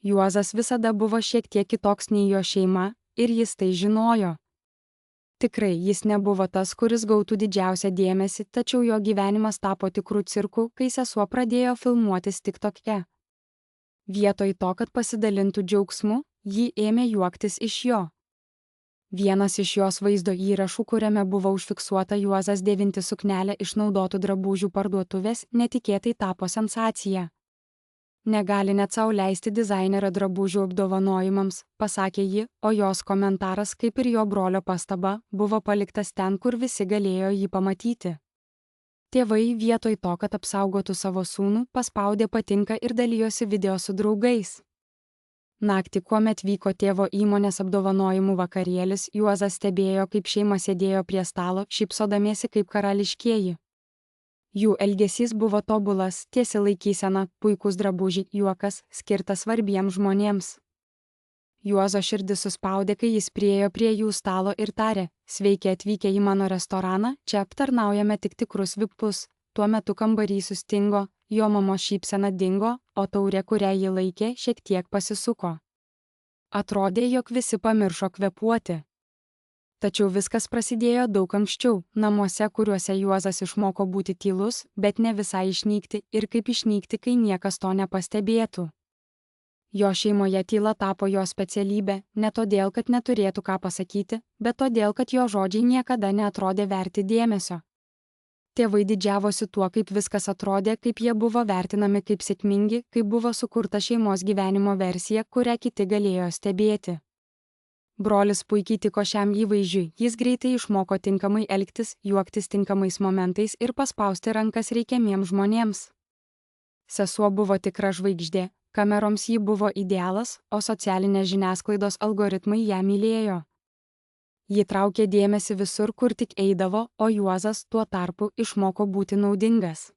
Juozas visada buvo šiek tiek kitoks nei jo šeima, ir jis tai žinojo. Tikrai jis nebuvo tas, kuris gautų didžiausią dėmesį, tačiau jo gyvenimas tapo tikrų cirku, kai sesuo pradėjo filmuotis TikTok'e. Vietoj to, kad pasidalintų džiaugsmu, ji ėmė juoktis iš jo. Vienas iš jos vaizdo įrašų, kuriame buvo užfiksuota Juozas dėvinti suknelę iš naudotų drabužių parduotuvės, netikėtai tapo sensacija. Negali net sau leisti dizainerio drabužių apdovanojimams, pasakė ji, o jos komentaras, kaip ir jo brolio pastaba, buvo paliktas ten, kur visi galėjo jį pamatyti. Tėvai vietoj to, kad apsaugotų savo sūnų, paspaudė patinka ir dalijosi video su draugais. Naktį, kuomet vyko tėvo įmonės apdovanojimų vakarėlis, Juozas stebėjo, kaip šeima sėdėjo prie stalo, šypsodamiesi kaip karališkieji. Jų elgesys buvo tobulas, tiesi laikysena, puikus drabužiai, juokas, skirtas svarbiems žmonėms. Juozo širdis suspaudė, kai jis priėjo prie jų stalo ir tarė: "Sveiki atvykę į mano restoraną, čia aptarnaujame tik tikrus vipus." Tuo metu kambarį sustingo, jo mamos šypsena dingo, o taurė, kurią ji laikė, šiek tiek pasisuko. Atrodė, jog visi pamiršo kvėpuoti. Tačiau viskas prasidėjo daug anksčiau, namuose, kuriuose Juozas išmoko būti tylus, bet ne visai išnykti, ir kaip išnykti, kai niekas to nepastebėtų. Jo šeimoje tyla tapo jo specialybė, ne todėl, kad neturėtų ką pasakyti, bet todėl, kad jo žodžiai niekada neatrodė verti dėmesio. Tėvai didžiavosi tuo, kaip viskas atrodė, kaip jie buvo vertinami kaip sėkmingi, kaip buvo sukurta šeimos gyvenimo versija, kurią kiti galėjo stebėti. Brolis puikiai tiko šiam įvaizdžiui, jis greitai išmoko tinkamai elgtis, juoktis tinkamais momentais ir paspausti rankas reikiamiems žmonėms. Sesuo buvo tikra žvaigždė, kameroms ji buvo idealas, o socialinės žiniasklaidos algoritmai ją mylėjo. Ji traukė dėmesį visur, kur tik eidavo, o Juozas tuo tarpu išmoko būti naudingas.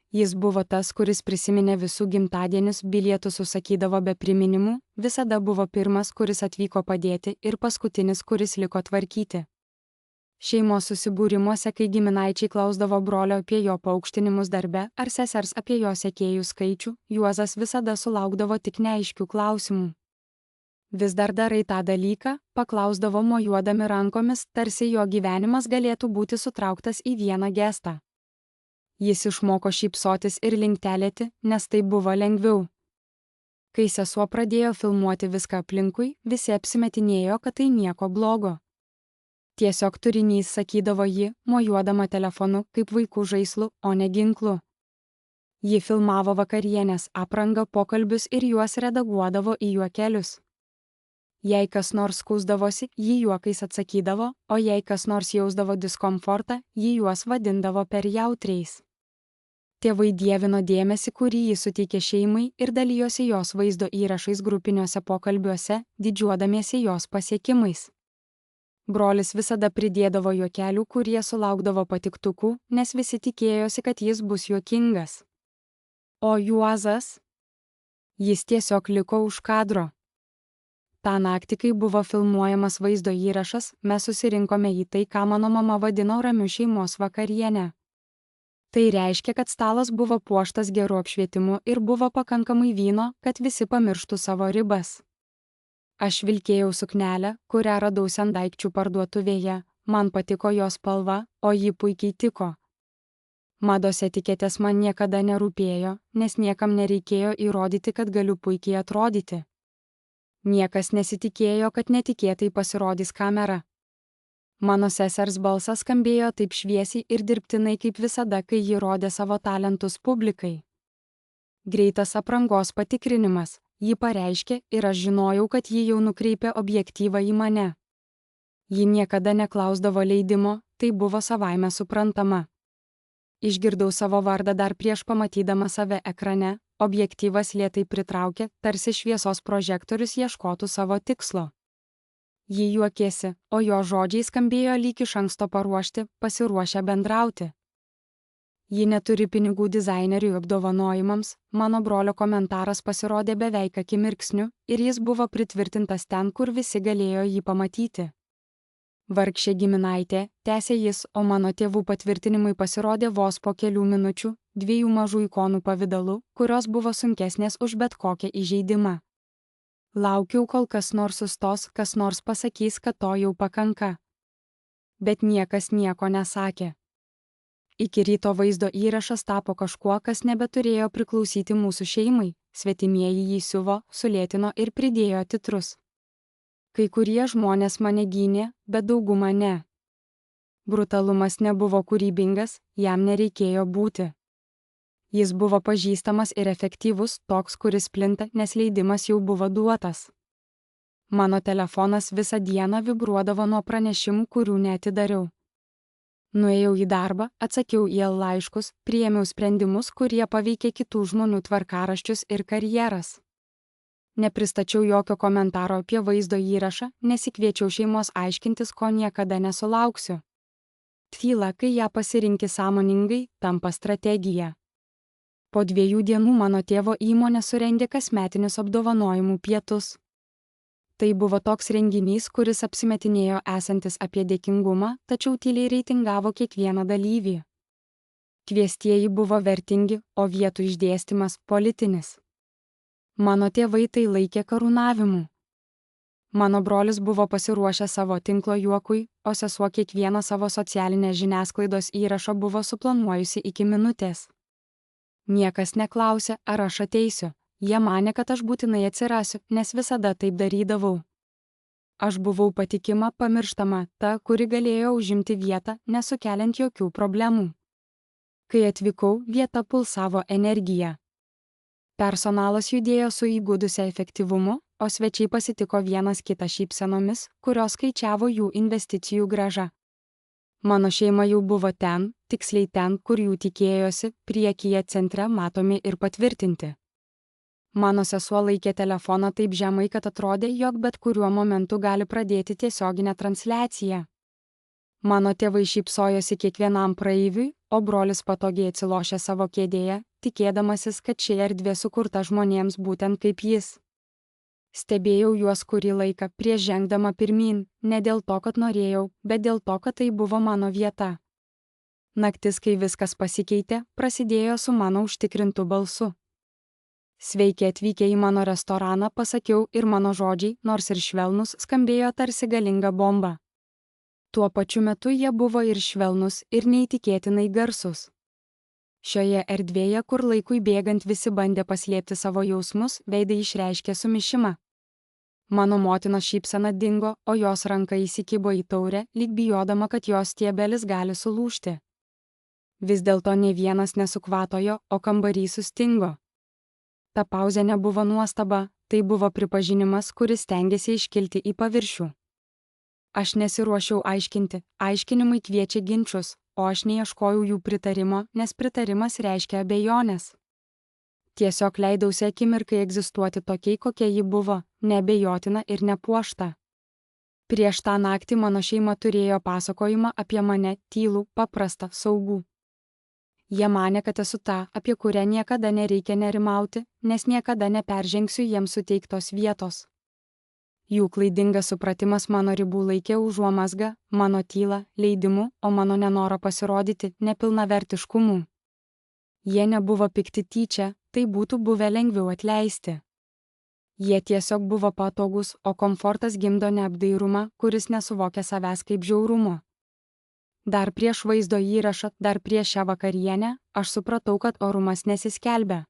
Jis buvo tas, kuris prisiminė visų gimtadienius, bilietus užsakydavo be priminimų, visada buvo pirmas, kuris atvyko padėti ir paskutinis, kuris liko tvarkyti. Šeimos susibūrimuose, kai giminaičiai klausdavo brolio apie jo paaukštinimus darbe ar sesers apie jo sekėjų skaičių, Juozas visada sulaukdavo tik neaiškių klausimų. "Vis dar darai tą dalyką?" paklausdavo mojuodami rankomis, tarsi jo gyvenimas galėtų būti sutrauktas į vieną gestą. Jis išmoko šypsotis ir linktelėti, nes tai buvo lengviau. Kai sesuo pradėjo filmuoti viską aplinkui, visi apsimetinėjo, kad tai nieko blogo. Tiesiog turinys, sakydavo ji, mojuodama telefonu kaip vaikų žaislu, o ne ginklu. Ji filmavo vakarienės, aprangą, pokalbius ir juos redaguodavo į juokelius. Jei kas nors skųsdavosi, ji juokais atsakydavo, o jei kas nors jausdavo diskomfortą, ji juos vadindavo per jautriais. Tėvai dievino dėmesį, kurį ji suteikė šeimai, ir dalijosi jos vaizdo įrašais grupiniuose pokalbiuose, didžiuodamiesi jos pasiekimais. Brolis visada pridėdavo juokelių, kurie sulaukdavo patiktukų, nes visi tikėjosi, kad jis bus juokingas. O Juozas? Jis tiesiog liko už kadro. Ta naktį, kai buvo filmuojamas vaizdo įrašas, mes susirinkome į tai, ką mano mama vadino ramiu šeimos vakarienę. Tai reiškia, kad stalas buvo puoštas geru apšvietimu ir buvo pakankamai vyno, kad visi pamirštų savo ribas. Aš vilkėjau suknelę, kurią radau sendaikčių parduotuvėje, man patiko jos spalva, o ji puikiai tiko. Mados etiketės man niekada nerūpėjo, nes niekam nereikėjo įrodyti, kad galiu puikiai atrodyti. Niekas nesitikėjo, kad netikėtai pasirodys kamera. Mano sesers balsas skambėjo taip šviesiai ir dirbtinai kaip visada, kai ji rodė savo talentus publikai. Greitas aprangos patikrinimas, ji pareiškė, ir aš žinojau, kad ji jau nukreipė objektyvą į mane. Ji niekada neklausdavo leidimo, tai buvo savaime suprantama. Išgirdau savo vardą dar prieš pamatydama save ekrane, objektyvas lėtai pritraukė, tarsi šviesos prožektorius ieškotų savo tikslo. Ji juokėsi, o jo žodžiai skambėjo lyg iš anksto paruošti, pasiruošę bendrauti. Ji neturi pinigų dizainerių apdovanojimams, mano brolio komentaras pasirodė beveik akimirksniu ir jis buvo pritvirtintas ten, kur visi galėjo jį pamatyti. Vargšė giminaitė, tęsė jis, o mano tėvų patvirtinimai pasirodė vos po kelių minučių, 2 mažų ikonų pavidalu, kurios buvo sunkesnės už bet kokią įžeidimą. Laukiau, kol kas nors sustos, kas nors pasakys, kad to jau pakanka. Bet niekas nieko nesakė. Iki ryto vaizdo įrašas tapo kažkuo, kas nebeturėjo priklausyti mūsų šeimai. Svetimieji jį siuvo, sulėtino ir pridėjo titrus. Kai kurie žmonės mane gynė, bet dauguma ne. Brutalumas nebuvo kūrybingas, jam nereikėjo būti. Jis buvo pažįstamas ir efektyvus, toks, kuris plinta, nes leidimas jau buvo duotas. Mano telefonas visą dieną vibruodavo nuo pranešimų, kurių neatidariau. Nuėjau į darbą, atsakiau į laiškus, priėmiau sprendimus, kurie paveikė kitų žmonių tvarkaraščius ir karjeras. Nepristačiau jokio komentaro apie vaizdo įrašą, nesikviečiau šeimos aiškintis, ko niekada nesulauksiu. Tyla, kai ją pasirinki sąmoningai, tampa strategija. Po 2 dienų mano tėvo įmonė surengė kasmetinius apdovanojimų pietus. Tai buvo toks renginys, kuris apsimetinėjo esantis apie dėkingumą, tačiau tyliai reitingavo kiekvieną dalyvį. Kviestieji buvo vertingi, o vietų išdėstymas politinis. Mano tėvai tai laikė karūnavimu. Mano brolis buvo pasiruošęs savo tinklo juokui, o sesuo kiekvieną savo socialinės žiniasklaidos įrašą buvo suplanuojusi iki minutės. Niekas neklausė, ar aš ateisiu. Jie manė, kad aš būtinai atsirasiu, nes visada taip darydavau. Aš buvau patikima, pamirštama, ta, kuri galėjo užimti vietą, nesukeliant jokių problemų. Kai atvykau, vieta pulsavo energija. Personalas judėjo su įgudusia efektyvumu, o svečiai pasitiko vienas kitą šypsenomis, kurios skaičiavo jų investicijų grąžą. Mano šeima jau buvo ten, tiksliai ten, kur jų tikėjosi, priekyje centre matomi ir patvirtinti. Mano sesuo laikė telefoną taip žemai, kad atrodė, jog bet kuriuo momentu gali pradėti tiesioginę transliaciją. Mano tėvai šypsojosi kiekvienam praeiviui, o brolis patogiai atsilošė savo kėdėje, tikėdamasis, kad ši erdvė sukurta žmonėms būtent kaip jis. Stebėjau juos kurį laiką prieš žengdama pirmyn, ne dėl to, kad norėjau, bet dėl to, kad tai buvo mano vieta. Naktis, kai viskas pasikeitė, prasidėjo su mano užtikrintu balsu. Sveiki atvykę į mano restoraną, pasakiau ir mano žodžiai, nors ir švelnus, skambėjo tarsi galinga bomba. Tuo pačiu metu jie buvo ir švelnus, ir neįtikėtinai garsus. Šioje erdvėje, kur laikui bėgant visi bandė paslėpti savo jausmus, veidai išreiškė sumišimą. Mano motinos šypsena dingo, o jos ranka įsikibo į taurę, lyg bijodama, kad jos stiebelis gali sulūžti. Vis dėlto nė vienas nesukvatojo, o kambarys sustingo. Ta pauzė nebuvo nuostaba, tai buvo pripažinimas, kuris stengiasi iškilti į paviršių. Aš nesiruošiau aiškinti, aiškinimai kviečia ginčius, o aš neieškojau jų pritarimo, nes pritarimas reiškia abejonės. Tiesiog leidausi akimirkai egzistuoti tokiai, kokia ji buvo, neabejotina ir nepuošta. Prieš tą naktį mano šeima turėjo pasakojimą apie mane, tylų, paprastą, saugų. Jie manė, kad esu ta, apie kurią niekada nereikia nerimauti, nes niekada neperžengsiu jiems suteiktos vietos. Jų klaidingas supratimas mano ribų laikė užuomazgą, mano tylą, leidimu, o mano nenorą pasirodyti nepilnavertiškumu. Jie nebuvo pikti tyčia, tai būtų buvę lengviau atleisti. Jie tiesiog buvo patogus, o komfortas gimdo neapdairumą, kuris nesuvokia savęs kaip žiaurumo. Dar prieš vaizdo įrašą, dar prieš šią vakarienę, aš supratau, kad orumas nesiskelbia.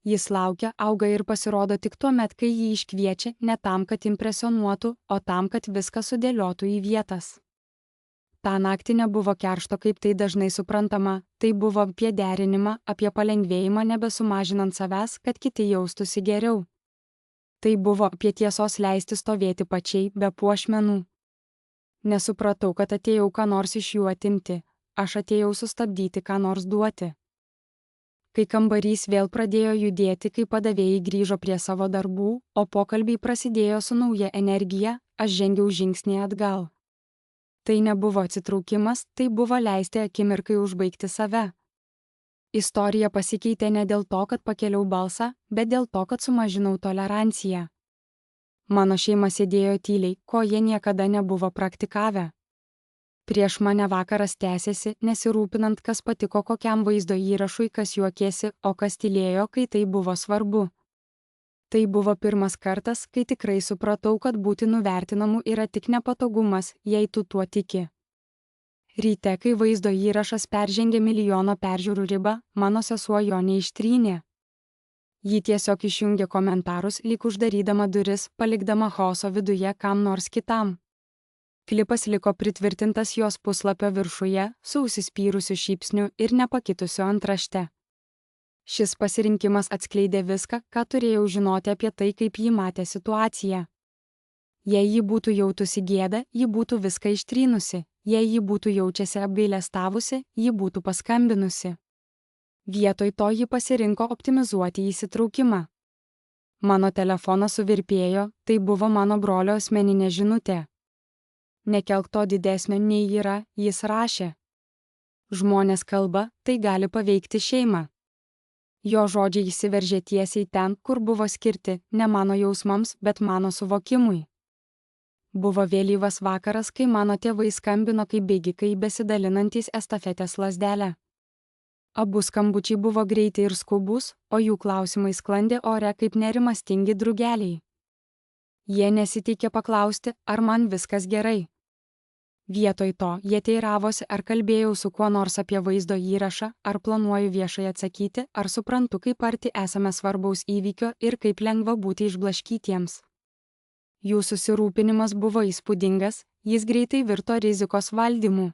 Jis laukia, auga ir pasirodo tik tuomet, kai jį iškviečia, ne tam, kad impresionuotų, o tam, kad viską sudėliotų į vietas. Ta naktį nebuvo keršto, kaip tai dažnai suprantama, tai buvo apie derinimą, apie palengvėjimą nebesumažinant savęs, kad kiti jaustųsi geriau. Tai buvo apie tiesos leisti stovėti pačiai, be puošmenų. Nesupratau, kad atėjau ką nors iš jų atimti, aš atėjau sustabdyti ką nors duoti. Kai kambarys vėl pradėjo judėti, kai padavėjai grįžo prie savo darbų, o pokalbiai prasidėjo su nauja energija, aš žengiau žingsnį atgal. Tai nebuvo atsitraukimas, tai buvo leisti akimirkai užbaigti save. Istorija pasikeitė ne dėl to, kad pakėliau balsą, bet dėl to, kad sumažinau toleranciją. Mano šeima sėdėjo tyliai, ko jie niekada nebuvo praktikavę. Prieš mane vakaras tęsėsi, nesirūpinant, kas patiko kokiam vaizdo įrašui, kas juokėsi, o kas tylėjo, kai tai buvo svarbu. Tai buvo pirmas kartas, kai tikrai supratau, kad būti nuvertinamu yra tik nepatogumas, jei tu tuo tiki. Ryte, kai vaizdo įrašas peržengė milijono peržiūrų ribą, mano sesuo jo neištrynė. Ji tiesiog išjungė komentarus, lyg uždarydama duris, palikdama chaoso viduje kam nors kitam. Klipas liko pritvirtintas jos puslapio viršuje, su užsispyrusiu šypsniu ir nepakitusiu antrašte. Šis pasirinkimas atskleidė viską, ką turėjau žinoti apie tai, kaip ji matė situaciją. Jei ji būtų jautusi gėdą, ji būtų viską ištrynusi, jei ji būtų jaučiasi apgailestavusi, ji būtų paskambinusi. Vietoj to ji pasirinko optimizuoti įsitraukimą. Mano telefonas suvirpėjo, tai buvo mano brolio asmeninė žinutė. Nekelk to didesnio nei yra, jis rašė. Žmonės kalba, tai gali paveikti šeimą. Jo žodžiai įsiveržė tiesiai ten, kur buvo skirti, ne mano jausmams, bet mano suvokimui. Buvo vėlyvas vakaras, kai mano tėvai skambino kaip bėgikai besidalinantys estafetės lazdelę. Abu skambučiai buvo greiti ir skubus, o jų klausimai sklandė ore kaip nerimastingi drugeliai. Jie nesitikė paklausti, ar man viskas gerai. Vietoj to, jie teiravosi, ar kalbėjau su kuo nors apie vaizdo įrašą, ar planuoju viešai atsakyti, ar suprantu, kaip arti esame svarbaus įvykio ir kaip lengva būti išblaškytiems. Jų susirūpinimas buvo įspūdingas, jis greitai virto rizikos valdymu.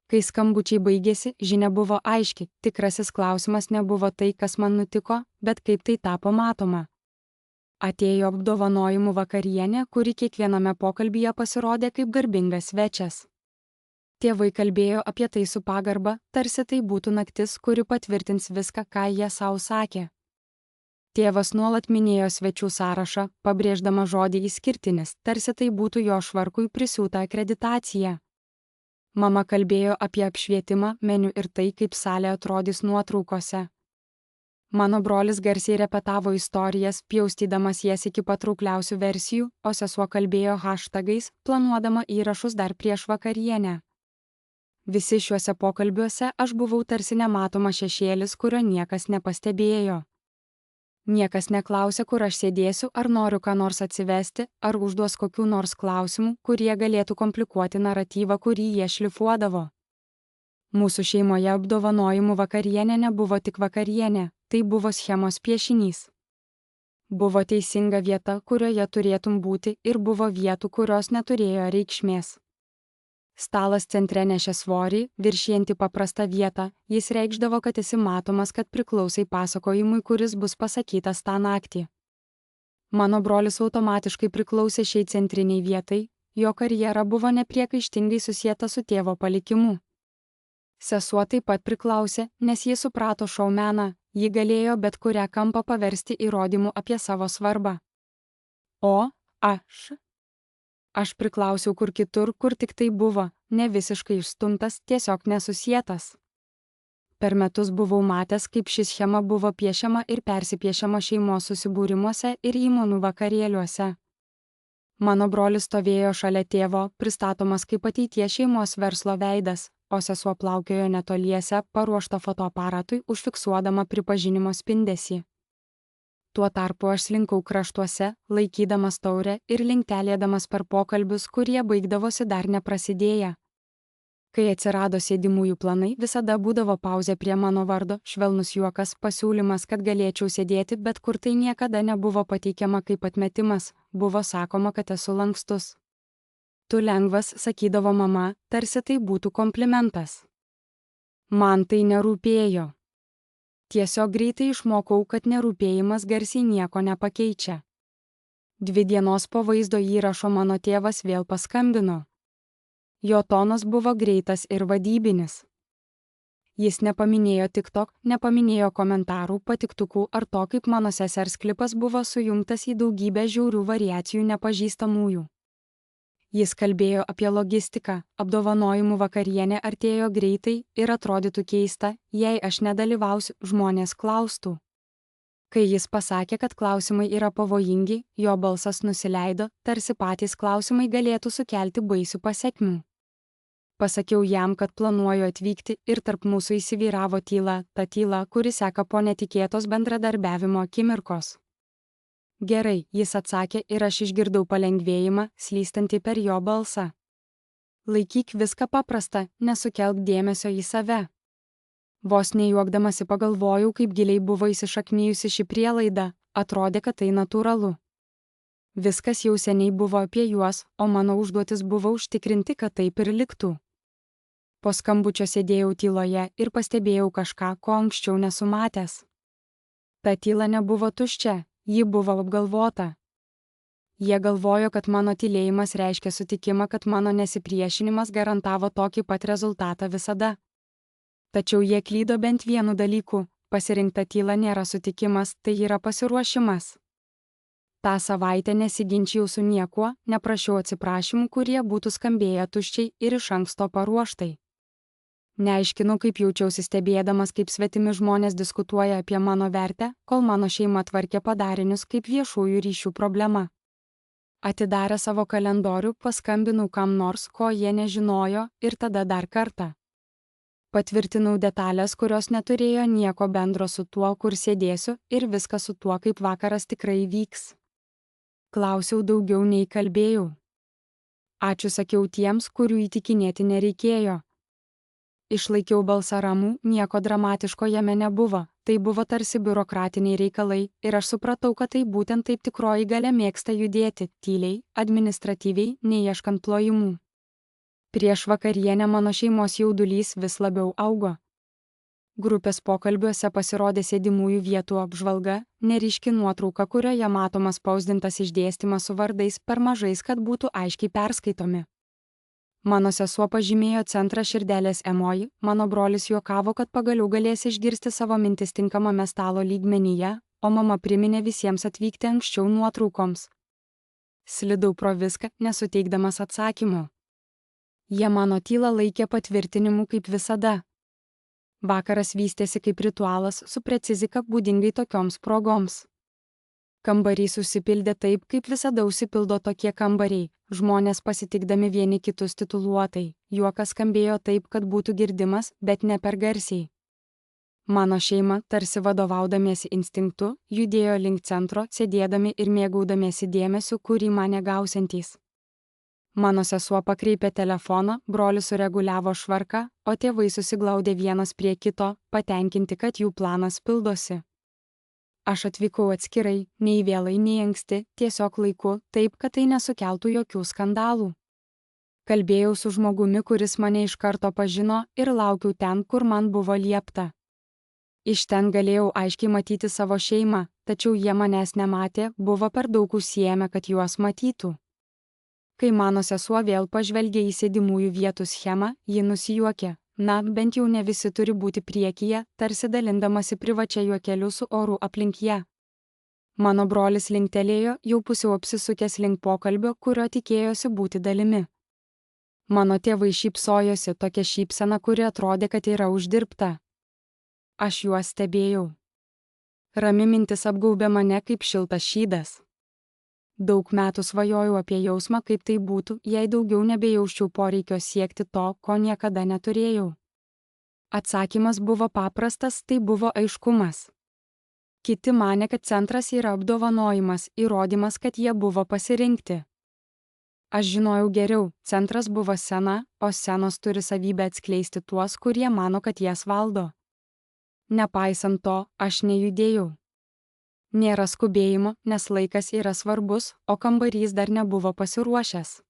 Kai skambučiai baigėsi, žinia buvo aiški, tikrasis klausimas nebuvo tai, kas man nutiko, bet kaip tai tapo matoma. Atėjo apdovanojimų vakarienė, kuri kiekviename pokalbyje pasirodė kaip garbingas svečias. Tėvai kalbėjo apie tai su pagarba, tarsi tai būtų naktis, kuri patvirtins viską, ką jie savo sakė. Tėvas nuolat minėjo svečių sąrašą, pabrėždama žodį išskirtinis, tarsi tai būtų jo švarkui prisiūta akreditacija. Mama kalbėjo apie apšvietimą, meniu ir tai, kaip salė atrodys nuotraukose. Mano brolis garsiai repetavo istorijas, pjaustydamas jas iki patraukliausių versijų, o sesuo kalbėjo hashtagais, planuodama įrašus dar prieš vakarienę. Visi šiuose pokalbiuose aš buvau tarsi nematomas šešėlis, kurio niekas nepastebėjo. Niekas neklausė, kur aš sėdėsiu, ar noriu ką nors atsivesti, ar užduos kokių nors klausimų, kurie galėtų komplikuoti naratyvą, kurį jie šlifuodavo. Mūsų šeimoje apdovanojimų vakarienė nebuvo tik vakarienė, tai buvo schemos piešinys. Buvo teisinga vieta, kurioje turėtum būti, ir buvo vietų, kurios neturėjo reikšmės. Stalas centre nešė svorį, viršijantį paprastą vietą, jis reikšdavo, kad esi matomas, kad priklausai pasakojimui, kuris bus pasakytas tą naktį. Mano brolis automatiškai priklausė šiai centriniai vietai, jo karjera buvo nepriekaištingai susieta su tėvo palikimu. Sesuo taip pat priklausė, nes ji suprato šou meną, ji galėjo bet kurią kampą paversti įrodymu apie savo svarbą. O aš priklausiau kur kitur, kur tik tai buvo, ne visiškai išstumtas, tiesiog nesusietas. Per metus buvau matęs, kaip ši schema buvo piešiama ir persipiešiama šeimos susibūrimuose ir įmonių vakarėliuose. Mano brolis stovėjo šalia tėvo, pristatomas kaip ateities šeimos verslo veidas, o sesuo plaukiojo netoliese, paruošta fotoaparatui, užfiksuodama pripažinimo spindesį. Tuo tarpu aš slinkau kraštuose, laikydamas taurę ir linktelėdamas per pokalbius, kurie baigdavosi dar neprasidėję. Kai atsirado sėdimųjų planai, visada būdavo pauzė prie mano vardo, švelnus juokas, pasiūlymas, kad galėčiau sėdėti, bet kur tai niekada nebuvo pateikiama kaip atmetimas, buvo sakoma, kad esu lankstus. Tu lengvas, sakydavo mama, tarsi tai būtų komplimentas. Man tai nerūpėjo. Tiesiog greitai išmokau, kad nerūpėjimas garsiai nieko nepakeičia. 2 dienos po vaizdo įrašo mano tėvas vėl paskambino. Jo tonas buvo greitas ir vadybinis. Jis nepaminėjo TikTok, nepaminėjo komentarų, patiktukų ar to, kaip mano sesers klipas buvo sujungtas į daugybę žiaurių variacijų nepažįstamųjų. Jis kalbėjo apie logistiką, apdovanojimų vakarienė artėjo greitai ir atrodytų keista, jei aš nedalyvausiu, žmonės klaustų. Kai jis pasakė, kad klausimai yra pavojingi, jo balsas nusileido, tarsi patys klausimai galėtų sukelti baisių pasekmių. Pasakiau jam, kad planuoju atvykti ir tarp mūsų įsivyravo tyla, ta tyla, kuri seka po netikėtos bendradarbiavimo akimirkos. Gerai, jis atsakė ir aš išgirdau palengvėjimą, slystantį per jo balsą. Laikyk viską paprasta, nesukelk dėmesio į save. Vos nejuokdamasi pagalvojau, kaip giliai buvo įsišaknijusi ši prielaida, atrodė, kad tai natūralu. Viskas jau seniai buvo apie juos, o mano užduotis buvo užtikrinti, kad taip ir liktų. Po skambučio sėdėjau tyloje ir pastebėjau kažką, ko anksčiau nesu matęs. Ta tyla nebuvo tuščia, ji buvo apgalvota. Jie galvojo, kad mano tylėjimas reiškia sutikimą, kad mano nesipriešinimas garantavo tokį pat rezultatą visada. Tačiau jie klydo bent vienu dalyku – pasirinkta tyla nėra sutikimas, tai yra pasiruošimas. Ta savaitę nesiginčijau su niekuo, neprašiau atsiprašymų, kurie būtų skambėję tuščiai ir iš anksto paruoštai. Neaiškinau, kaip jaučiausi stebėdamas, kaip svetimi žmonės diskutuoja apie mano vertę, kol mano šeima tvarkė padarinius kaip viešųjų ryšių problema. Atidarę savo kalendorių, paskambinau kam nors, ko jie nežinojo, ir tada dar kartą. Patvirtinau detalės, kurios neturėjo nieko bendro su tuo, kur sėdėsiu, ir viską su tuo, kaip vakaras tikrai vyks. Klausiau daugiau nei kalbėjau. Ačiū sakiau tiems, kurių įtikinėti nereikėjo. Išlaikiau balsą ramų, nieko dramatiško jame nebuvo, tai buvo tarsi biurokratiniai reikalai ir aš supratau, kad tai būtent taip tikroji galia mėgsta judėti, tyliai, administratyviai, neieškant plojimų. Prieš vakarienę mano šeimos jaudulys vis labiau augo. Grupės pokalbiuose pasirodė sėdimųjų vietų apžvalga, neryški nuotrauka, kurioje matomas spausdintas išdėstymas su vardais per mažais, kad būtų aiškiai perskaitomi. Mano sesuo pažymėjo centrą širdelės emoji, mano brolis juokavo, kad pagaliau galės išgirsti savo mintis tinkamame stalo lygmenyje, o mama priminė visiems atvykti anksčiau nuotraukoms. Slidau pro viską, nesuteikdamas atsakymų. Jie mano tylą laikė patvirtinimu kaip visada. Vakaras vystėsi kaip ritualas su precizika būdingai tokioms progoms. Kambarys užsipildė taip, kaip visada užsipildo tokie kambariai, žmonės pasitikdami vieni kitus tituluotai, juokas skambėjo taip, kad būtų girdimas, bet ne per garsiai. Mano šeima, tarsi vadovaudamiesi instinktu, judėjo link centro, sėdėdami ir mėgaudamiesi dėmesiu, kurį mane gausiantys. Mano sesuo pakreipė telefoną, brolis sureguliavo švarką, o tėvai susiglaudė vienas prie kito, patenkinti, kad jų planas pildosi. Aš atvykau atskirai, nei vėlai, nei anksti, tiesiog laiku, taip, kad tai nesukeltų jokių skandalų. Kalbėjau su žmogumi, kuris mane iš karto pažino ir laukiau ten, kur man buvo liepta. Iš ten galėjau aiškiai matyti savo šeimą, tačiau jie manęs nematė, buvo per daug užsiėmę, kad juos matytų. Kai mano sesuo vėl pažvelgė į sėdimųjų vietų schemą, ji nusijuokė. Na, bent jau ne visi turi būti priekyje, tarsi dalindamasi privačia juokeliu su oru aplink ją. Mano brolis linktelėjo, jau pusiau apsisukęs link pokalbio, kurio tikėjosi būti dalimi. Mano tėvai šypsojosi, tokia šypsena, kuri atrodė, kad yra uždirbta. Aš juos stebėjau. Rami mintis apgaubė mane kaip šiltas šydas. Daug metų svajojau apie jausmą, kaip tai būtų, jei daugiau nebejausčiau poreikio siekti to, ko niekada neturėjau. Atsakymas buvo paprastas, tai buvo aiškumas. Kiti manė, kad centras yra apdovanojimas, įrodymas, kad jie buvo pasirinkti. Aš žinojau geriau, centras buvo scena, o scenos turi savybę atskleisti tuos, kurie mano, kad jas valdo. Nepaisant to, aš nejudėjau. Nėra skubėjimo, nes laikas yra svarbus, o kambarys dar nebuvo pasiruošęs.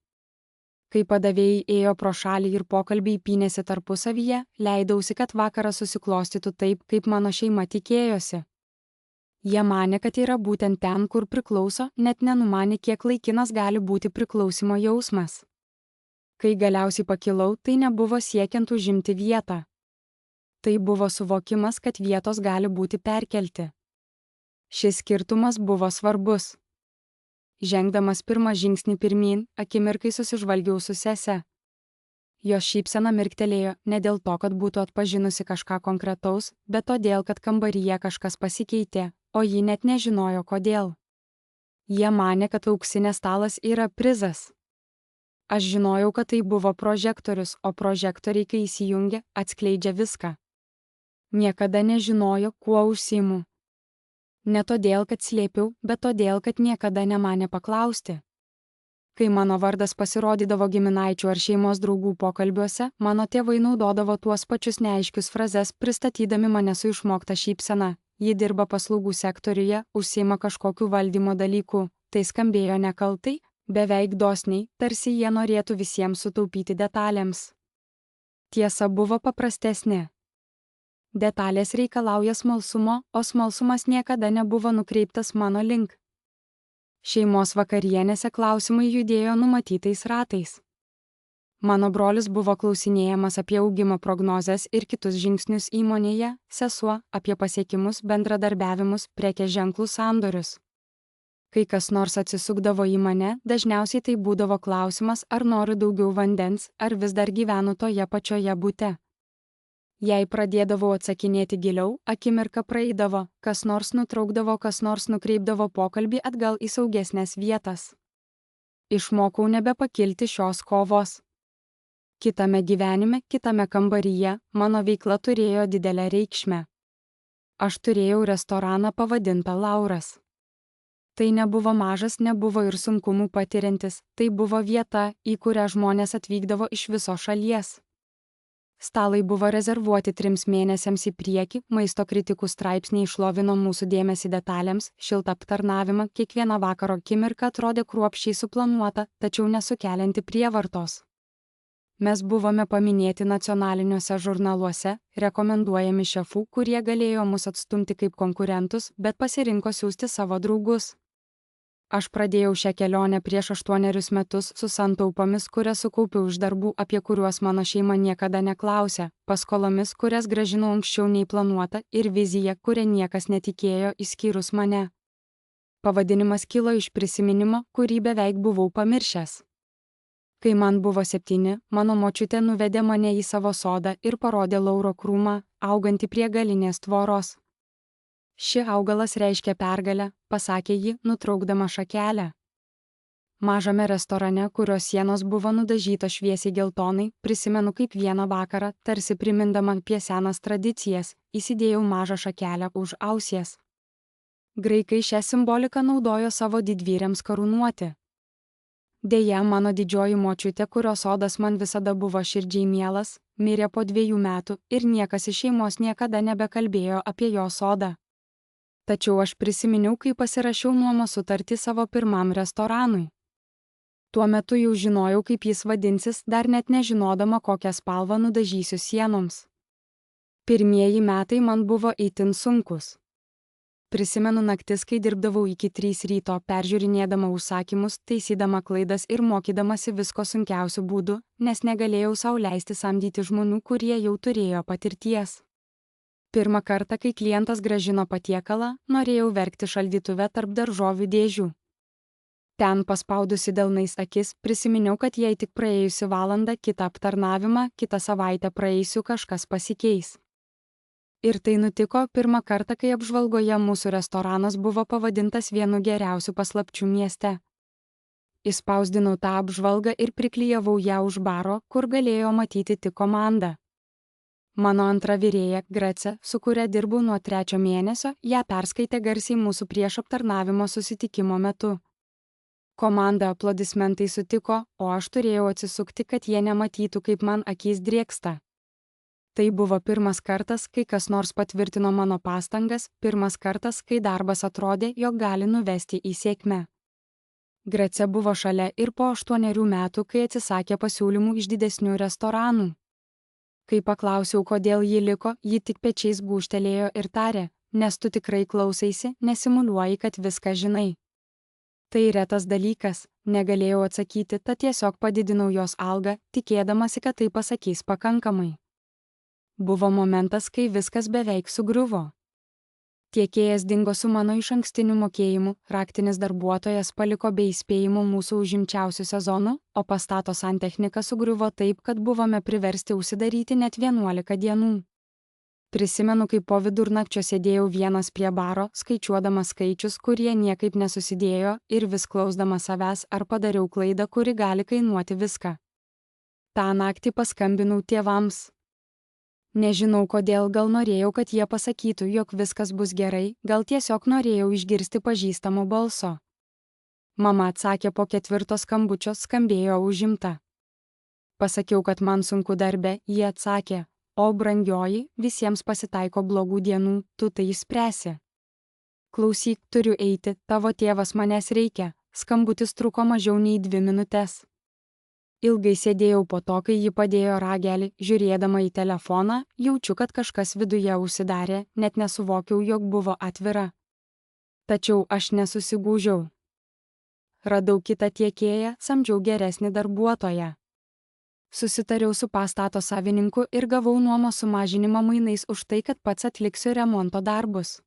Kai padavėjai ėjo pro šalį ir pokalbiai pynėsi tarpusavyje, leidausi, kad vakaras susiklostytų taip, kaip mano šeima tikėjosi. Jie manė, kad yra būtent ten, kur priklauso, net nenumanė, kiek laikinas gali būti priklausimo jausmas. Kai galiausiai pakilau, tai nebuvo siekiant užimti vietą. Tai buvo suvokimas, kad vietos gali būti perkelti. Šis skirtumas buvo svarbus. Žengdamas pirmą žingsnį pirmyn, akimirkai susižvalgiau su sese. Jo šypsena mirktelėjo ne dėl to, kad būtų atpažinusi kažką konkretaus, bet todėl, kad kambaryje kažkas pasikeitė, o ji net nežinojo kodėl. Jie manė, kad auksinės stalas yra prizas. Aš žinojau, kad tai buvo prožektorius, o prožektoriai, kai įsijungia, atskleidžia viską. Niekada nežinojo, kuo užsiimu. Ne todėl, kad slėpiau, bet todėl, kad niekada nemanė paklausti. Kai mano vardas pasirodydavo giminaičių ar šeimos draugų pokalbiuose, mano tėvai naudodavo tuos pačius neaiškius frazes, pristatydami mane su išmokta šypsena. Ji dirba paslaugų sektoriuje, užsiima kažkokiu valdymo dalyku. Tai skambėjo nekaltai, beveik dosniai, tarsi jie norėtų visiems sutaupyti detalėms. Tiesa buvo paprastesnė. Detalės reikalauja smalsumo, o smalsumas niekada nebuvo nukreiptas mano link. Šeimos vakarienėse klausimai judėjo numatytais ratais. Mano brolis buvo klausinėjamas apie augimo prognozes ir kitus žingsnius įmonėje, sesuo apie pasiekimus, bendradarbiavimus, prekės ženklų sandorius. Kai kas nors atsisukdavo į mane, dažniausiai tai būdavo klausimas, ar noriu daugiau vandens, ar vis dar gyvenu toje pačioje bute. Jei pradėdavau atsakinėti giliau, akimirka praeidavo, kas nors nutraukdavo, kas nors nukreipdavo pokalbį atgal į saugesnės vietas. Išmokau nebepakilti šios kovos. Kitame gyvenime, kitame kambaryje, mano veikla turėjo didelę reikšmę. Aš turėjau restoraną pavadintą Lauras. Tai nebuvo mažas, nebuvo ir sunkumų patiriantis, tai buvo vieta, į kurią žmonės atvykdavo iš viso šalies. Stalai buvo rezervuoti 3 mėnesiams į priekį, maisto kritikų straipsniai išlovino mūsų dėmesį detalėms, šiltą aptarnavimą, kiekviena vakaro akimirka atrodė kruopščiai suplanuota, tačiau nesukelianti prievartos. Mes buvome paminėti nacionaliniuose žurnaluose, rekomenduojami šefų, kurie galėjo mus atstumti kaip konkurentus, bet pasirinko siųsti savo draugus. Aš pradėjau šią kelionę prieš 8 metus su santaupomis, kurias sukaupiau iš darbų, apie kuriuos mano šeima niekada neklausė, paskolomis, kurias grąžinau anksčiau nei planuota, ir vizija, kuria niekas netikėjo išskyrus mane. Pavadinimas kilo iš prisiminimo, kurį beveik buvau pamiršęs. Kai man buvo 7, mano močiutė nuvedė mane į savo sodą ir parodė lauro krūmą, augantį prie galinės tvoros. Ši augalas reiškia pergalę, pasakė ji, nutraukdama šakelę. Mažame restorane, kurio sienos buvo nudažytos šviesiai geltonai, prisimenu kaip vieną vakarą, tarsi primindama apie senas tradicijas, įsidėjau mažą šakelę už ausies. Graikai šią simboliką naudojo savo didvyriams karūnuoti. Deja, mano didžioji močiutė, kurios sodas man visada buvo širdžiai mielas, mirė po 2 metų ir niekas iš šeimos niekada nebekalbėjo apie jo sodą. Tačiau aš prisiminiau, kai pasirašiau nuomos sutartį savo pirmam restoranui. Tuo metu jau žinojau, kaip jis vadinsis, dar net nežinodama, kokią spalvą nudažysiu sienoms. Pirmieji metai man buvo itin sunkus. Prisimenu naktis, kai dirbdavau iki 3 ryto, peržiūrinėdama užsakymus, taisydama klaidas ir mokydamasi visko sunkiausių būdų, nes negalėjau sau leisti samdyti žmonių, kurie jau turėjo patirties. Pirmą kartą, kai klientas grąžino patiekalą, norėjau verkti šaldytuve tarp daržovių dėžių. Ten paspaudusi delnais akis, prisiminiau, kad jei tik praėjusi valandą kitą aptarnavimą, kitą savaitę praeisiu, kažkas pasikeis. Ir tai nutiko pirmą kartą, kai apžvalgoje mūsų restoranas buvo pavadintas vienu geriausių paslapčių mieste. Įspausdinau tą apžvalgą ir priklijavau ją už baro, kur galėjo matyti tik komanda. Mano antra virėja, Grace, su kuria dirbau nuo 3 mėnesio, ją perskaitė garsiai mūsų prieš aptarnavimo susitikimo metu. Komanda aplodismentai sutiko, o aš turėjau atsisukti, kad jie nematytų, kaip man akys drėksta. Tai buvo pirmas kartas, kai kas nors patvirtino mano pastangas, pirmas kartas, kai darbas atrodė, jog gali nuvesti į sėkmę. Grace buvo šalia ir po 8 metų, kai atsisakė pasiūlymų iš didesnių restoranų. Kai paklausiau, kodėl ji liko, ji tik pečiais gūžtelėjo ir tarė, nes tu tikrai klausaisi, nesimuliuoji, kad viską žinai. Tai retas dalykas, negalėjau atsakyti, tad tiesiog padidinau jos algą, tikėdamasi, kad tai pasakys pakankamai. Buvo momentas, kai viskas beveik sugriuvo. Tiekėjas dingo su mano išankstiniu mokėjimu, raktinis darbuotojas paliko be įspėjimų mūsų užimčiausių sezonų, o pastato santechnika sugriuvo taip, kad buvome priversti užsidaryti net 11 dienų. Prisimenu, kaip po vidurnakčio sėdėjau vienas prie baro, skaičiuodamas skaičius, kurie niekaip nesusidėjo, ir vis klausdamas savęs, ar padariau klaidą, kuri gali kainuoti viską. Ta naktį paskambinau tėvams. Nežinau kodėl, gal norėjau, kad jie pasakytų, jog viskas bus gerai, gal tiesiog norėjau išgirsti pažįstamo balso. Mama atsakė po 4 skambučio, skambėjo užimta. Pasakiau, kad man sunku darbe, ji atsakė, o brangioji, visiems pasitaiko blogų dienų, tu tai išspręsi. Klausyk, turiu eiti, tavo tėvas manęs reikia, skambutis truko mažiau nei 2 minutes. Ilgai sėdėjau po to, kai ji padėjo ragelį, žiūrėdama į telefoną, jaučiu, kad kažkas viduje užsidarė, net nesuvokiau, jog buvo atvira. Tačiau aš nesusigūžiau. Radau kitą tiekėją, samdžiau geresnį darbuotoją. Susitariau su pastato savininku ir gavau nuomos sumažinimą mainais už tai, kad pats atliksiu remonto darbus.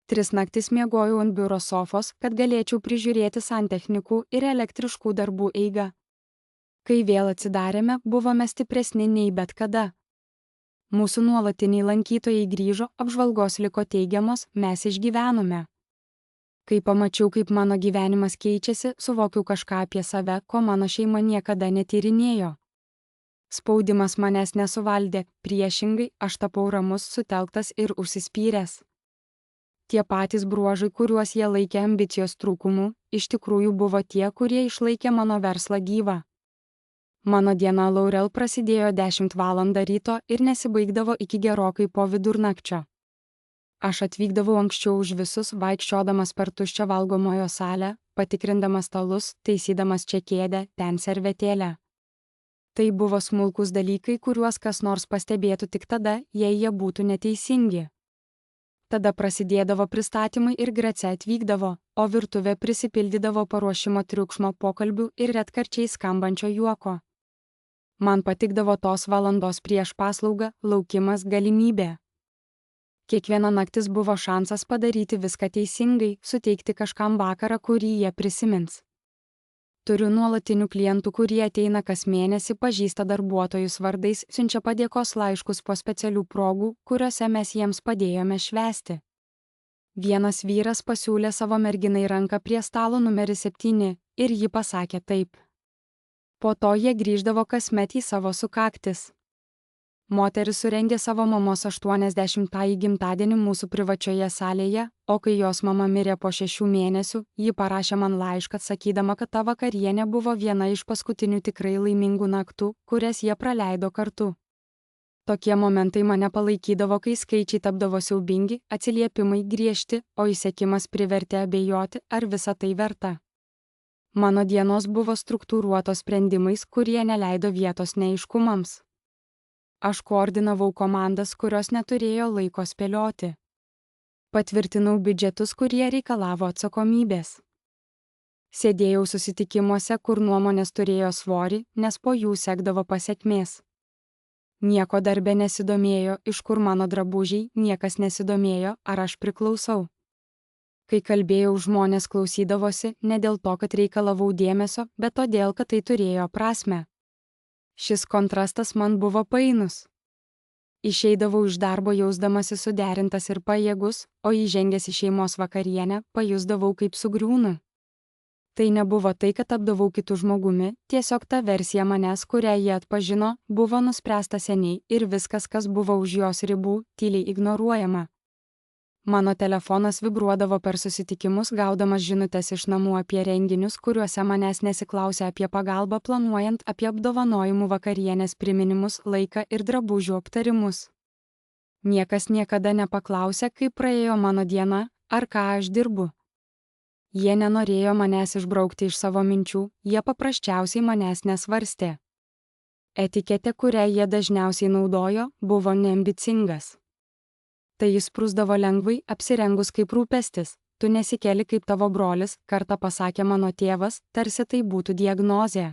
3 naktis miegojau ant biuro sofos, kad galėčiau prižiūrėti santechnikų ir elektriškų darbų eigą. Kai vėl atsidarėme, buvome stipresni nei bet kada. Mūsų nuolatiniai lankytojai grįžo, apžvalgos liko teigiamos, mes išgyvenome. Kai pamačiau, kaip mano gyvenimas keičiasi, suvokiau kažką apie save, ko mano šeima niekada netyrinėjo. Spaudimas manęs nesuvaldė, priešingai, aš tapau ramus, sutelktas ir užsispyręs. Tie patys bruožai, kuriuos jie laikė ambicijos trūkumu, iš tikrųjų buvo tie, kurie išlaikė mano verslą gyvą. Mano diena Laurel prasidėjo 10 val. Ryto ir nesibaigdavo iki gerokai po vidurnakčio. Aš atvykdavau anksčiau už visus, vaikščiodamas per tuščią valgomojo salę, patikrindamas stalus, taisydamas čia kėdę, ten servetėlę. Tai buvo smulkus dalykai, kuriuos kas nors pastebėtų tik tada, jei jie būtų neteisingi. Tada prasidėdavo pristatymai ir Grace atvykdavo, o virtuvė prisipildydavo paruošimo triukšmo, pokalbių ir retkarčiai skambančio juoko. Man patikdavo tos valandos prieš paslaugą, laukimas, galimybė. Kiekviena naktis buvo šansas padaryti viską teisingai, suteikti kažkam vakarą, kurį jie prisimins. Turiu nuolatinių klientų, kurie ateina kas mėnesį, pažįsta darbuotojus vardais, siunčia padėkos laiškus po specialių progų, kuriuose mes jiems padėjome švęsti. Vienas vyras pasiūlė savo merginai ranką prie stalo numeris 7 ir ji pasakė taip. Po to jie grįždavo kasmet į savo sukaktis. Moteris surengė savo mamos 80-ąjį gimtadienį mūsų privačioje salėje, o kai jos mama mirė po 6 mėnesių, ji parašė man laišką sakydama, kad ta vakarienė buvo viena iš paskutinių tikrai laimingų naktų, kurias jie praleido kartu. Tokie momentai mane palaikydavo, kai skaičiai tapdavo siaubingi, atsiliepimai griežti, o įsekimas privertė abejoti, ar visa tai verta. Mano dienos buvo struktūruotos sprendimais, kurie neleido vietos neaiškumams. Aš koordinavau komandas, kurios neturėjo laiko spėlioti. Patvirtinau biudžetus, kurie reikalavo atsakomybės. Sėdėjau susitikimuose, kur nuomonės turėjo svorį, nes po jų sekdavo pasekmės. Nieko darbe nesidomėjo, iš kur mano drabužiai, niekas nesidomėjo, ar aš priklausau. Kai kalbėjau, žmonės klausydavosi ne dėl to, kad reikalavau dėmesio, bet todėl, kad tai turėjo prasmę. Šis kontrastas man buvo painus. Išeidavau iš darbo jausdamasi suderintas ir pajėgus, o įžengęs į šeimos vakarienę pajusdavau kaip sugriūnu. Tai nebuvo tai, kad tapdavau kitų žmogumi, tiesiog ta versija manęs, kurią jie atpažino, buvo nuspręsta seniai ir viskas, kas buvo už jos ribų, tyliai ignoruojama. Mano telefonas vibruodavo per susitikimus, gaudamas žinutes iš namų apie renginius, kuriuose manęs nesiklausė apie pagalbą planuojant, apie apdovanojimų vakarienės priminimus, laiką ir drabužių aptarimus. Niekas niekada nepaklausė, kaip praėjo mano diena, ar ką aš dirbu. Jie nenorėjo manęs išbraukti iš savo minčių, jie paprasčiausiai manęs nesvarstė. Etiketė, kurią jie dažniausiai naudojo, buvo neambicingas. Tai jis prūsdavo lengvai, apsirengus kaip rūpestis. Tu nesikeli kaip tavo brolis, kartą pasakė mano tėvas, tarsi tai būtų diagnozė.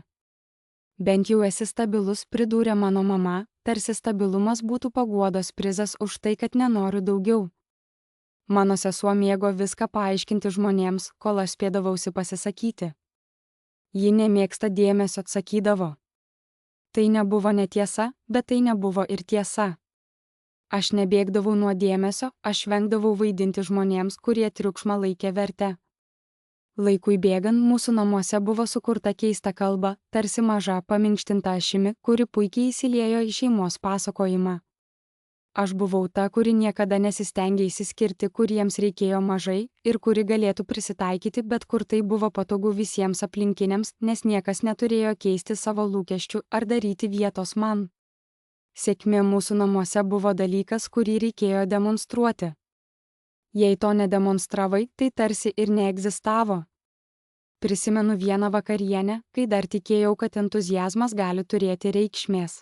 Bent jau esi stabilus, pridūrė mano mama, tarsi stabilumas būtų paguodos prizas už tai, kad nenoriu daugiau. Mano sesuo mėgo viską paaiškinti žmonėms, kol aš spėdavausi pasisakyti. Ji nemėgsta dėmesio, atsakydavo. Tai nebuvo netiesa, bet tai nebuvo ir tiesa. Aš nebėgdavau nuo dėmesio, aš vengdavau vaidinti žmonėms, kurie triukšmą laikė verte. Laikui bėgant mūsų namuose buvo sukurta keista kalba, tarsi maža paminkštinta ašimi, kuri puikiai įsiliejo į šeimos pasakojimą. Aš buvau ta, kuri niekada nesistengė išsiskirti, kuriems reikėjo mažai ir kuri galėtų prisitaikyti, bet kur tai buvo patogu visiems aplinkiniams, nes niekas neturėjo keisti savo lūkesčių ar daryti vietos man. Sėkmė mūsų namuose buvo dalykas, kurį reikėjo demonstruoti. Jei to nedemonstravai, tai tarsi ir neegzistavo. Prisimenu vieną vakarienę, kai dar tikėjau, kad entuziazmas gali turėti reikšmės.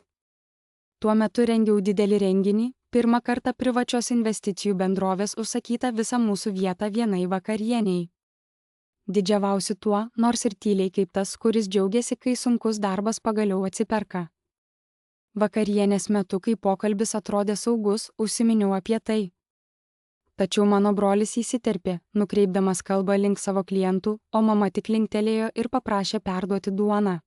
Tuo metu rengiau didelį renginį, pirmą kartą privačios investicijų bendrovės užsakytą visą mūsų vietą vienai vakarieniai. Didžiavausi tuo, nors ir tyliai kaip tas, kuris džiaugiasi, kai sunkus darbas pagaliau atsiperka. Vakarienės metu, kai pokalbis atrodė saugus, užsiminiau apie tai. Tačiau mano brolis įsiterpė, nukreipdamas kalbą link savo klientų, o mama tik linktelėjo ir paprašė perduoti duoną.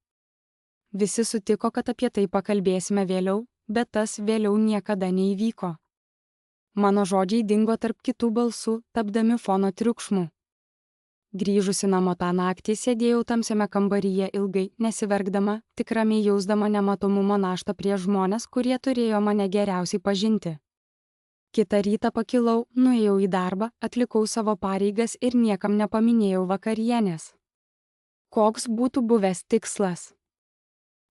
Visi sutiko, kad apie tai pakalbėsime vėliau, bet tas vėliau niekada neįvyko. Mano žodžiai dingo tarp kitų balsų, tapdami fono triukšmu. Grįžusi namo tą naktį sėdėjau tamsiame kambaryje ilgai, nesiverkdama, tik ramiai jausdama nematomumo naštą prieš žmones, kurie turėjo mane geriausiai pažinti. Kitą rytą pakilau, nuėjau į darbą, atlikau savo pareigas ir niekam nepaminėjau vakarienės. Koks būtų buvęs tikslas?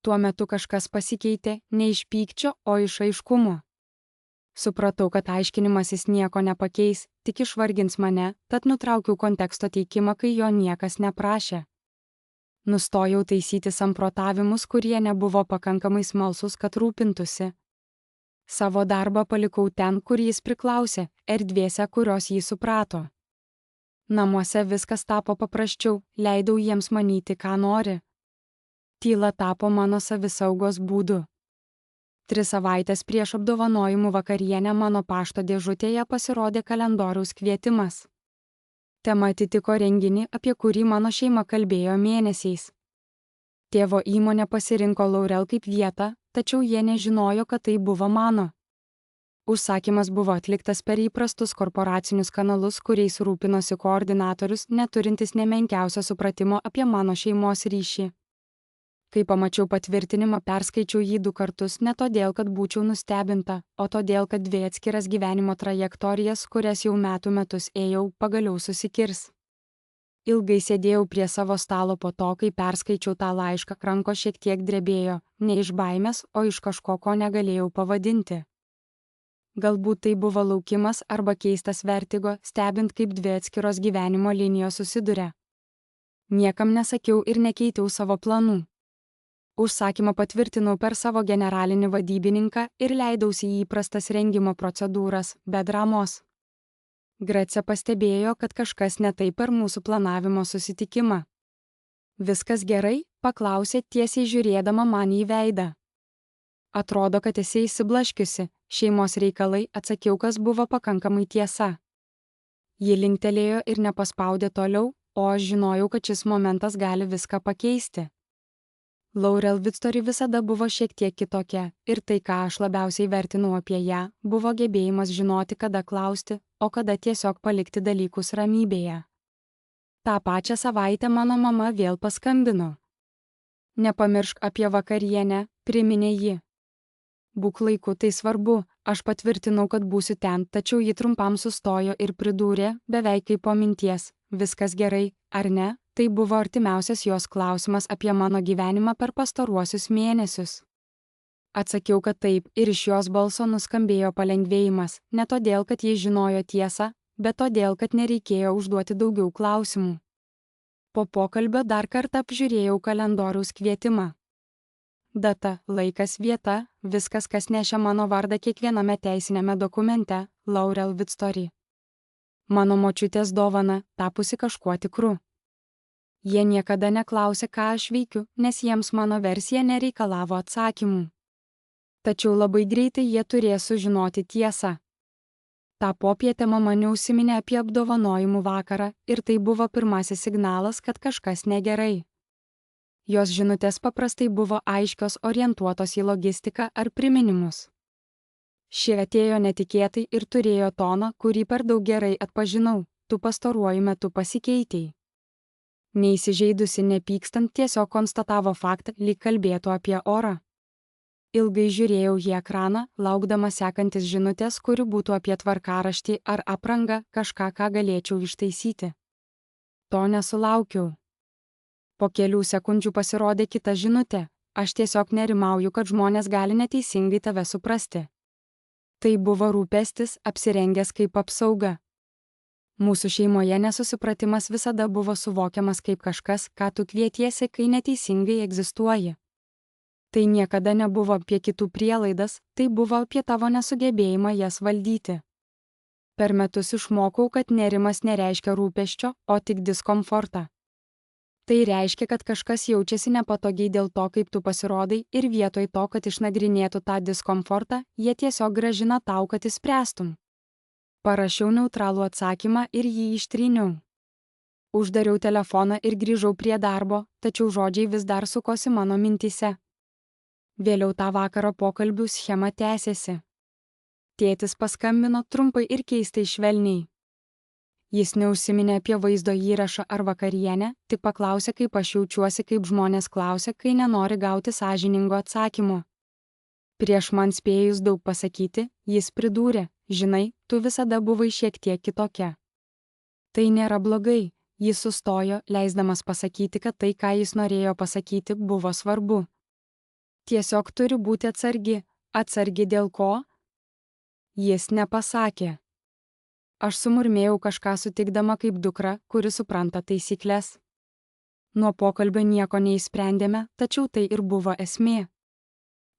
Tuo metu kažkas pasikeitė, ne iš pykčio, o iš aiškumo. Supratau, kad aiškinimasis nieko nepakeis, tik išvargins mane, tad nutraukiau konteksto teikimą, kai jo niekas neprašė. Nustojau taisyti samprotavimus, kurie nebuvo pakankamai smalsus, kad rūpintųsi. Savo darbą palikau ten, kur jis priklausė, erdvėse, kurios jį suprato. Namuose viskas tapo paprasčiau, leidau jiems manyti, ką nori. Tyla tapo mano savisaugos būdu. 3 savaitės prieš apdovanojimų vakarienę mano pašto dėžutėje pasirodė kalendoriaus kvietimas. Tema atitiko renginį, apie kurį mano šeima kalbėjo mėnesiais. Tėvo įmonė pasirinko Laurel kaip vietą, tačiau jie nežinojo, kad tai buvo mano. Užsakymas buvo atliktas per įprastus korporacinius kanalus, kuriais rūpinosi koordinatorius, neturintis nemenkiausio supratimo apie mano šeimos ryšį. Kai pamačiau patvirtinimą, perskaičiau jį 2 kartus ne todėl, kad būčiau nustebinta, o todėl, kad 2 atskiras gyvenimo trajektorijas, kurias jau metus ėjau, pagaliau susikirs. Ilgai sėdėjau prie savo stalo po to, kai perskaičiau tą laišką, rankos šiek tiek drebėjo, ne iš baimės, o iš kažko, ko negalėjau pavadinti. Galbūt tai buvo laukimas arba keistas vertigo, stebint, kaip 2 atskiros gyvenimo linijos susiduria. Niekam nesakiau ir nekeitau savo planų. Užsakymą patvirtinau per savo generalinį vadybininką ir leidausi į įprastas rengimo procedūras, be dramos. Grace pastebėjo, kad kažkas ne taip per mūsų planavimo susitikimą. Viskas gerai? Paklausė tiesiai žiūrėdama man į veidą. Atrodo, kad esi įsiblaškiusi, šeimos reikalai, atsakiau, kas buvo pakankamai tiesa. Ji linktelėjo ir nepaspaudė toliau, o aš žinojau, kad šis momentas gali viską pakeisti. Laurel Victory visada buvo šiek tiek kitokia, ir tai, ką aš labiausiai vertinau apie ją, buvo gebėjimas žinoti, kada klausti, o kada tiesiog palikti dalykus ramybėje. Ta pačią savaitę mano mama vėl paskambino. Nepamiršk apie vakarienę, priminė ji. Būk laiku, tai svarbu, aš patvirtinau, kad būsiu ten, tačiau ji trumpam sustojo ir pridūrė, beveik kaip po minties, viskas gerai, ar ne? Tai buvo artimiausias jos klausimas apie mano gyvenimą per pastaruosius mėnesius. Atsakiau, kad taip, ir iš jos balso nuskambėjo palengvėjimas, ne todėl, kad ji žinojo tiesą, bet todėl, kad nereikėjo užduoti daugiau klausimų. Po pokalbio dar kartą apžiūrėjau kalendoriaus kvietimą. Data, laikas, vieta, viskas, kas nešia mano vardą kiekviename teisinėme dokumente, Laurel Victory. Mano močiutės dovana, tapusi kažkuo tikru. Jie niekada neklausė, ką aš veikiu, nes jiems mano versija nereikalavo atsakymų. Tačiau labai greitai jie turės sužinoti tiesą. Ta popietė mama neužsiminė apie apdovanojimų vakarą ir tai buvo pirmasis signalas, kad kažkas negerai. Jos žinutės paprastai buvo aiškios, orientuotos į logistiką ar priminimus. Ši atėjo netikėtai ir turėjo toną, kurį per daug gerai atpažinau, tu pastaruoju metu pasikeitei. Neįsižeidusi, nepykstant, tiesiog konstatavo faktą, lyg kalbėtų apie orą. Ilgai žiūrėjau į ekraną, laukdama sekantis žinutės, kuri būtų apie tvarkaraštį ar aprangą, kažką, ką galėčiau ištaisyti. To nesulaukiau. Po kelių sekundžių pasirodė kita žinutė. Aš tiesiog nerimauju, kad žmonės gali neteisingai tave suprasti. Tai buvo rūpestis, apsirengęs kaip apsauga. Mūsų šeimoje nesusipratimas visada buvo suvokiamas kaip kažkas, ką tu kvietiesi, kai neteisingai egzistuoji. Tai niekada nebuvo apie kitų prielaidas, tai buvo apie tavo nesugebėjimą jas valdyti. Per metus išmokau, kad nerimas nereiškia rūpesčio, o tik diskomfortą. Tai reiškia, kad kažkas jaučiasi nepatogiai dėl to, kaip tu pasirodai, ir vietoj to, kad išnagrinėtų tą diskomfortą, jie tiesiog grąžina tau, kad išspręstum. Parašiau neutralų atsakymą ir jį ištryniau. Uždariau telefoną ir grįžau prie darbo, tačiau žodžiai vis dar sukosi mano mintyse. Vėliau tą vakarą pokalbių schema tęsėsi. Tėtis paskambino trumpai ir keistai švelniai. Jis neužsiminė apie vaizdo įrašą ar vakarienę, tik paklausė, kaip aš jaučiuosi, kaip žmonės klausia, kai nenori gauti sąžiningo atsakymo. Prieš man spėjus daug pasakyti, jis pridūrė, žinai, tu visada buvai šiek tiek kitokia. Tai nėra blogai, jis sustojo, leisdamas pasakyti, kad tai, ką jis norėjo pasakyti, buvo svarbu. Tiesiog turi būti atsargi. Atsargi dėl ko? Jis nepasakė. Aš sumurmėjau kažką sutikdama kaip dukra, kuri supranta taisyklės. Nuo pokalbio nieko neišsprendėme, tačiau tai ir buvo esmė.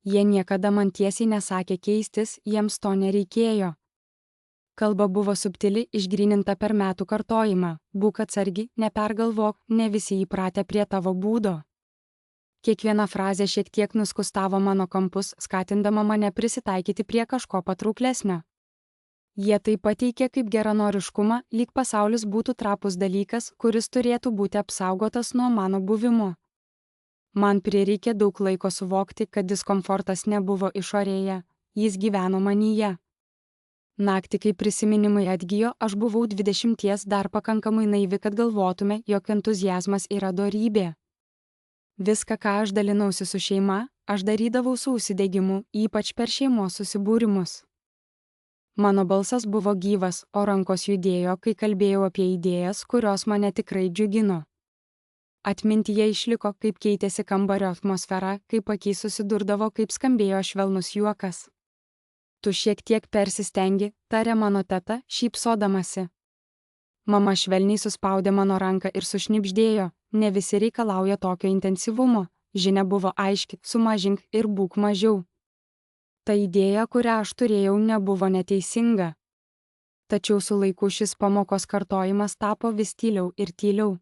Jie niekada man tiesiai nesakė keistis, jiems to nereikėjo. Kalba buvo subtili, išgryninta per metų kartojimą. Būk atsargi, nepergalvok, ne visi įpratę prie tavo būdo. Kiekviena frazė šiek tiek nuskustavo mano kampus, skatindama mane prisitaikyti prie kažko patrauklesnio. Jie tai pateikė kaip geranoriškumą, lyg pasaulis būtų trapus dalykas, kuris turėtų būti apsaugotas nuo mano buvimo. Man prireikė daug laiko suvokti, kad diskomfortas nebuvo išorėje, jis gyveno manyje. Naktį, kai prisiminimai atgijo, aš buvau 20, dar pakankamai naivi, kad galvotume, jog entuziazmas yra dorybė. Viską, ką aš dalinausi su šeima, aš darydavau su užsidegimu, ypač per šeimos susibūrimus. Mano balsas buvo gyvas, o rankos judėjo, kai kalbėjau apie idėjas, kurios mane tikrai džiugino. Atmintyje išliko, kaip keitėsi kambario atmosfera, kaip akys susidurdavo, kaip skambėjo švelnus juokas. Tu šiek tiek persistengi, tarė mano teta, šypsodamasi. Mama švelniai suspaudė mano ranką ir sušnibždėjo, ne visi reikalauja tokio intensyvumo, žinia buvo aiški, sumažink ir būk mažiau. Ta idėja, kurią aš turėjau, nebuvo neteisinga. Tačiau su laiku šis pamokos kartojimas tapo vis tyliau ir tyliau.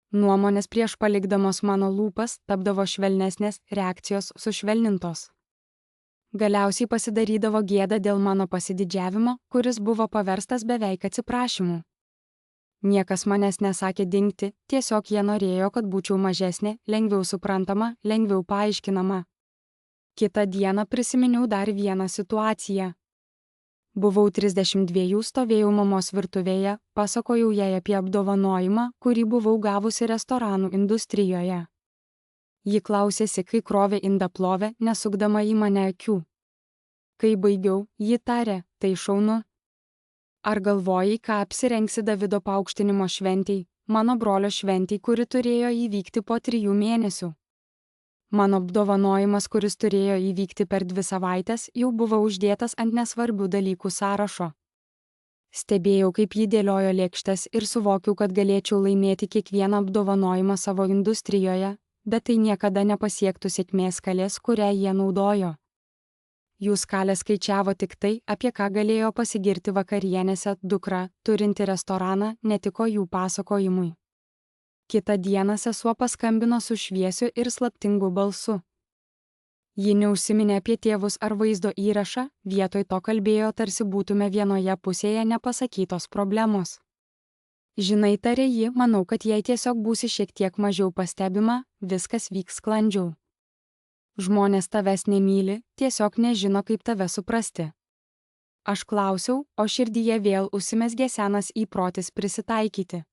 Nuomonės prieš palikdamos mano lūpas tapdavo švelnesnės, reakcijos sušvelnintos. Galiausiai pasidarydavo gėda dėl mano pasididžiavimo, kuris buvo paverstas beveik atsiprašymu. Niekas manęs nesakė dingti, tiesiog jie norėjo, kad būčiau mažesnė, lengviau suprantama, lengviau paaiškinama. Kitą dieną prisiminiau dar vieną situaciją. Buvau 32, stovėjau mamos virtuvėje, pasakojau jai apie apdovanojimą, kurį buvau gavusi restoranų industrijoje. Ji klausėsi, kai krovė indą plovė, nesukdama į mane akių. Kai baigiau, ji tarė, tai šaunu. Ar galvojai, ką apsirengsi Davido paaukštinimo šventei, mano brolio šventei, kuri turėjo įvykti po 3 mėnesių? Mano apdovanojimas, kuris turėjo įvykti per 2 savaites, jau buvo uždėtas ant nesvarbių dalykų sąrašo. Stebėjau, kaip ji dėliojo lėkštes ir suvokiau, kad galėčiau laimėti kiekvieną apdovanojimą savo industrijoje, bet tai niekada nepasiektų sėkmės skalės, kurią jie naudojo. Jų skalė skaičiavo tik tai, apie ką galėjo pasigirti vakarienėse dukra, turinti restoraną, netiko jų pasakojimui. Kitą dieną sesuo paskambino su šviesiu ir slaptingu balsu. Ji neužsiminė apie tėvus ar vaizdo įrašą, vietoj to kalbėjo, tarsi būtume vienoje pusėje nepasakytos problemos. Žinai, tarė ji, manau, kad jei tiesiog būsi šiek tiek mažiau pastebima, viskas vyks sklandžiau. Žmonės tavęs nemyli, tiesiog nežino, kaip tave suprasti. Aš klausiau, o širdyje vėl užsimezgė senas įprotis prisitaikyti.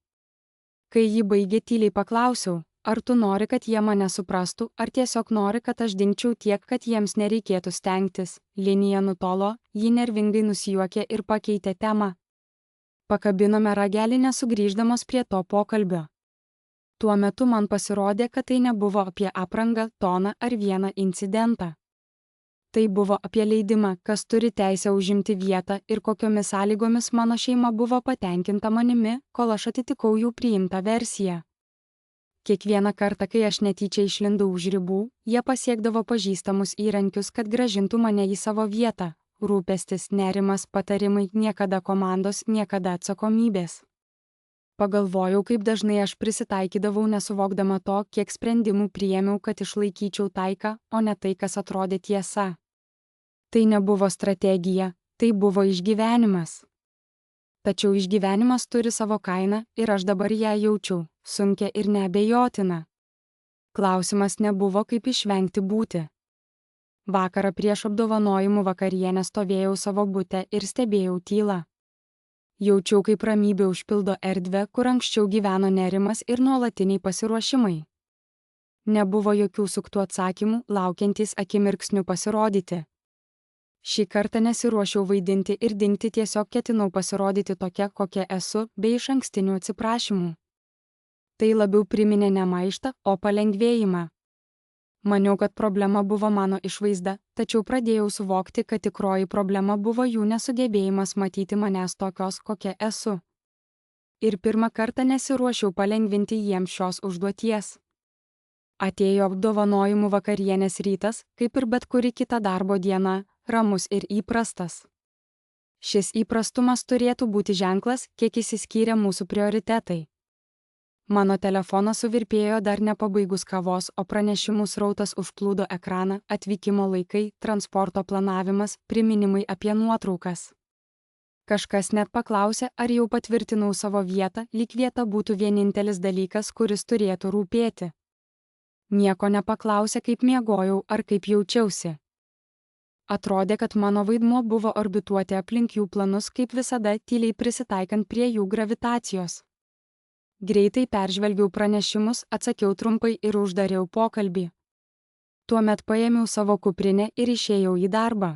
Kai ji baigė, tyliai paklausiau, Ar tu nori, kad jie mane suprastų, ar tiesiog nori, kad aš dingčiau tiek, kad jiems nereikėtų stengtis? Linija nutolo, ji nervingai nusijuokė ir pakeitė temą. Pakabinome ragelį nesugrįždamos prie to pokalbio. Tuo metu man pasirodė, kad tai nebuvo apie aprangą, toną ar vieną incidentą. Tai buvo apie leidimą, kas turi teisę užimti vietą ir kokiomis sąlygomis mano šeima buvo patenkinta manimi, kol aš atitikau jų priimtą versiją. Kiekvieną kartą, kai aš netyčia išlindau už ribų, jie pasiekdavo pažįstamus įrankius, kad grąžintų mane į savo vietą. Rūpestis, nerimas, patarimai, niekada komandos, niekada atsakomybės. Pagalvojau, kaip dažnai aš prisitaikydavau nesuvokdama to, kiek sprendimų priėmiau, kad išlaikyčiau taiką, o ne tai, kas atrodė tiesa. Tai nebuvo strategija, tai buvo išgyvenimas. Tačiau išgyvenimas turi savo kainą ir aš dabar ją jaučiau, sunkia ir neabejotina. Klausimas nebuvo, kaip išvengti būti. Vakarą prieš apdovanojimų vakarienę stovėjau savo bute ir stebėjau tylą. Jaučiau, kaip ramybė užpildo erdvę, kur anksčiau gyveno nerimas ir nuolatiniai pasiruošimai. Nebuvo jokių suktų atsakymų, laukiantys akimirksniu pasirodyti. Šį kartą nesiruošiau vaidinti ir dingti, tiesiog ketinau pasirodyti tokia, kokia esu, be išankstinių atsiprašymų. Tai labiau priminė ne maištą, o palengvėjimą. Maniau, kad problema buvo mano išvaizda, tačiau pradėjau suvokti, kad tikroji problema buvo jų nesugebėjimas matyti manęs tokios, kokia esu. Ir pirmą kartą nesiruošiau palengvinti jiems šios užduoties. Atėjo apdovanojimų vakarienės rytas, kaip ir bet kuri kita darbo diena, ramus ir įprastas. Šis įprastumas turėtų būti ženklas, kiek išsiskyrė mūsų prioritetai. Mano telefonas suvirpėjo dar nepabaigus kavos, o pranešimų srautas užplūdo ekraną, atvykimo laikai, transporto planavimas, priminimai apie nuotraukas. Kažkas net paklausė, ar jau patvirtinau savo vietą, lyg vieta būtų vienintelis dalykas, kuris turėtų rūpėti. Nieko nepaklausė, kaip miegojau ar kaip jaučiausi. Atrodė, kad mano vaidmuo buvo orbituoti aplink jų planus, kaip visada tyliai prisitaikant prie jų gravitacijos. Greitai peržvelgiau pranešimus, atsakiau trumpai ir uždariau pokalbį. Tuomet paėmiau savo kuprinę ir išėjau į darbą.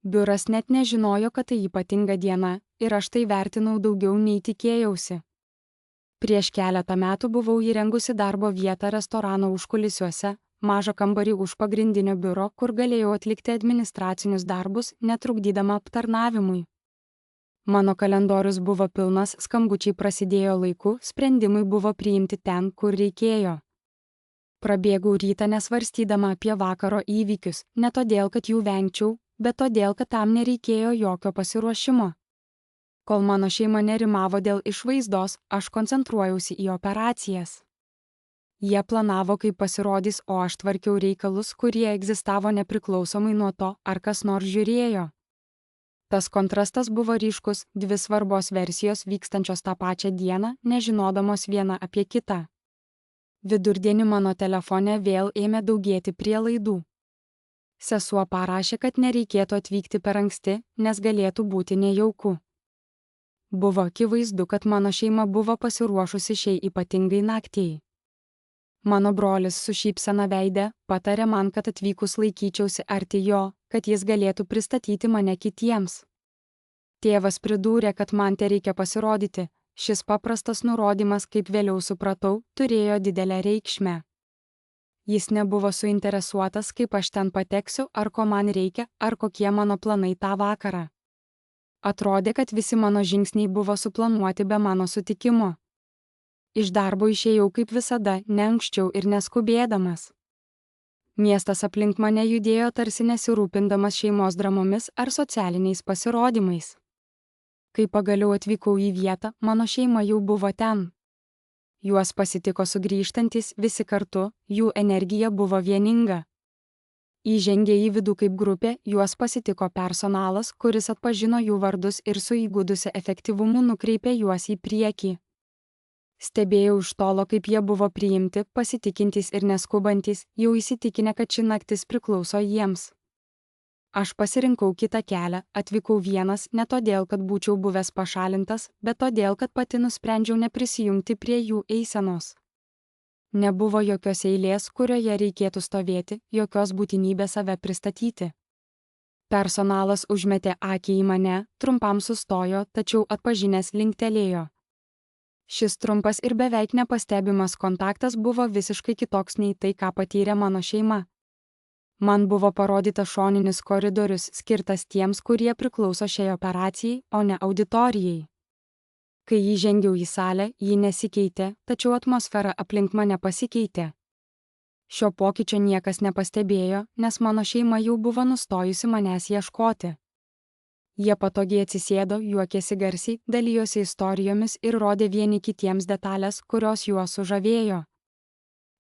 Biuras net nežinojo, kad tai ypatinga diena, ir aš tai vertinau daugiau nei tikėjausi. Prieš keletą metų buvau įrengusi darbo vietą restorano užkulisiuose, mažą kambarį už pagrindinio biuro, kur galėjau atlikti administracinius darbus, netrukdydama aptarnavimui. Mano kalendorius buvo pilnas, skambučiai prasidėjo laiku, sprendimai buvo priimti ten, kur reikėjo. Prabėgau rytą nesvarstydama apie vakaro įvykius, ne todėl, kad jų vengčiau, bet todėl, kad tam nereikėjo jokio pasiruošimo. Kol mano šeima nerimavo dėl išvaizdos, aš koncentruojausi į operacijas. Jie planavo, kaip pasirodys, o aš tvarkiau reikalus, kurie egzistavo nepriklausomai nuo to, ar kas nors žiūrėjo. Tas kontrastas buvo ryškus, dvi svarbos versijos vykstančios tą pačią dieną, nežinodamos viena apie kitą. Vidurdienį mano telefone vėl ėmė daugėti prielaidų. Sesuo parašė, kad nereikėtų atvykti per anksti, nes galėtų būti nejauku. Buvo akivaizdu, kad mano šeima buvo pasiruošusi šiai ypatingai naktiai. Mano brolis su šypsena veide patarė man, kad atvykus laikyčiausi arti jo, kad jis galėtų pristatyti mane kitiems. Tėvas pridūrė, kad man tereikia pasirodyti. Šis paprastas nurodymas, kaip vėliau supratau, turėjo didelę reikšmę. Jis nebuvo suinteresuotas, kaip aš ten pateksiu, ar ko man reikia, ar kokie mano planai tą vakarą. Atrodė, kad visi mano žingsniai buvo suplanuoti be mano sutikimo. Iš darbo išėjau kaip visada, ne anksčiau ir neskubėdamas. Miestas aplink mane judėjo tarsi nesirūpindamas šeimos dramomis ar socialiniais pasirodymais. Kai pagaliau atvykau į vietą, mano šeima jau buvo ten. Juos pasitiko sugrįžtantys visi kartu, jų energija buvo vieninga. Įžengė į vidų kaip grupė, juos pasitiko personalas, kuris atpažino jų vardus ir su įgudusiu efektyvumu nukreipė juos į priekį. Stebėjau iš tolo, kaip jie buvo priimti, pasitikintys ir neskubantys, jau įsitikinę, kad ši naktis priklauso jiems. Aš pasirinkau kitą kelią, atvykau vienas ne todėl, kad būčiau buvęs pašalintas, bet todėl, kad pati nusprendžiau neprisijungti prie jų eisenos. Nebuvo jokios eilės, kurioje reikėtų stovėti, jokios būtinybės save pristatyti. Personalas užmetė akį į mane, trumpam sustojo, tačiau atpažinęs linktelėjo. Šis trumpas ir beveik nepastebimas kontaktas buvo visiškai kitoks nei tai, ką patyrė mano šeima. Man buvo parodytas šoninis koridorius, skirtas tiems, kurie priklauso šiai operacijai, o ne auditorijai. Kai įžengiau į salę, ji nesikeitė, tačiau atmosfera aplink mane pasikeitė. Šio pokyčio niekas nepastebėjo, nes mano šeima jau buvo nustojusi manęs ieškoti. Jie patogiai atsisėdo, juokėsi garsiai, dalijosi istorijomis ir rodė vieni kitiems detalės, kurios juos sužavėjo.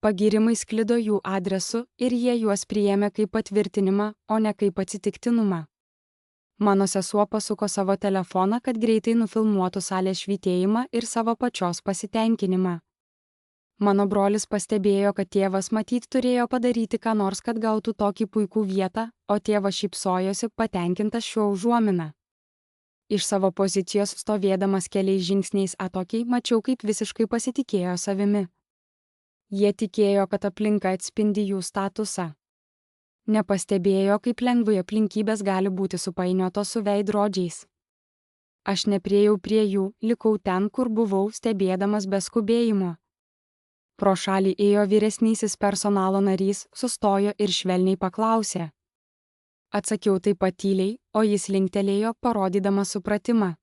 Pagyrimai sklido jų adresu ir jie juos priėmė kaip patvirtinimą, o ne kaip atsitiktinumą. Mano sesuo pasuko savo telefoną, kad greitai nufilmuotų salės švytėjimą ir savo pačios pasitenkinimą. Mano brolis pastebėjo, kad tėvas matyt turėjo padaryti ką nors, kad gautų tokį puikų vietą, o tėvas šypsojosi patenkintas šiuo užuomina. Iš savo pozicijos stovėdamas keliais žingsniais atokiai mačiau, kaip visiškai pasitikėjo savimi. Jie tikėjo, kad aplinka atspindi jų statusą. Nepastebėjo, kaip lengvai aplinkybės gali būti supainiotos su veidrodžiais. Aš nepriejau prie jų, likau ten, kur buvau, stebėdamas be skubėjimo. Pro šalį ėjo vyresnysis personalo narys, sustojo ir švelniai paklausė. Atsakiau taip pat tyliai, o jis linktelėjo, parodydamas supratimą.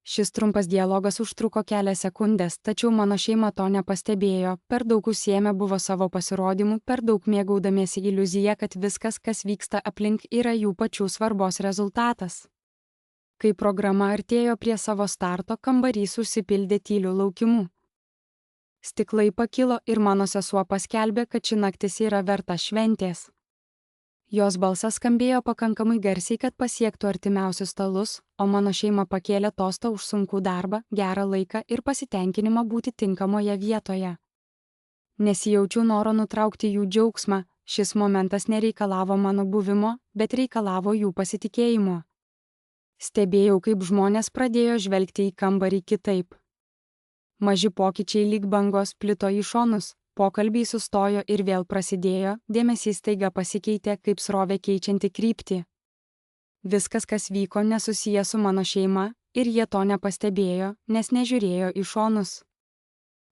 Šis trumpas dialogas užtruko kelias sekundės, tačiau mano šeima to nepastebėjo, per daug užsiėmę buvo savo pasirodymų, per daug mėgaudamiesi iliuziją, kad viskas, kas vyksta aplink, yra jų pačių svarbos rezultatas. Kai programa artėjo prie savo starto, kambarys užsipildė tyliu laukimu. Stiklai pakilo ir mano sesuo paskelbė, kad ši naktis yra verta šventės. Jos balsas skambėjo pakankamai garsiai, kad pasiektų artimiausius stalus, o mano šeima pakėlė tostą už sunkų darbą, gerą laiką ir pasitenkinimą būti tinkamoje vietoje. Nesijaučiau noro nutraukti jų džiaugsmą, šis momentas nereikalavo mano buvimo, bet reikalavo jų pasitikėjimo. Stebėjau, kaip žmonės pradėjo žvelgti į kambarį kitaip. Maži pokyčiai lyg bangos plito į šonus. Pokalbiai sustojo ir vėl prasidėjo, dėmesys staiga pasikeitė kaip srovė keičianti kryptį. Viskas, kas vyko, nesusiję su mano šeima, ir jie to nepastebėjo, nes nežiūrėjo į šonus.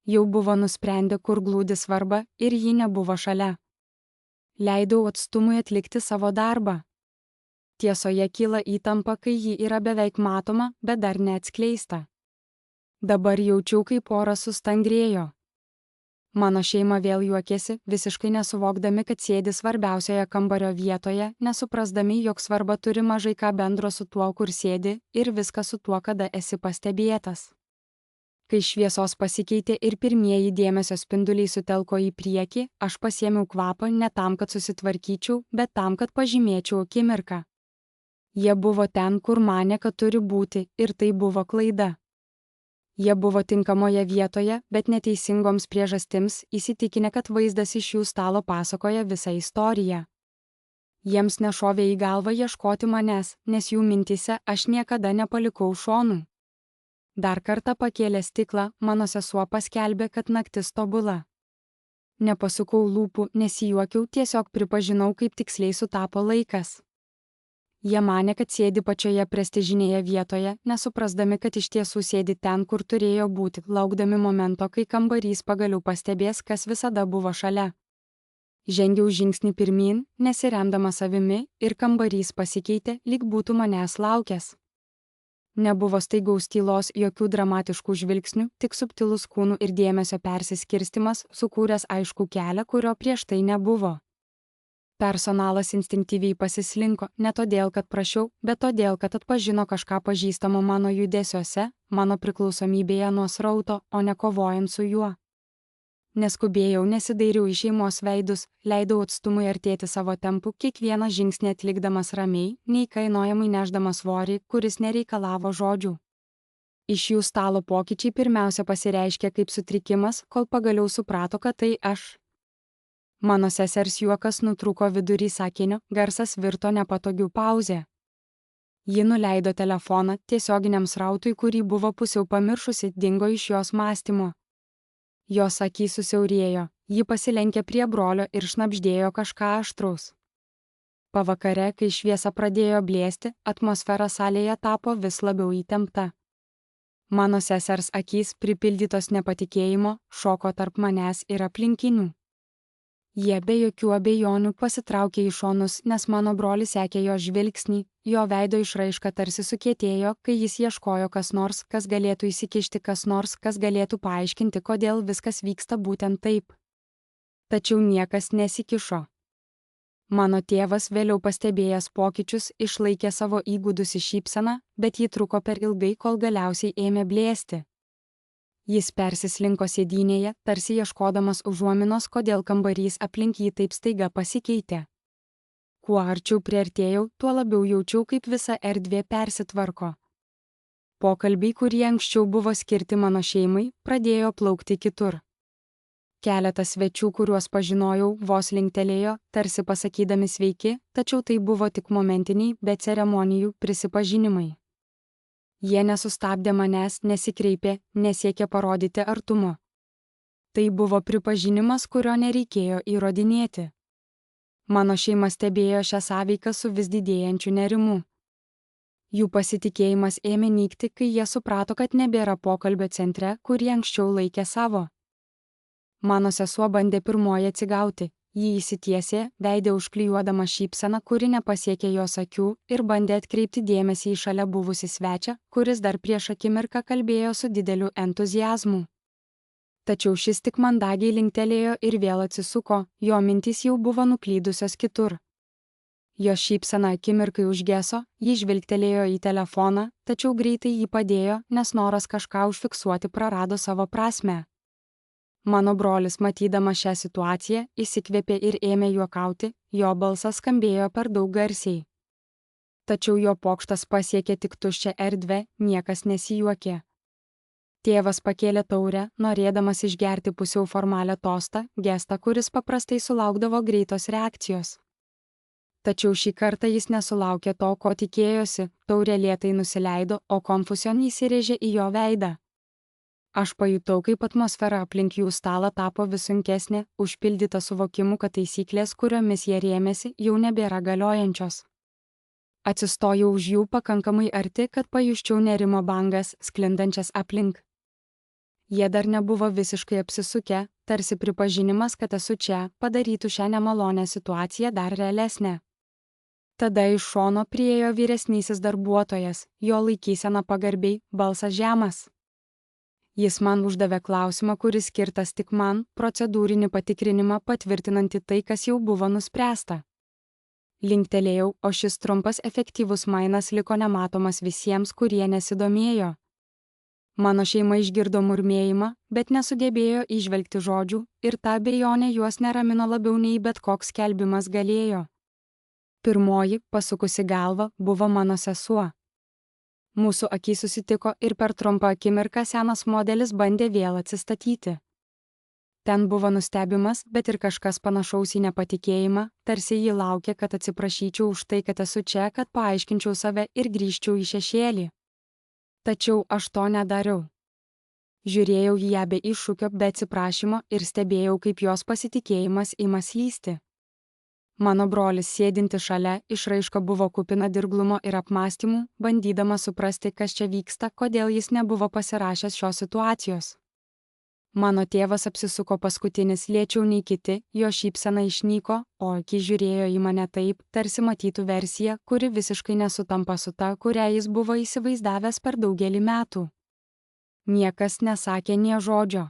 Jau buvo nusprendę, kur glūdi svarba, ir ji nebuvo šalia. Leidau atstumui atlikti savo darbą. Tiesoje kyla įtampa, kai ji yra beveik matoma, bet dar neatskleista. Dabar jaučiau, kaip oras sustangrėjo. Mano šeima vėl juokėsi, visiškai nesuvokdami, kad sėdi svarbiausioje kambario vietoje, nesuprasdami, jog svarba turi mažai ką bendro su tuo, kur sėdi, ir viskas su tuo, kada esi pastebėtas. Kai šviesos pasikeitė ir pirmieji dėmesio spinduliai sutelko į priekį, aš pasiėmiau kvapą ne tam, kad susitvarkyčiau, bet tam, kad pažymėčiau akimirką. Jie buvo ten, kur manė, kad turi būti, ir tai buvo klaida. Jie buvo tinkamoje vietoje, bet neteisingoms priežastims, įsitikinę, kad vaizdas iš jų stalo pasakoja visą istoriją. Jiems nešovė į galvą ieškoti manęs, nes jų mintise aš niekada nepalikau šonų. Dar kartą pakėlė stiklą, mano sesuo paskelbė, kad naktis tobula. Nepasukau lūpų, nesijuokiau, tiesiog pripažinau, kaip tiksliai sutapo laikas. Jie manė, kad sėdi pačioje prestižinėje vietoje, nesuprasdami, kad iš tiesų sėdi ten, kur turėjo būti, laukdami momento, kai kambarys pagaliau pastebės, kas visada buvo šalia. Žengiau žingsnį pirmyn, nesiremdama savimi, ir kambarys pasikeitė, lyg būtų manęs laukęs. Nebuvo staigaus tylos, jokių dramatiškų žvilgsnių, tik subtilus kūnų ir dėmesio persiskirstimas, sukūręs aiškų kelią, kurio prieš tai nebuvo. Personalas instinktyviai pasislinko, ne todėl, kad prašiau, bet todėl, kad atpažino kažką pažįstamo mano judesiuose, mano priklausomybėje nuo srauto, o ne kovojant su juo. Neskubėjau, nesidairiau į šeimos veidus, leidau atstumui artėti savo tempu, kiekvieną žingsnį atlikdamas ramiai, neįkainojamai nešdamas svorį, kuris nereikalavo žodžių. Iš jų stalo pokyčiai pirmiausia pasireiškė kaip sutrikimas, kol pagaliau suprato, kad tai aš. Mano sesers juokas nutrūko vidury sakinio, garsas virto nepatogių pauzė. Ji nuleido telefoną, tiesioginiam srautui, kurį buvo pusiau pamiršusi, dingo iš jos mąstymo. Jos akys susiaurėjo, ji pasilenkė prie brolio ir šnabždėjo kažką aštraus. Pavakare, kai šviesa pradėjo blėsti, atmosfera salėje tapo vis labiau įtempta. Mano sesers akys, pripildytos nepatikėjimo, šoko tarp manęs ir aplinkinių. Jie be jokių abejonių pasitraukė į šonus, nes mano brolis sekė jo žvilgsnį, jo veido išraiška tarsi sukietėjo, kai jis ieškojo kas nors, kas galėtų įsikišti, kas nors, kas galėtų paaiškinti, kodėl viskas vyksta būtent taip. Tačiau niekas nesikišo. Mano tėvas, vėliau pastebėjęs pokyčius, išlaikė savo įgudusi šypseną, bet ji truko per ilgai, kol galiausiai ėmė blėsti. Jis persislinko sėdynėje, tarsi ieškodamas užuominos, kodėl kambarys aplink jį taip staiga pasikeitė. Kuo arčiau priartėjau, tuo labiau jaučiau, kaip visa erdvė persitvarko. Pokalbiai, kurie anksčiau buvo skirti mano šeimai, pradėjo plaukti kitur. Keletas svečių, kuriuos pažinojau, vos linktelėjo, tarsi pasakydami sveiki, tačiau tai buvo tik momentiniai, be ceremonijų prisipažinimai. Jie nesustabdė manęs, nesikreipė, nesiekė parodyti artumo. Tai buvo pripažinimas, kurio nereikėjo įrodinėti. Mano šeima stebėjo šią sąveiką su vis didėjančiu nerimu. Jų pasitikėjimas ėmė nykti, kai jie suprato, kad nebėra pokalbio centre, kurį anksčiau laikė savo. Mano sesuo bandė pirmoji atsigauti. Ji įsitiesė, veidė užklijuodama šypseną, kuri nepasiekė jos akių, ir bandė atkreipti dėmesį į šalia buvusį svečią, kuris dar prieš akimirką kalbėjo su dideliu entuziazmu. Tačiau šis tik mandagiai linktelėjo ir vėl atsisuko, jo mintys jau buvo nuklydusios kitur. Jo šypsena akimirkai užgeso, ji žvilgtelėjo į telefoną, tačiau greitai jį padėjo, nes noras kažką užfiksuoti prarado savo prasmę. Mano brolis, matydamas šią situaciją, įsikvėpė ir ėmė juokauti, jo balsas skambėjo per daug garsiai. Tačiau jo pokštas pasiekė tik tuščią erdvę, niekas nesijuokė. Tėvas pakėlė taurę, norėdamas išgerti pusiau formalią tostą, gestą, kuris paprastai sulaukdavo greitos reakcijos. Tačiau šį kartą jis nesulaukė to, ko tikėjosi, taurė lėtai nusileido, o konfusion įsirėžė į jo veidą. Aš pajutau, kaip atmosfera aplink jų stalą tapo vis sunkesnė, užpildyta suvokimu, kad taisyklės, kuriomis jie rėmėsi, jau nebėra galiojančios. Atsistojau už jų pakankamai arti, kad pajusčiau nerimo bangas, sklindančias aplink. Jie dar nebuvo visiškai apsisukę, tarsi pripažinimas, kad esu čia, padarytų šią nemalonę situaciją dar realesnę. Tada iš šono priėjo vyresnysis darbuotojas, jo laikysena pagarbiai, balsas žemas. Jis man uždavė klausimą, kuris skirtas tik man, procedūrinį patikrinimą patvirtinantį tai, kas jau buvo nuspręsta. Linktelėjau, o šis trumpas efektyvus mainas liko nematomas visiems, kurie nesidomėjo. Mano šeima išgirdo murmėjimą, bet nesugebėjo įžvelgti žodžių, ir ta abejonė juos neramino labiau nei bet koks skelbimas galėjo. Pirmoji, pasukusi galvą, buvo mano sesuo. Mūsų akys susitiko ir per trumpą akimirką senas modelis bandė vėl atsistatyti. Ten buvo nustebimas, bet ir kažkas panašaus į nepatikėjimą, tarsi ji laukė, kad atsiprašyčiau už tai, kad esu čia, kad paaiškinčiau save ir grįžčiau į šešėlį. Tačiau aš to nedariau. Žiūrėjau į ją be iššūkio, be atsiprašymo ir stebėjau, kaip jos pasitikėjimas ima slysti. Mano brolis sėdinti šalia, išraiška buvo kupina dirglumo ir apmąstymų, bandydama suprasti, kas čia vyksta, kodėl jis nebuvo pasirašęs šios situacijos. Mano tėvas apsisuko paskutinis lėčiau nei kiti, jo šypsena išnyko, o akis žiūrėjo į mane taip, tarsi matytų versiją, kuri visiškai nesutampa su ta, kurią jis buvo įsivaizdavęs per daugelį metų. Niekas nesakė nė žodžio.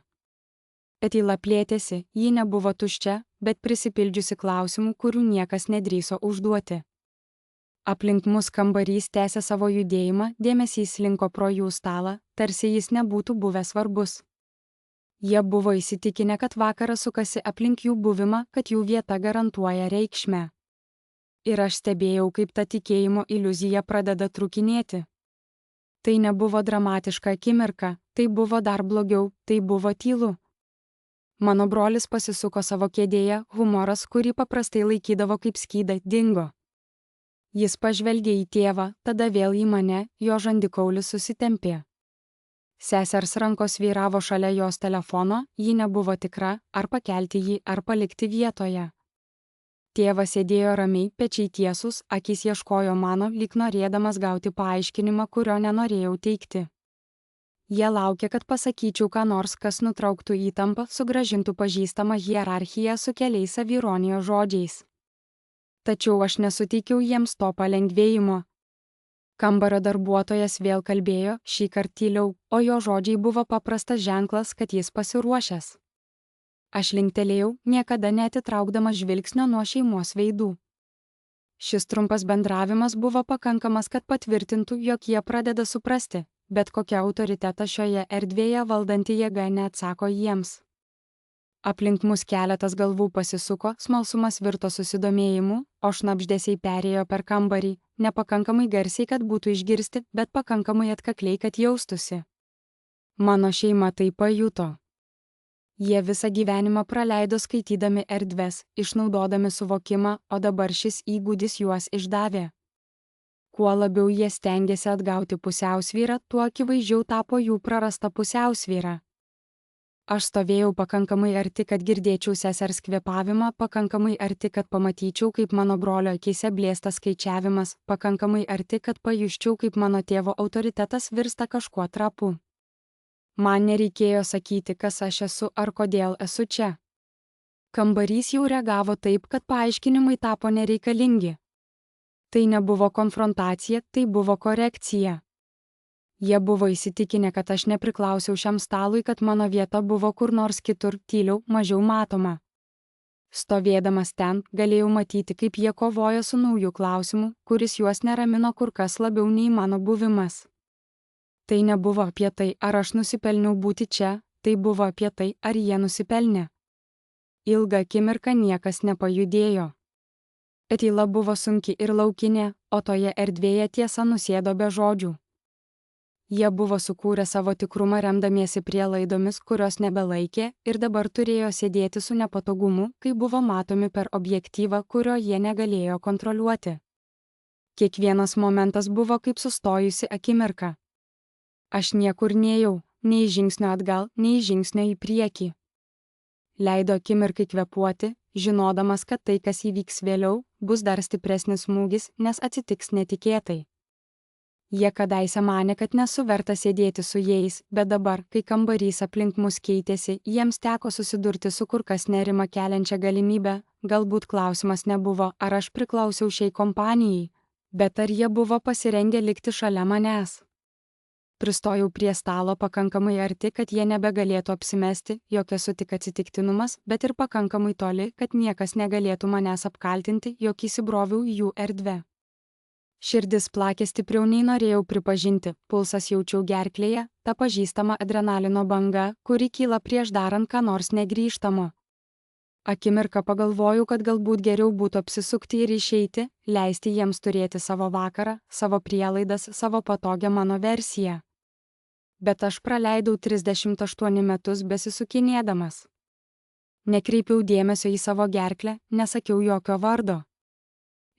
Tyla plėtėsi, ji nebuvo tuščia, bet prisipildžiusi klausimų, kurių niekas nedrįso užduoti. Aplink mus kambarys tęsė savo judėjimą, dėmesys slinko pro jų stalą, tarsi jis nebūtų buvęs svarbus. Jie buvo įsitikinę, kad vakaras sukasi aplink jų buvimą, kad jų vieta garantuoja reikšmę. Ir aš stebėjau, kaip ta tikėjimo iliuzija pradeda trūkinėti. Tai nebuvo dramatiška akimirka, tai buvo dar blogiau, tai buvo tylu. Mano brolis pasisuko savo kėdėje, humoras, kurį paprastai laikydavo kaip skydą, dingo. Jis pažvelgė į tėvą, tada vėl į mane, jo žandikaulis susitempė. Sesers rankos vyravo šalia jos telefono, ji nebuvo tikra, ar pakelti jį, ar palikti vietoje. Tėvas sėdėjo ramiai, pečiai tiesus, akis ieškojo mano, lyg norėdamas gauti paaiškinimą, kurio nenorėjau teikti. Jie laukė, kad pasakyčiau ką nors, kas nutrauktų įtampą, sugrąžintų pažįstamą hierarchiją su keliais savironijos žodžiais. Tačiau aš nesuteikiau jiems to palengvėjimo. Kambario darbuotojas vėl kalbėjo, šįkart tyliau, o jo žodžiai buvo paprastas ženklas, kad jis pasiruošęs. Aš linktelėjau, niekada neatitraukdamas žvilgsnio nuo šeimos veidų. Šis trumpas bendravimas buvo pakankamas, kad patvirtintų, jog jie pradeda suprasti, bet kokia autoritetą šioje erdvėje valdanti jėga neatsako jiems. Aplink mus keletas galvų pasisuko, smalsumas virto susidomėjimu, o šnabždesiai perėjo per kambarį, nepakankamai garsiai, kad būtų išgirsti, bet pakankamai atkakliai, kad jaustųsi. Mano šeima tai pajuto. Jie visą gyvenimą praleido skaitydami erdves, išnaudodami suvokimą, o dabar šis įgūdis juos išdavė. Kuo labiau jie stengiasi atgauti pusiausvyrą, tuo akivaizdžiau tapo jų prarasta pusiausvyra. Aš stovėjau pakankamai arti, kad girdėčiau sesers kvėpavimą, pakankamai arti, kad pamatyčiau, kaip mano brolio akyse blėsta skaičiavimas, pakankamai arti, kad pajusčiau, kaip mano tėvo autoritetas virsta kažkuo trapu. Man nereikėjo sakyti, kas aš esu ar kodėl esu čia. Kambarys jau reagavo taip, kad paaiškinimai tapo nereikalingi. Tai nebuvo konfrontacija, tai buvo korekcija. Jie buvo įsitikinę, kad aš nepriklausiau šiam stalui, kad mano vieta buvo kur nors kitur, tyliau, mažiau matoma. Stovėdamas ten, galėjau matyti, kaip jie kovoja su nauju klausimu, kuris juos neramino kur kas labiau nei mano buvimas. Tai nebuvo apie tai, ar aš nusipelniau būti čia, tai buvo apie tai, ar jie nusipelnė. Ilgą akimirką niekas nepajudėjo. Tyla buvo sunki ir laukinė, o toje erdvėje tiesa nusėdo be žodžių. Jie buvo sukūrę savo tikrumą remdamiesi prielaidomis, kurios nebelaikė, ir dabar turėjo sėdėti su nepatogumu, kai buvo matomi per objektyvą, kurio jie negalėjo kontroliuoti. Kiekvienas momentas buvo kaip sustojusi akimirka. Aš niekur nėjau, nei žingsnio atgal, nei žingsnio į priekį. Leido akimirkai kvėpuoti, žinodamas, kad tai, kas įvyks vėliau, bus dar stipresnis smūgis, nes atsitiks netikėtai. Jie kadaise manė, kad nesu verta sėdėti su jais, bet dabar, kai kambarys aplink mus keitėsi, jiems teko susidurti su kur kas nerimą keliančia galimybę. Galbūt klausimas nebuvo, ar aš priklausiau šiai kompanijai, bet ar jie buvo pasirengę likti šalia manęs. Pristojau prie stalo pakankamai arti, kad jie nebegalėtų apsimesti, jog esu tik atsitiktinumas, bet ir pakankamai toli, kad niekas negalėtų manęs apkaltinti, jog įsibroviau į jų erdvę. Širdis plakė stipriau nei norėjau pripažinti, pulsas jaučiau gerklėje, ta pažįstama adrenalino banga, kuri kyla prieš darant ką nors negrįžtamo. Akimirką pagalvojau, kad galbūt geriau būtų apsisukti ir išeiti, leisti jiems turėti savo vakarą, savo prielaidas, savo patogią mano versiją. Bet aš praleidau 38 metus besisukinėdamas. Nekreipiau dėmesio į savo gerklę, nesakiau jokio vardo.